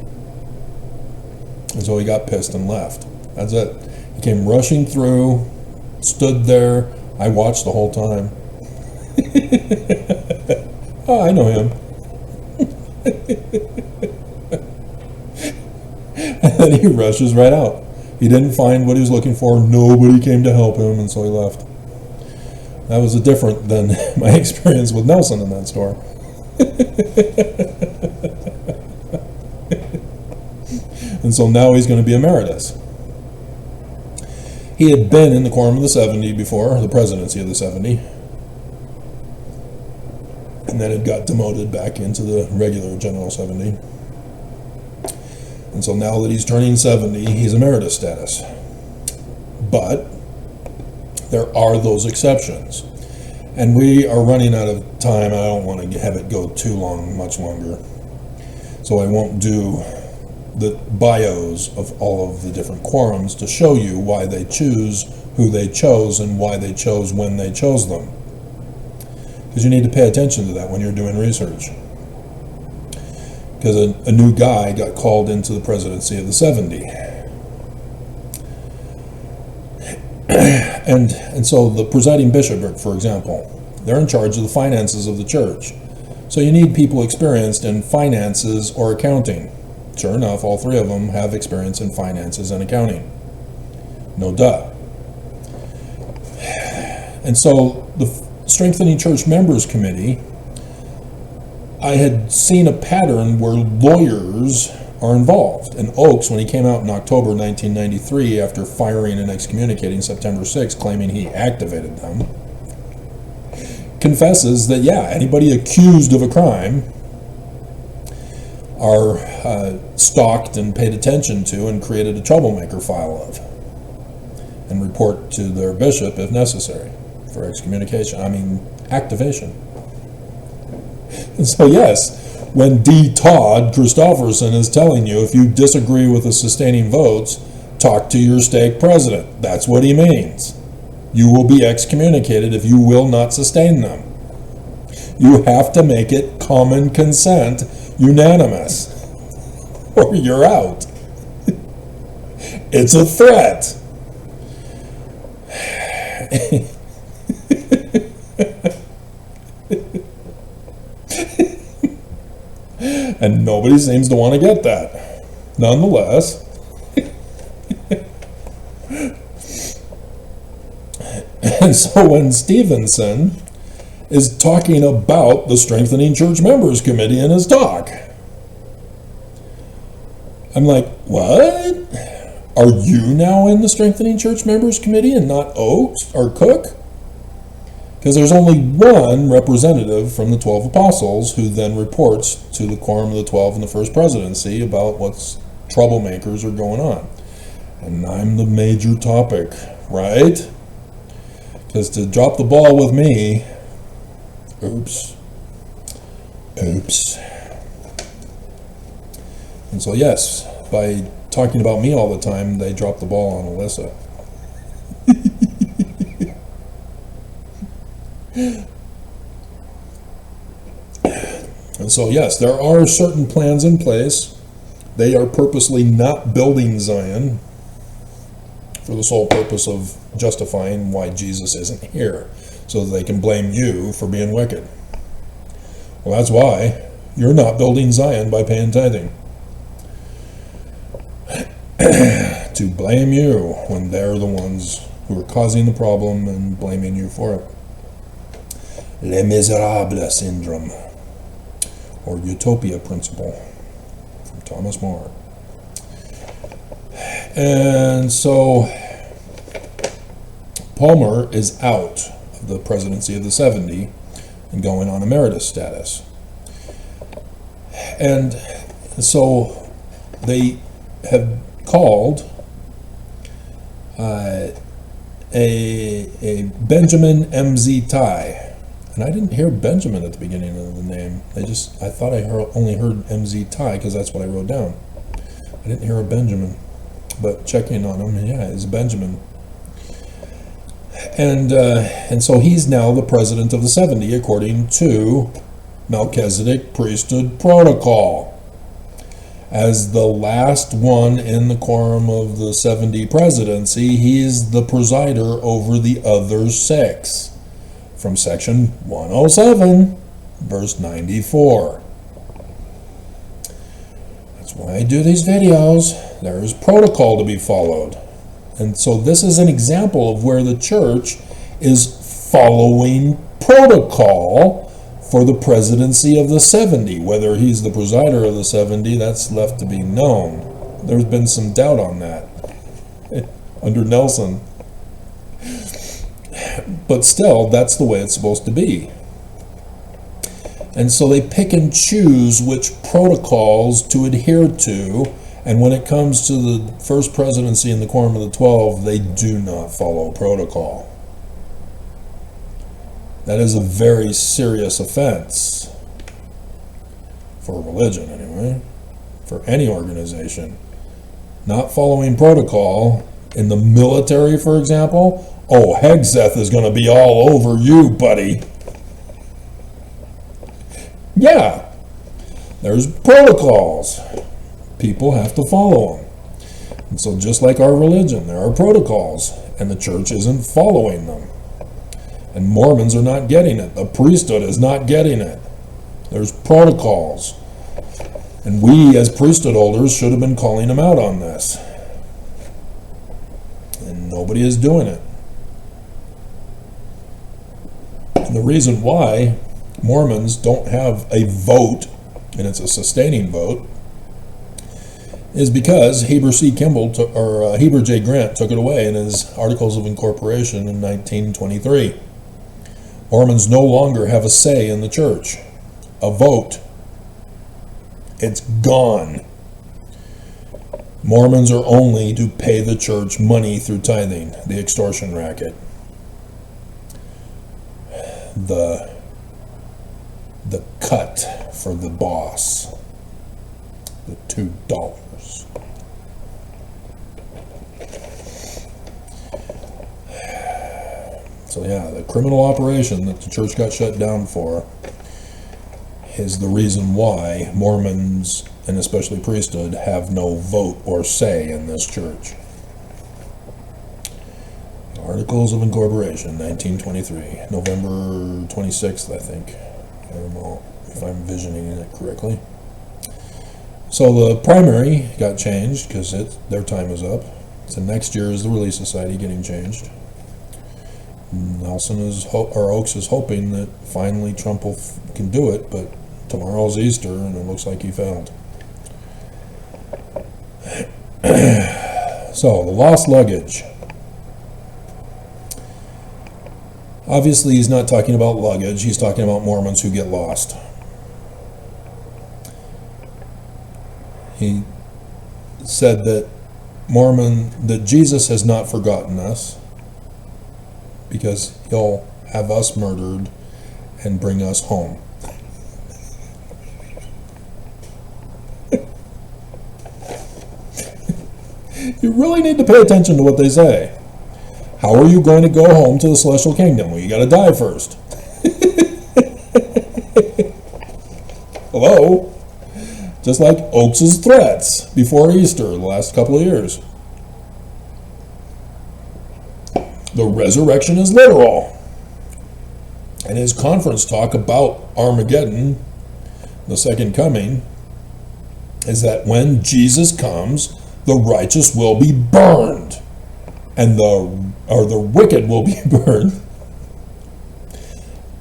And so he got pissed and left. That's it. He came rushing through, stood there. I watched the whole time. Oh, I know him. And then he rushes right out. He didn't find what he was looking for. Nobody came to help him, and so he left. That was different than my experience with Nelson in that store. And so now he's going to be emeritus. He had been in the Quorum of the 70 before, the presidency of the 70, and then it got demoted back into the regular General 70. And so now that he's turning 70, he's emeritus status. But there are those exceptions. And we are running out of time. I don't want to have it go too long, much longer. So I won't do the bios of all of the different quorums to show you why they choose who they chose and why they chose when they chose them. Because you need to pay attention to that when you're doing research. Because a new guy got called into the presidency of the 70. And so the presiding bishopric, for example, they're in charge of the finances of the church. So you need people experienced in finances or accounting. Sure enough, all three of them have experience in finances and accounting. No duh. And so the Strengthening Church Members Committee, I had seen a pattern where lawyers are involved. And Oakes, when he came out in October 1993 after firing and excommunicating September 6, claiming he activated them, confesses that, yeah, anybody accused of a crime are stalked and paid attention to and created a troublemaker file of, and report to their bishop if necessary for excommunication, activation. And so yes, when D. Todd Christofferson is telling you if you disagree with the sustaining votes, talk to your stake president. That's what he means. You will be excommunicated if you will not sustain them. You have to make it common consent, unanimous, or you're out. It's a threat. And nobody seems to want to get that. Nonetheless, and so when Stevenson is talking about the Strengthening Church Members Committee in his talk, I'm like, what? Are you now in the Strengthening Church Members Committee and not Oakes or Cook? Because there's only one representative from the 12 apostles who then reports to the Quorum of the 12 in the First Presidency about what's troublemakers are going on. And I'm the major topic, right? Because to drop the ball with me, oops. And so yes, by talking about me all the time, they drop the ball on Alyssa. And so yes, there are certain plans in place. They are purposely not building Zion for the sole purpose of justifying why Jesus isn't here, so that they can blame you for being wicked. Well, that's why you're not building Zion by paying tithing. To blame you when they're the ones who are causing the problem and blaming you for it. Les Miserables syndrome, or utopia principle, from Thomas More. And so Palmer is out of the presidency of the 70 and going on emeritus status. And so they have called a Benjamin M.Z. Ty. And I didn't hear Benjamin at the beginning of the name. I thought I only heard M.Z. Ty because that's what I wrote down. I didn't hear a Benjamin. But checking on him, yeah, it's Benjamin. And so he's now the president of the 70 according to Melchizedek priesthood protocol. As the last one in the quorum of the 70 presidency, he's the presider over the other 6, from section 107, verse 94. That's why I do these videos. There's protocol to be followed. And so this is an example of where the church is following protocol for the presidency of the 70. Whether he's the presider of the 70, that's left to be known. There's been some doubt on that under Nelson. But still, that's the way it's supposed to be. And so they pick and choose which protocols to adhere to, and when it comes to the first presidency in the Quorum of the 12, they do not follow protocol. That is a very serious offense for religion, anyway, for any organization. Not following protocol in the military, for example. Oh, Hegseth is going to be all over you, buddy. Yeah, there's protocols. People have to follow them. And so just like our religion, there are protocols, and the church isn't following them. And Mormons are not getting it. The priesthood is not getting it. There's protocols. And we, as priesthood holders, should have been calling them out on this. And nobody is doing it. And the reason why Mormons don't have a vote, and it's a sustaining vote, is because Heber C. Kimball or Heber J. Grant took it away in his Articles of Incorporation in 1923. Mormons no longer have a say in the church, a vote. It's gone. Mormons are only to pay the church money through tithing, the extortion racket. The cut for the boss, the $2. So yeah, the criminal operation that the church got shut down for is the reason why Mormons, and especially priesthood, have no vote or say in this church. Articles of Incorporation, 1923, November 26th, I think. I don't know if I'm visioning it correctly. So the primary got changed because their time is up. So next year is the Relief Society getting changed. Nelson or Oaks is hoping that finally Trump can do it, but tomorrow's Easter and it looks like he failed. So the lost luggage. Obviously, he's not talking about luggage. He's talking about Mormons who get lost. He said that Jesus has not forgotten us because he'll have us murdered and bring us home. You really need to pay attention to what they say. How are you going to go home to the celestial kingdom? Well, you got to die first. Hello? Just like Oakes' threats before Easter the last couple of years. The resurrection is literal. And his conference talk about Armageddon, the second coming, is that when Jesus comes, the righteous will be burned, and the wicked will be burned,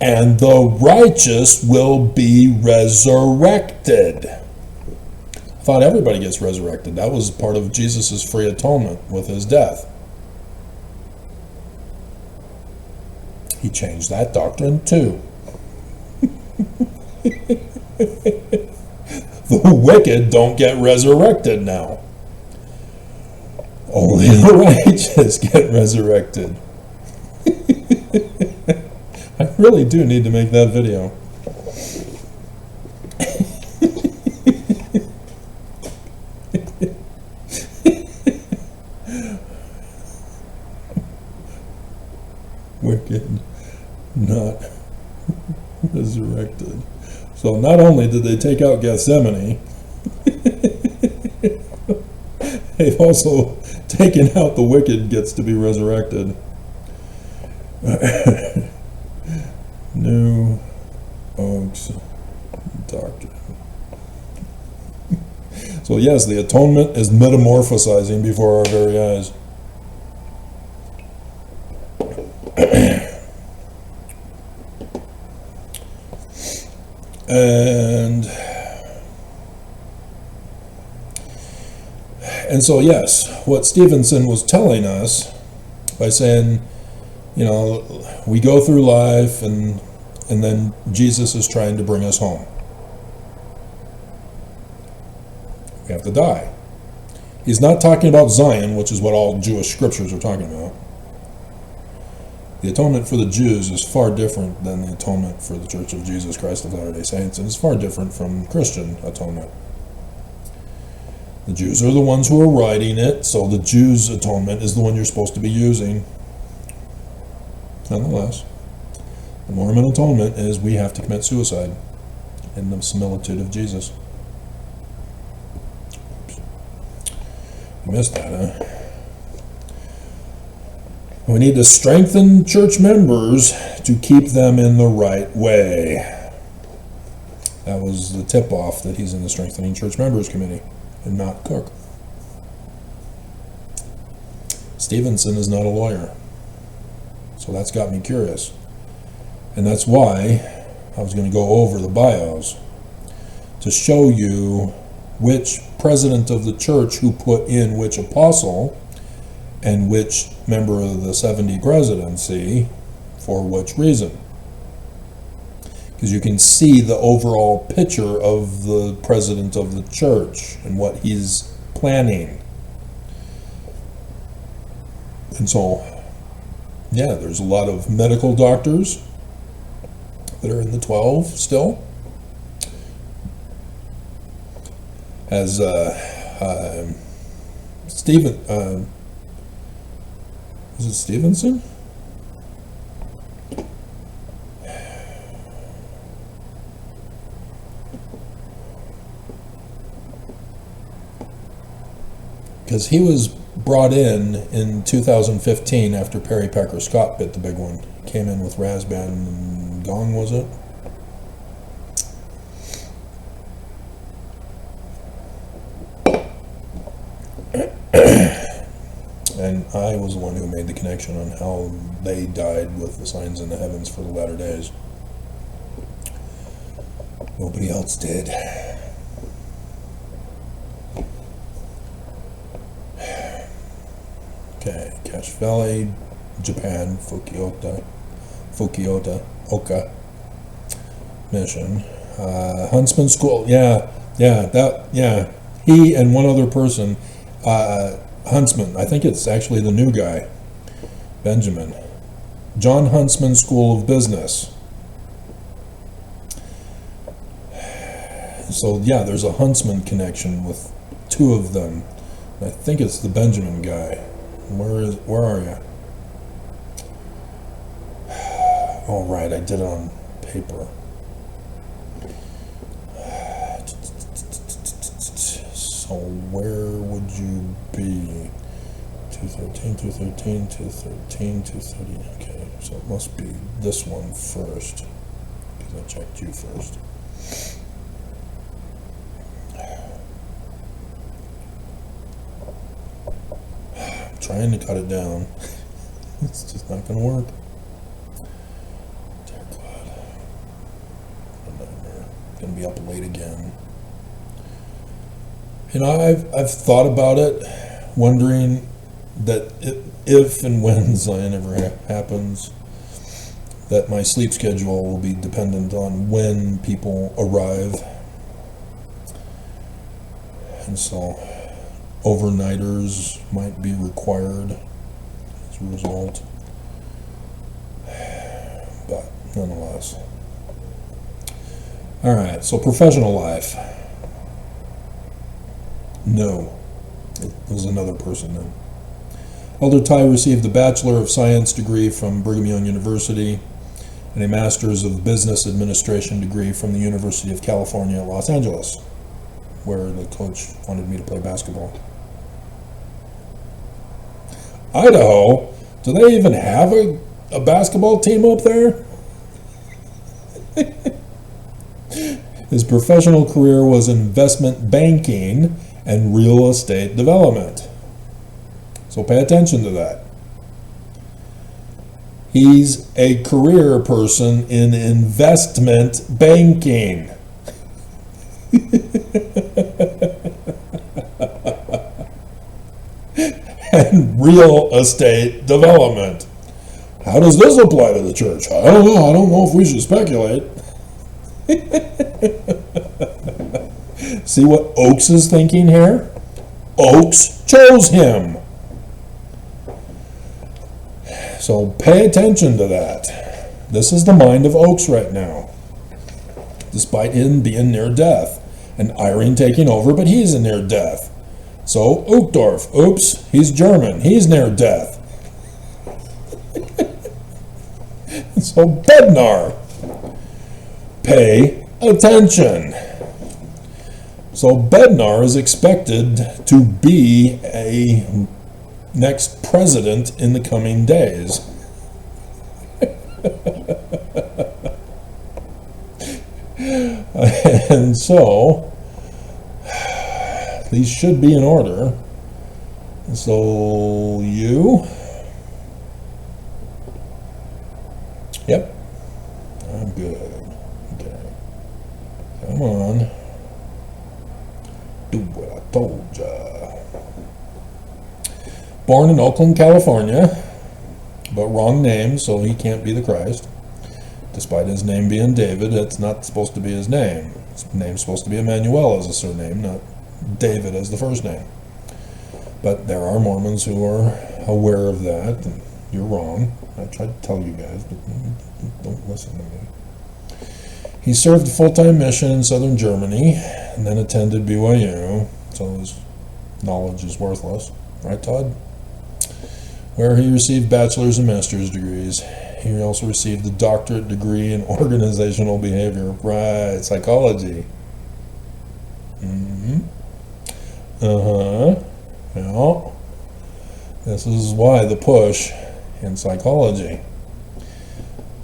and the righteous will be resurrected. I thought everybody gets resurrected. That was part of Jesus' free atonement with his death. He changed that doctrine too. The wicked don't get resurrected now. Only the righteous get resurrected. I really do need to make that video. wicked not resurrected. So not only did they take out Gethsemane, they've also taken out the wicked gets to be resurrected. New Oaks Doctrine. So yes, the atonement is metamorphosizing before our very eyes. And so yes, what Stevenson was telling us by saying, you know, we go through life and then Jesus is trying to bring us home. We have to die. He's not talking about Zion, which is what all Jewish scriptures are talking about. The atonement for the Jews is far different than the atonement for the Church of Jesus Christ of Latter-day Saints, and it's far different from Christian atonement. The Jews are the ones who are writing it, so the Jews' atonement is the one you're supposed to be using. Nonetheless, the Mormon atonement is we have to commit suicide in the similitude of Jesus. Oops. You missed that, huh? We need to strengthen church members to keep them in the right way. That was the tip-off that he's in the Strengthening Church Members Committee and not Cook. Stevenson is not a lawyer. So that's got me curious. And that's why I was going to go over the bios to show you which president of the church who put in which apostle and which member of the 70 presidency for which reason. Because you can see the overall picture of the president of the church and what he's planning. And so, yeah, there's a lot of medical doctors that are in the 12 still. As Stephen, is it Stevenson? Because he was brought in 2015 after Perry Pecker Scott bit the big one. Came in with Razban and Gong, was it? And I was the one who made the connection on how they died with the signs in the heavens for the latter days. Nobody else did. Okay, Cache Valley, Japan, Fukuoka, Oka Mission, Huntsman School. Yeah. He and one other person, Huntsman. I think it's actually the new guy, Benjamin. John Huntsman School of Business. So yeah, there's a Huntsman connection with two of them. I think it's the Benjamin guy. Where are you? Oh, right, I did it on paper. So where would you be? 213, 213, 213, 230. Okay, so it must be this one first, because I checked you first. Trying to cut it down. It's just not going to work. Dear God. What a nightmare. Going to be up late again. You know, I've thought about it, wondering that if and when Zion ever happens, that my sleep schedule will be dependent on when people arrive. And so overnighters might be required as a result, but nonetheless. All right, so professional life. No, it was another person then. Elder Ty received a Bachelor of Science degree from Brigham Young University and a Master's of Business Administration degree from the University of California at Los Angeles, where the coach wanted me to play basketball. Idaho? Do they even have a basketball team up there? His professional career was investment banking and real estate development. So pay attention to that. He's a career person in investment banking. And real estate development. How does this apply to the church? I don't know. I don't know if we should speculate. See what Oakes is thinking here? Oakes chose him. So pay attention to that. This is the mind of Oakes right now. Despite him being near death. And Irene taking over, but he's near death. So Uchtdorf, oops, he's German. He's near death. So Bednar, pay attention. So Bednar is expected to be a next president in the coming days. And so these should be in order. So you, yep, I'm good. Okay, come on, do what I told ya. Born in Oakland, California, but wrong name, so he can't be the Christ. Despite his name being David, it's not supposed to be his name. His name's supposed to be Emmanuel as a surname, not David as the first name. But there are Mormons who are aware of that, and you're wrong. I tried to tell you guys, but don't listen to me. He served a full-time mission in southern Germany, and then attended BYU, so his knowledge is worthless. Right, Todd? Where he received bachelor's and master's degrees. He also received a doctorate degree in organizational behavior. Right, psychology. Well, this is why the push in psychology.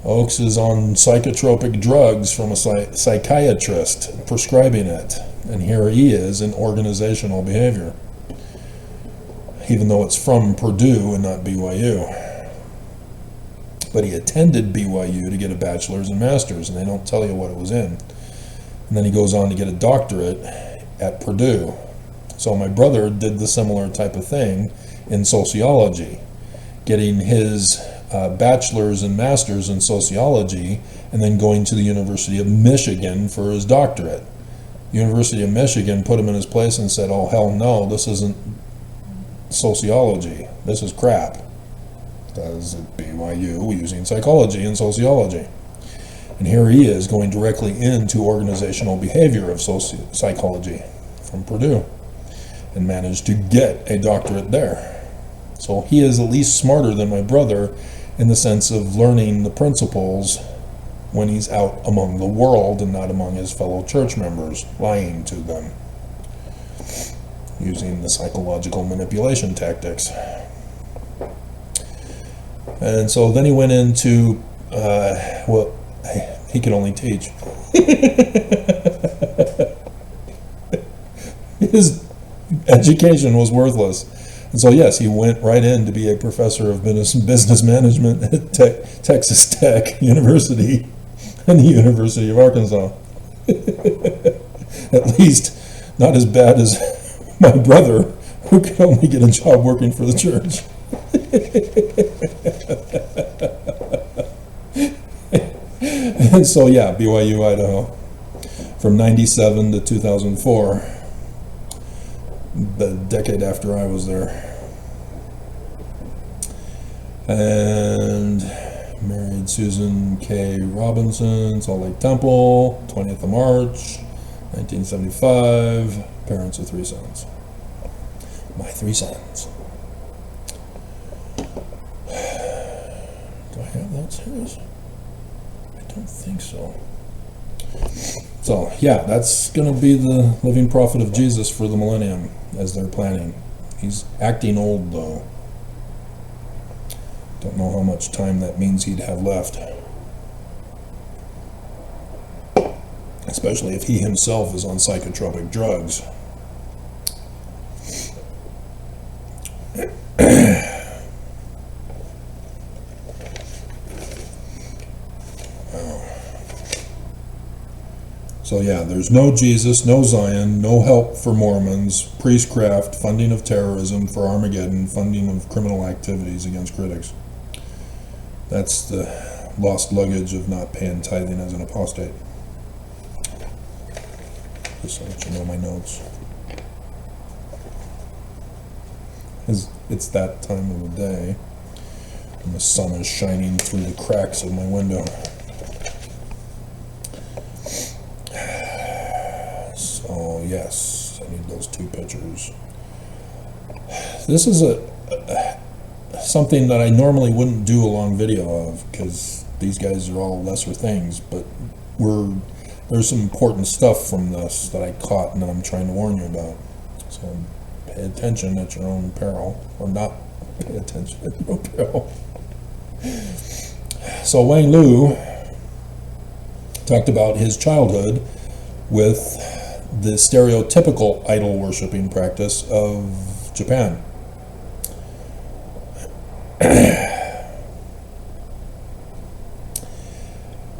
Oakes is on psychotropic drugs from a psychiatrist prescribing it, and here he is in organizational behavior, even though it's from Purdue and not BYU. But he attended BYU to get a bachelor's and master's, and they don't tell you what it was in. And then he goes on to get a doctorate at Purdue. So my brother did the similar type of thing in sociology, getting his bachelor's and master's in sociology, and then going to the University of Michigan for his doctorate. University of Michigan put him in his place and said, oh hell no, this isn't sociology, this is crap. Because at BYU using psychology and sociology. And here he is going directly into organizational behavior of psychology from Purdue, and managed to get a doctorate there. So he is at least smarter than my brother in the sense of learning the principles when he's out among the world and not among his fellow church members, lying to them, using the psychological manipulation tactics. And so then he went into, well, he could only teach. His education was worthless. And so yes, he went right in to be a professor of business management at Texas Tech University and the University of Arkansas. At least not as bad as my brother, who could only get a job working for the church. And so yeah, BYU, Idaho, from 97 to 2004, the decade after I was there. And married Susan K. Robinson, Salt Lake Temple, 20th of March, 1975, parents of 3 sons. My 3 sons. that's his? I don't think so. So, yeah, that's going to be the living prophet of Jesus for the millennium, as they're planning. He's acting old, though. Don't know how much time that means he'd have left. Especially if he himself is on psychotropic drugs. So yeah, there's no Jesus, no Zion, no help for Mormons, priestcraft, funding of terrorism for Armageddon, funding of criminal activities against critics. That's the lost luggage of not paying tithing as an apostate. Just so that you know my notes. It's that time of the day, and the sun is shining through the cracks of my window. So yes, I need those two pictures. This is something that I normally wouldn't do a long video of, because these guys are all lesser things, but there's some important stuff from this that I caught and that I'm trying to warn you about. So pay attention at your own peril, or not pay attention at your own peril. So Wang Lu talked about his childhood with the stereotypical idol worshipping practice of Japan.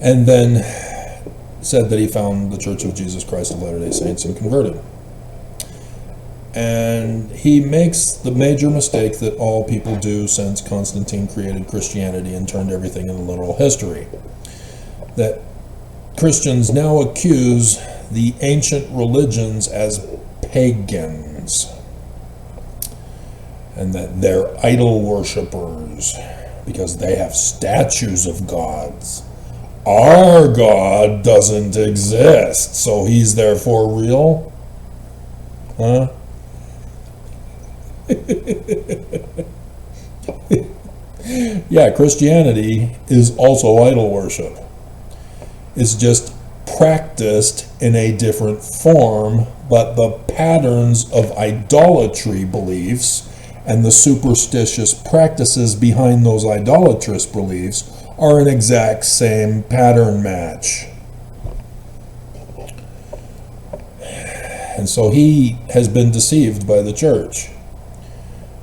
And then said that he found the Church of Jesus Christ of Latter-day Saints and converted. And he makes the major mistake that all people do since Constantine created Christianity and turned everything into literal history. That Christians now accuse the ancient religions as pagans, and that they're idol worshippers because they have statues of gods. Our God doesn't exist, so he's therefore real? Huh? Yeah, Christianity is also idol worship. It's just practiced in a different form, but the patterns of idolatry beliefs and the superstitious practices behind those idolatrous beliefs are an exact same pattern match. And so he has been deceived by the church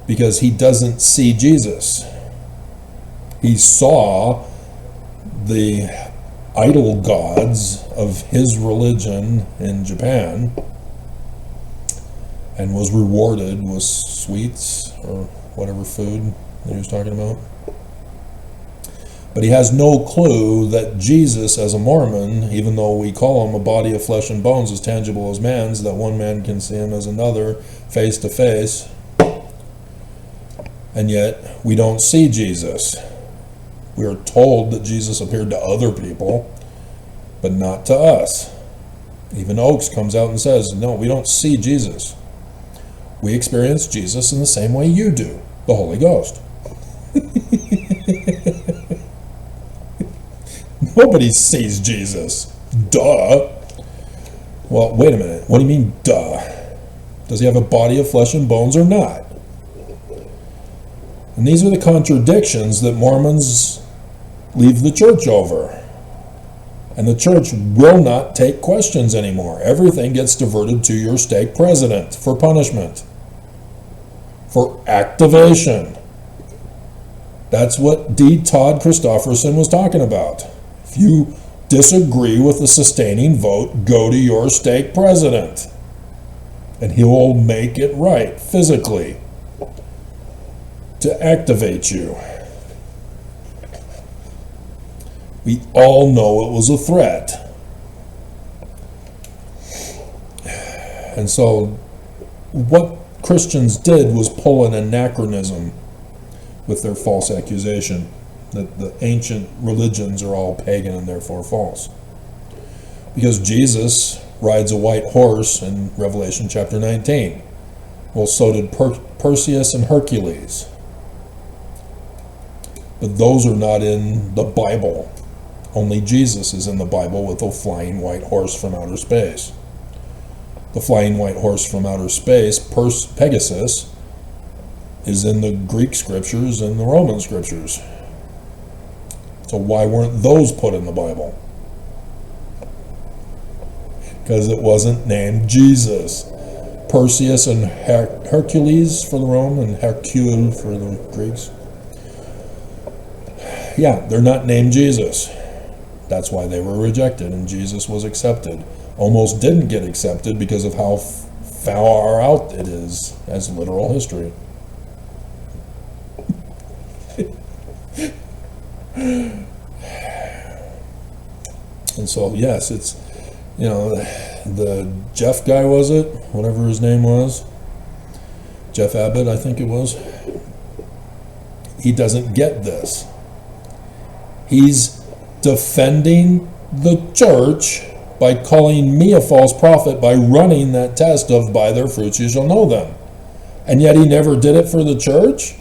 because he doesn't see Jesus. He saw the idol gods of his religion in Japan and was rewarded with sweets or whatever food that he was talking about. But he has no clue that Jesus, as a Mormon, even though we call him a body of flesh and bones as tangible as man's, that one man can see him as another face to face, and yet we don't see Jesus. We are told that Jesus appeared to other people, but not to us. Even Oakes comes out and says, no, we don't see Jesus. We experience Jesus in the same way you do, the Holy Ghost. Nobody sees Jesus. Duh. Well, wait a minute. What do you mean, duh? Does he have a body of flesh and bones or not? And these are the contradictions that Mormons leave the church over. And the church will not take questions anymore. Everything gets diverted to your stake president for punishment, for activation. That's what D. Todd Christofferson was talking about. If you disagree with the sustaining vote, go to your stake president, and he will make it right physically to activate you. We all know it was a threat. And so what Christians did was pull an anachronism with their false accusation that the ancient religions are all pagan and therefore false. Because Jesus rides a white horse in Revelation chapter 19. Well, so did Perseus and Hercules. But those are not in the Bible. Only Jesus is in the Bible with a flying white horse from outer space. The flying white horse from outer space, Pegasus, is in the Greek scriptures and the Roman scriptures. So why weren't those put in the Bible? Because it wasn't named Jesus. Perseus and Hercules for the Rome and Hercule for the Greeks. Yeah, they're not named Jesus. That's why they were rejected and Jesus was accepted. Almost didn't get accepted because of how far out it is as literal history. And so, yes, it's, the Jeff guy, was it? Whatever his name was. Jeff Abbott, I think it was. He doesn't get this. He's defending the church by calling me a false prophet by running that test of by their fruits you shall know them. And yet he never did it for the church?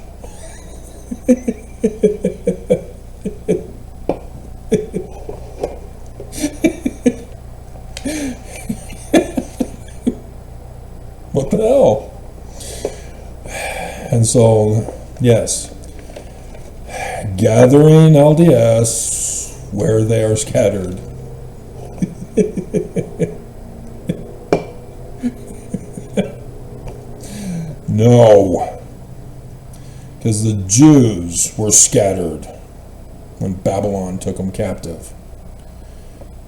What the hell? And so, yes, gathering LDS where they are scattered. No, because the Jews were scattered when Babylon took them captive,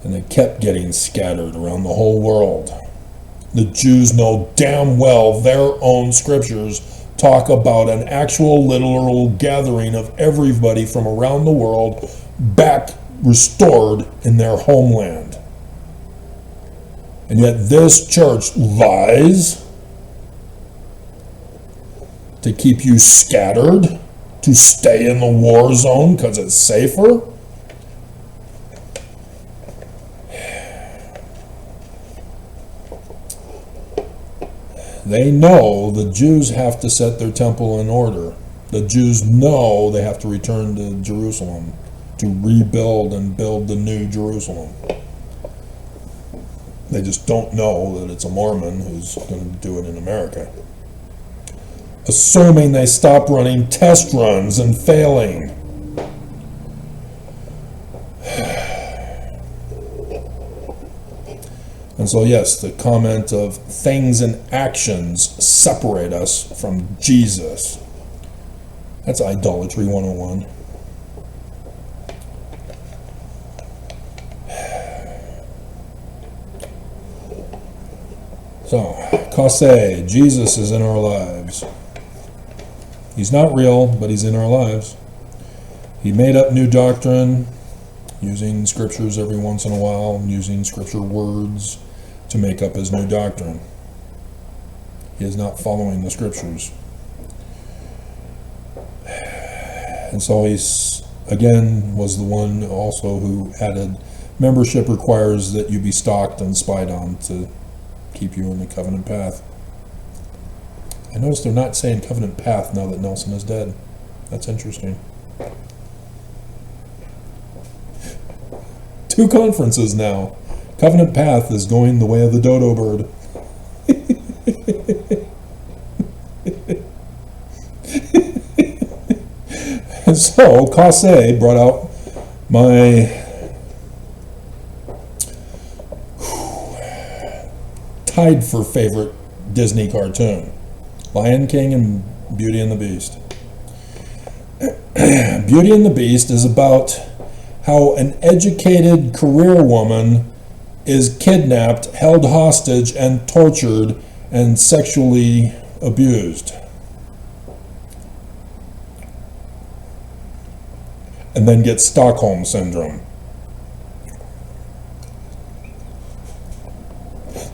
and they kept getting scattered around the whole world. The Jews know damn well their own scriptures talk about an actual literal gathering of everybody from around the world back restored in their homeland. And yet this church lies to keep you scattered, to stay in the war zone because it's safer. They know the Jews have to set their temple in order. The Jews know they have to return to Jerusalem to rebuild and build the new Jerusalem. They just don't know that it's a Mormon who's going to do it in America. Assuming they stop running test runs and failing. And so, yes, the comment of things and actions separate us from Jesus. That's idolatry 101. So, Kase, Jesus is in our lives. He's not real, but he's in our lives. He made up new doctrine, using scriptures every once in a while, using scripture words to make up his new doctrine. He is not following the scriptures. And so he's, again, was the one also who added, membership requires that you be stalked and spied on to keep you in the covenant path. I noticed they're not saying covenant path now that Nelson is dead. That's interesting. 2 conferences now. Covenant path is going the way of the dodo bird. And so, Kase brought out my tied for favorite Disney cartoon, Lion King and Beauty and the Beast. Beauty and the Beast is about how an educated career woman is kidnapped, held hostage, and tortured and sexually abused. And then gets Stockholm Syndrome.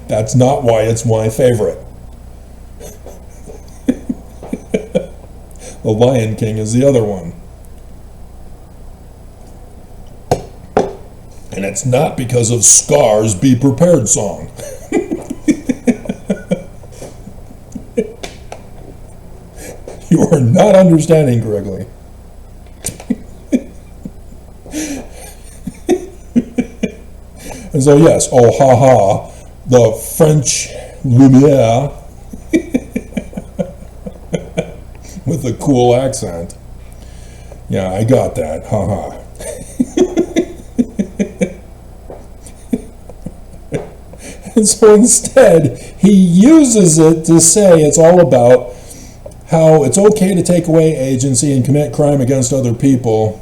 That's not why it's my favorite. The Lion King is the other one. And it's not because of Scar's Be Prepared song. You are not understanding correctly. And so yes, oh ha ha, the French Lumiere with a cool accent. Yeah, I got that, ha ha. And so instead, he uses it to say it's all about how it's okay to take away agency and commit crime against other people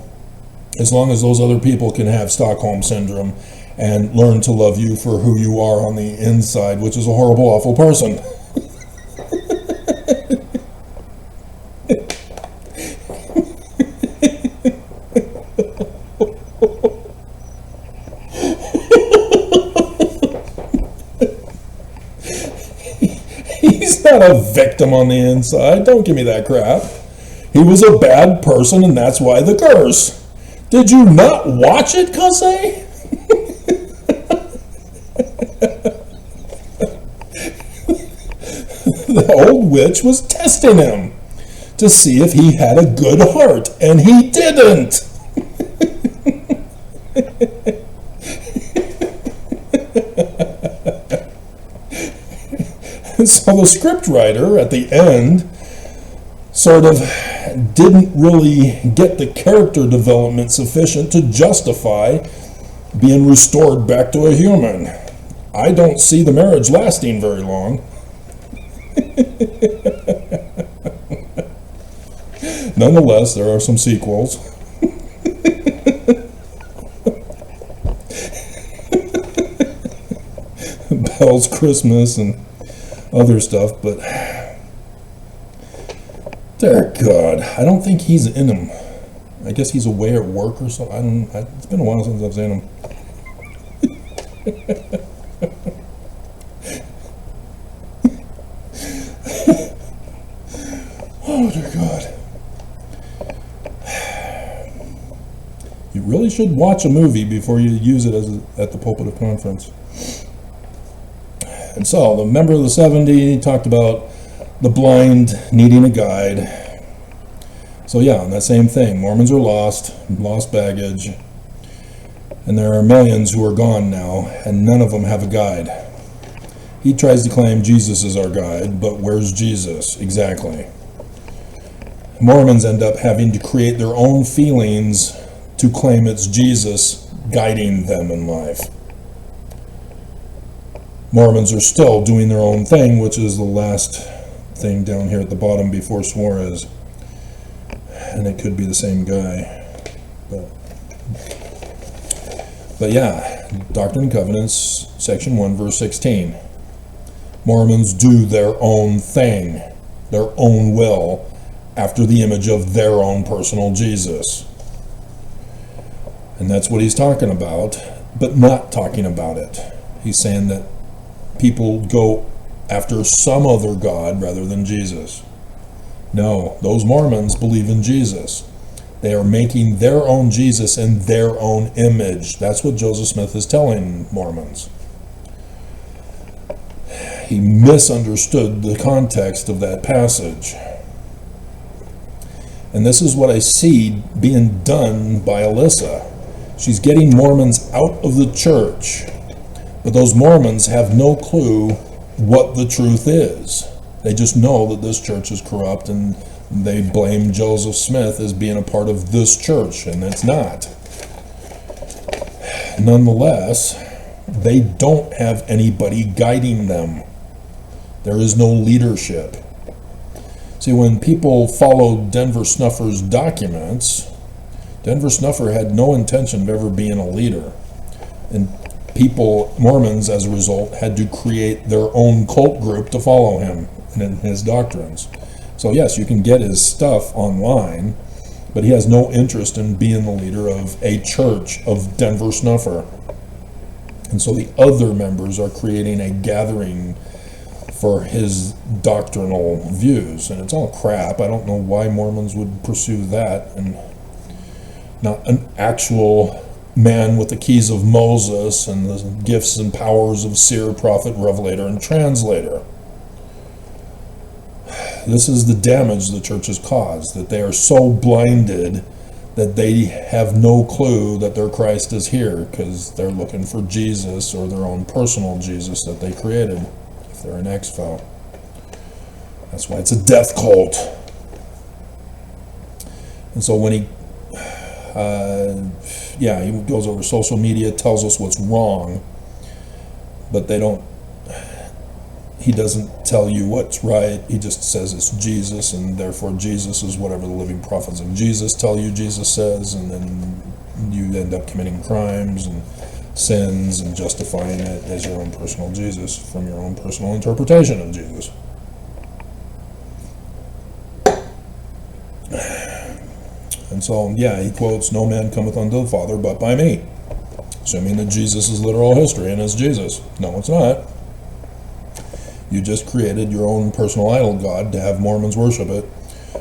as long as those other people can have Stockholm Syndrome and learn to love you for who you are on the inside, which is a horrible, awful person. He's not a victim on the inside. Don't give me that crap. He was a bad person, and that's why the curse. Did you not watch it, Cussay? The old witch was testing him to see if he had a good heart, and he didn't. And so the scriptwriter at the end sort of didn't really get the character development sufficient to justify being restored back to a human. I don't see the marriage lasting very long. Nonetheless, there are some sequels. Bell's Christmas and other stuff, but dear God, I don't think he's in him. I guess he's away at work or something. It's been a while since I've seen him. Oh dear God. You really should watch a movie before you use it at the pulpit of conference. And so, the member of the 70 talked about the blind needing a guide. So yeah, that same thing. Mormons are lost baggage, and there are millions who are gone now, and none of them have a guide. He tries to claim Jesus is our guide, but where's Jesus exactly? Mormons end up having to create their own feelings to claim it's Jesus guiding them in life. Mormons are still doing their own thing, which is the last thing down here at the bottom before Suarez. And it could be the same guy. But yeah, Doctrine and Covenants, section 1, verse 16. Mormons do their own thing, their own will, after the image of their own personal Jesus. And that's what he's talking about, but not talking about it. He's saying that people go after some other God rather than Jesus. No, those Mormons believe in Jesus. They are making their own Jesus in their own image. That's what Joseph Smith is telling Mormons. He misunderstood the context of that passage. And this is what I see being done by Alyssa. She's getting Mormons out of the church. But those Mormons have no clue what the truth is. They just know that this church is corrupt, and they blame Joseph Smith as being a part of this church, and it's not. Nonetheless, they don't have anybody guiding them. There is no leadership. See, when people followed Denver Snuffer's documents, Denver Snuffer had no intention of ever being a leader. And people, Mormons, as a result, had to create their own cult group to follow him and his doctrines. So yes, you can get his stuff online, but he has no interest in being the leader of a church of Denver Snuffer. And so the other members are creating a gathering for his doctrinal views, and it's all crap. I don't know why Mormons would pursue that, and not an actual man with the keys of Moses and the gifts and powers of seer, prophet, revelator, and translator. This is the damage the church has caused, that they are so blinded that they have no clue that their Christ is here, because they're looking for Jesus, or their own personal Jesus that they created, if they're an expo. That's why it's a death cult. And so when he goes over social media, tells us what's wrong, but he doesn't tell you what's right. He just says it's Jesus, and therefore Jesus is whatever the living prophets of Jesus tell you Jesus says, and then you end up committing crimes and sins and justifying it as your own personal Jesus from your own personal interpretation of Jesus. And so, he quotes, "No man cometh unto the Father but by me," assuming that Jesus is literal history and is Jesus. No, it's not. You just created your own personal idol god to have Mormons worship it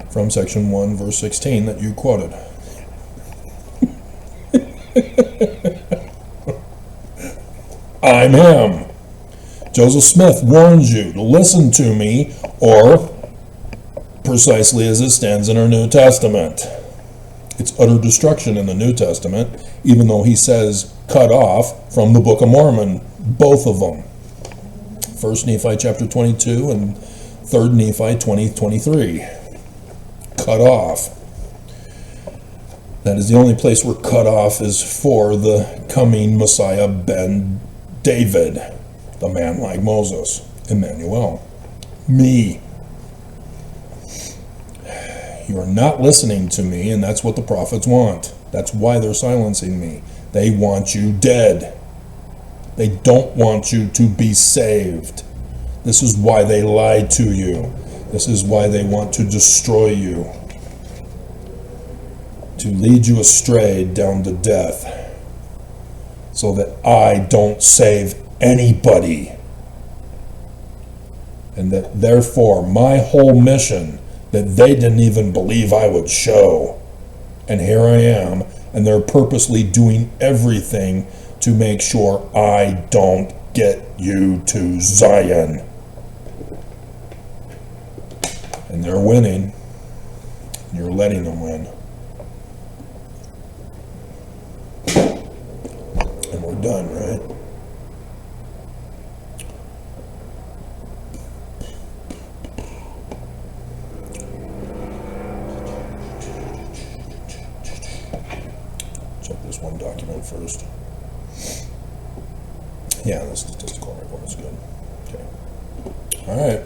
from section 1, verse 16 that you quoted. I'm him. Joseph Smith warns you to listen to me, or precisely as it stands in our New Testament. It's utter destruction in the New Testament, even though he says cut off from the Book of Mormon, both of them. 1 Nephi chapter 22 and 3 Nephi 20:23. Cut off. That is the only place where cut off is for the coming Messiah ben David, the man like Moses, Emmanuel, me. You are not listening to me, and that's what the prophets want. That's why they're silencing me. They want you dead. They don't want you to be saved. This is why they lied to you. This is why they want to destroy you, to lead you astray down to death, so that I don't save anybody. And that therefore my whole mission that they didn't even believe I would show. And here I am, and they're purposely doing everything to make sure I don't get you to Zion. And they're winning. You're letting them win. And we're done, right? Check this one document first. Yeah, the statistical report is good. Okay. All right.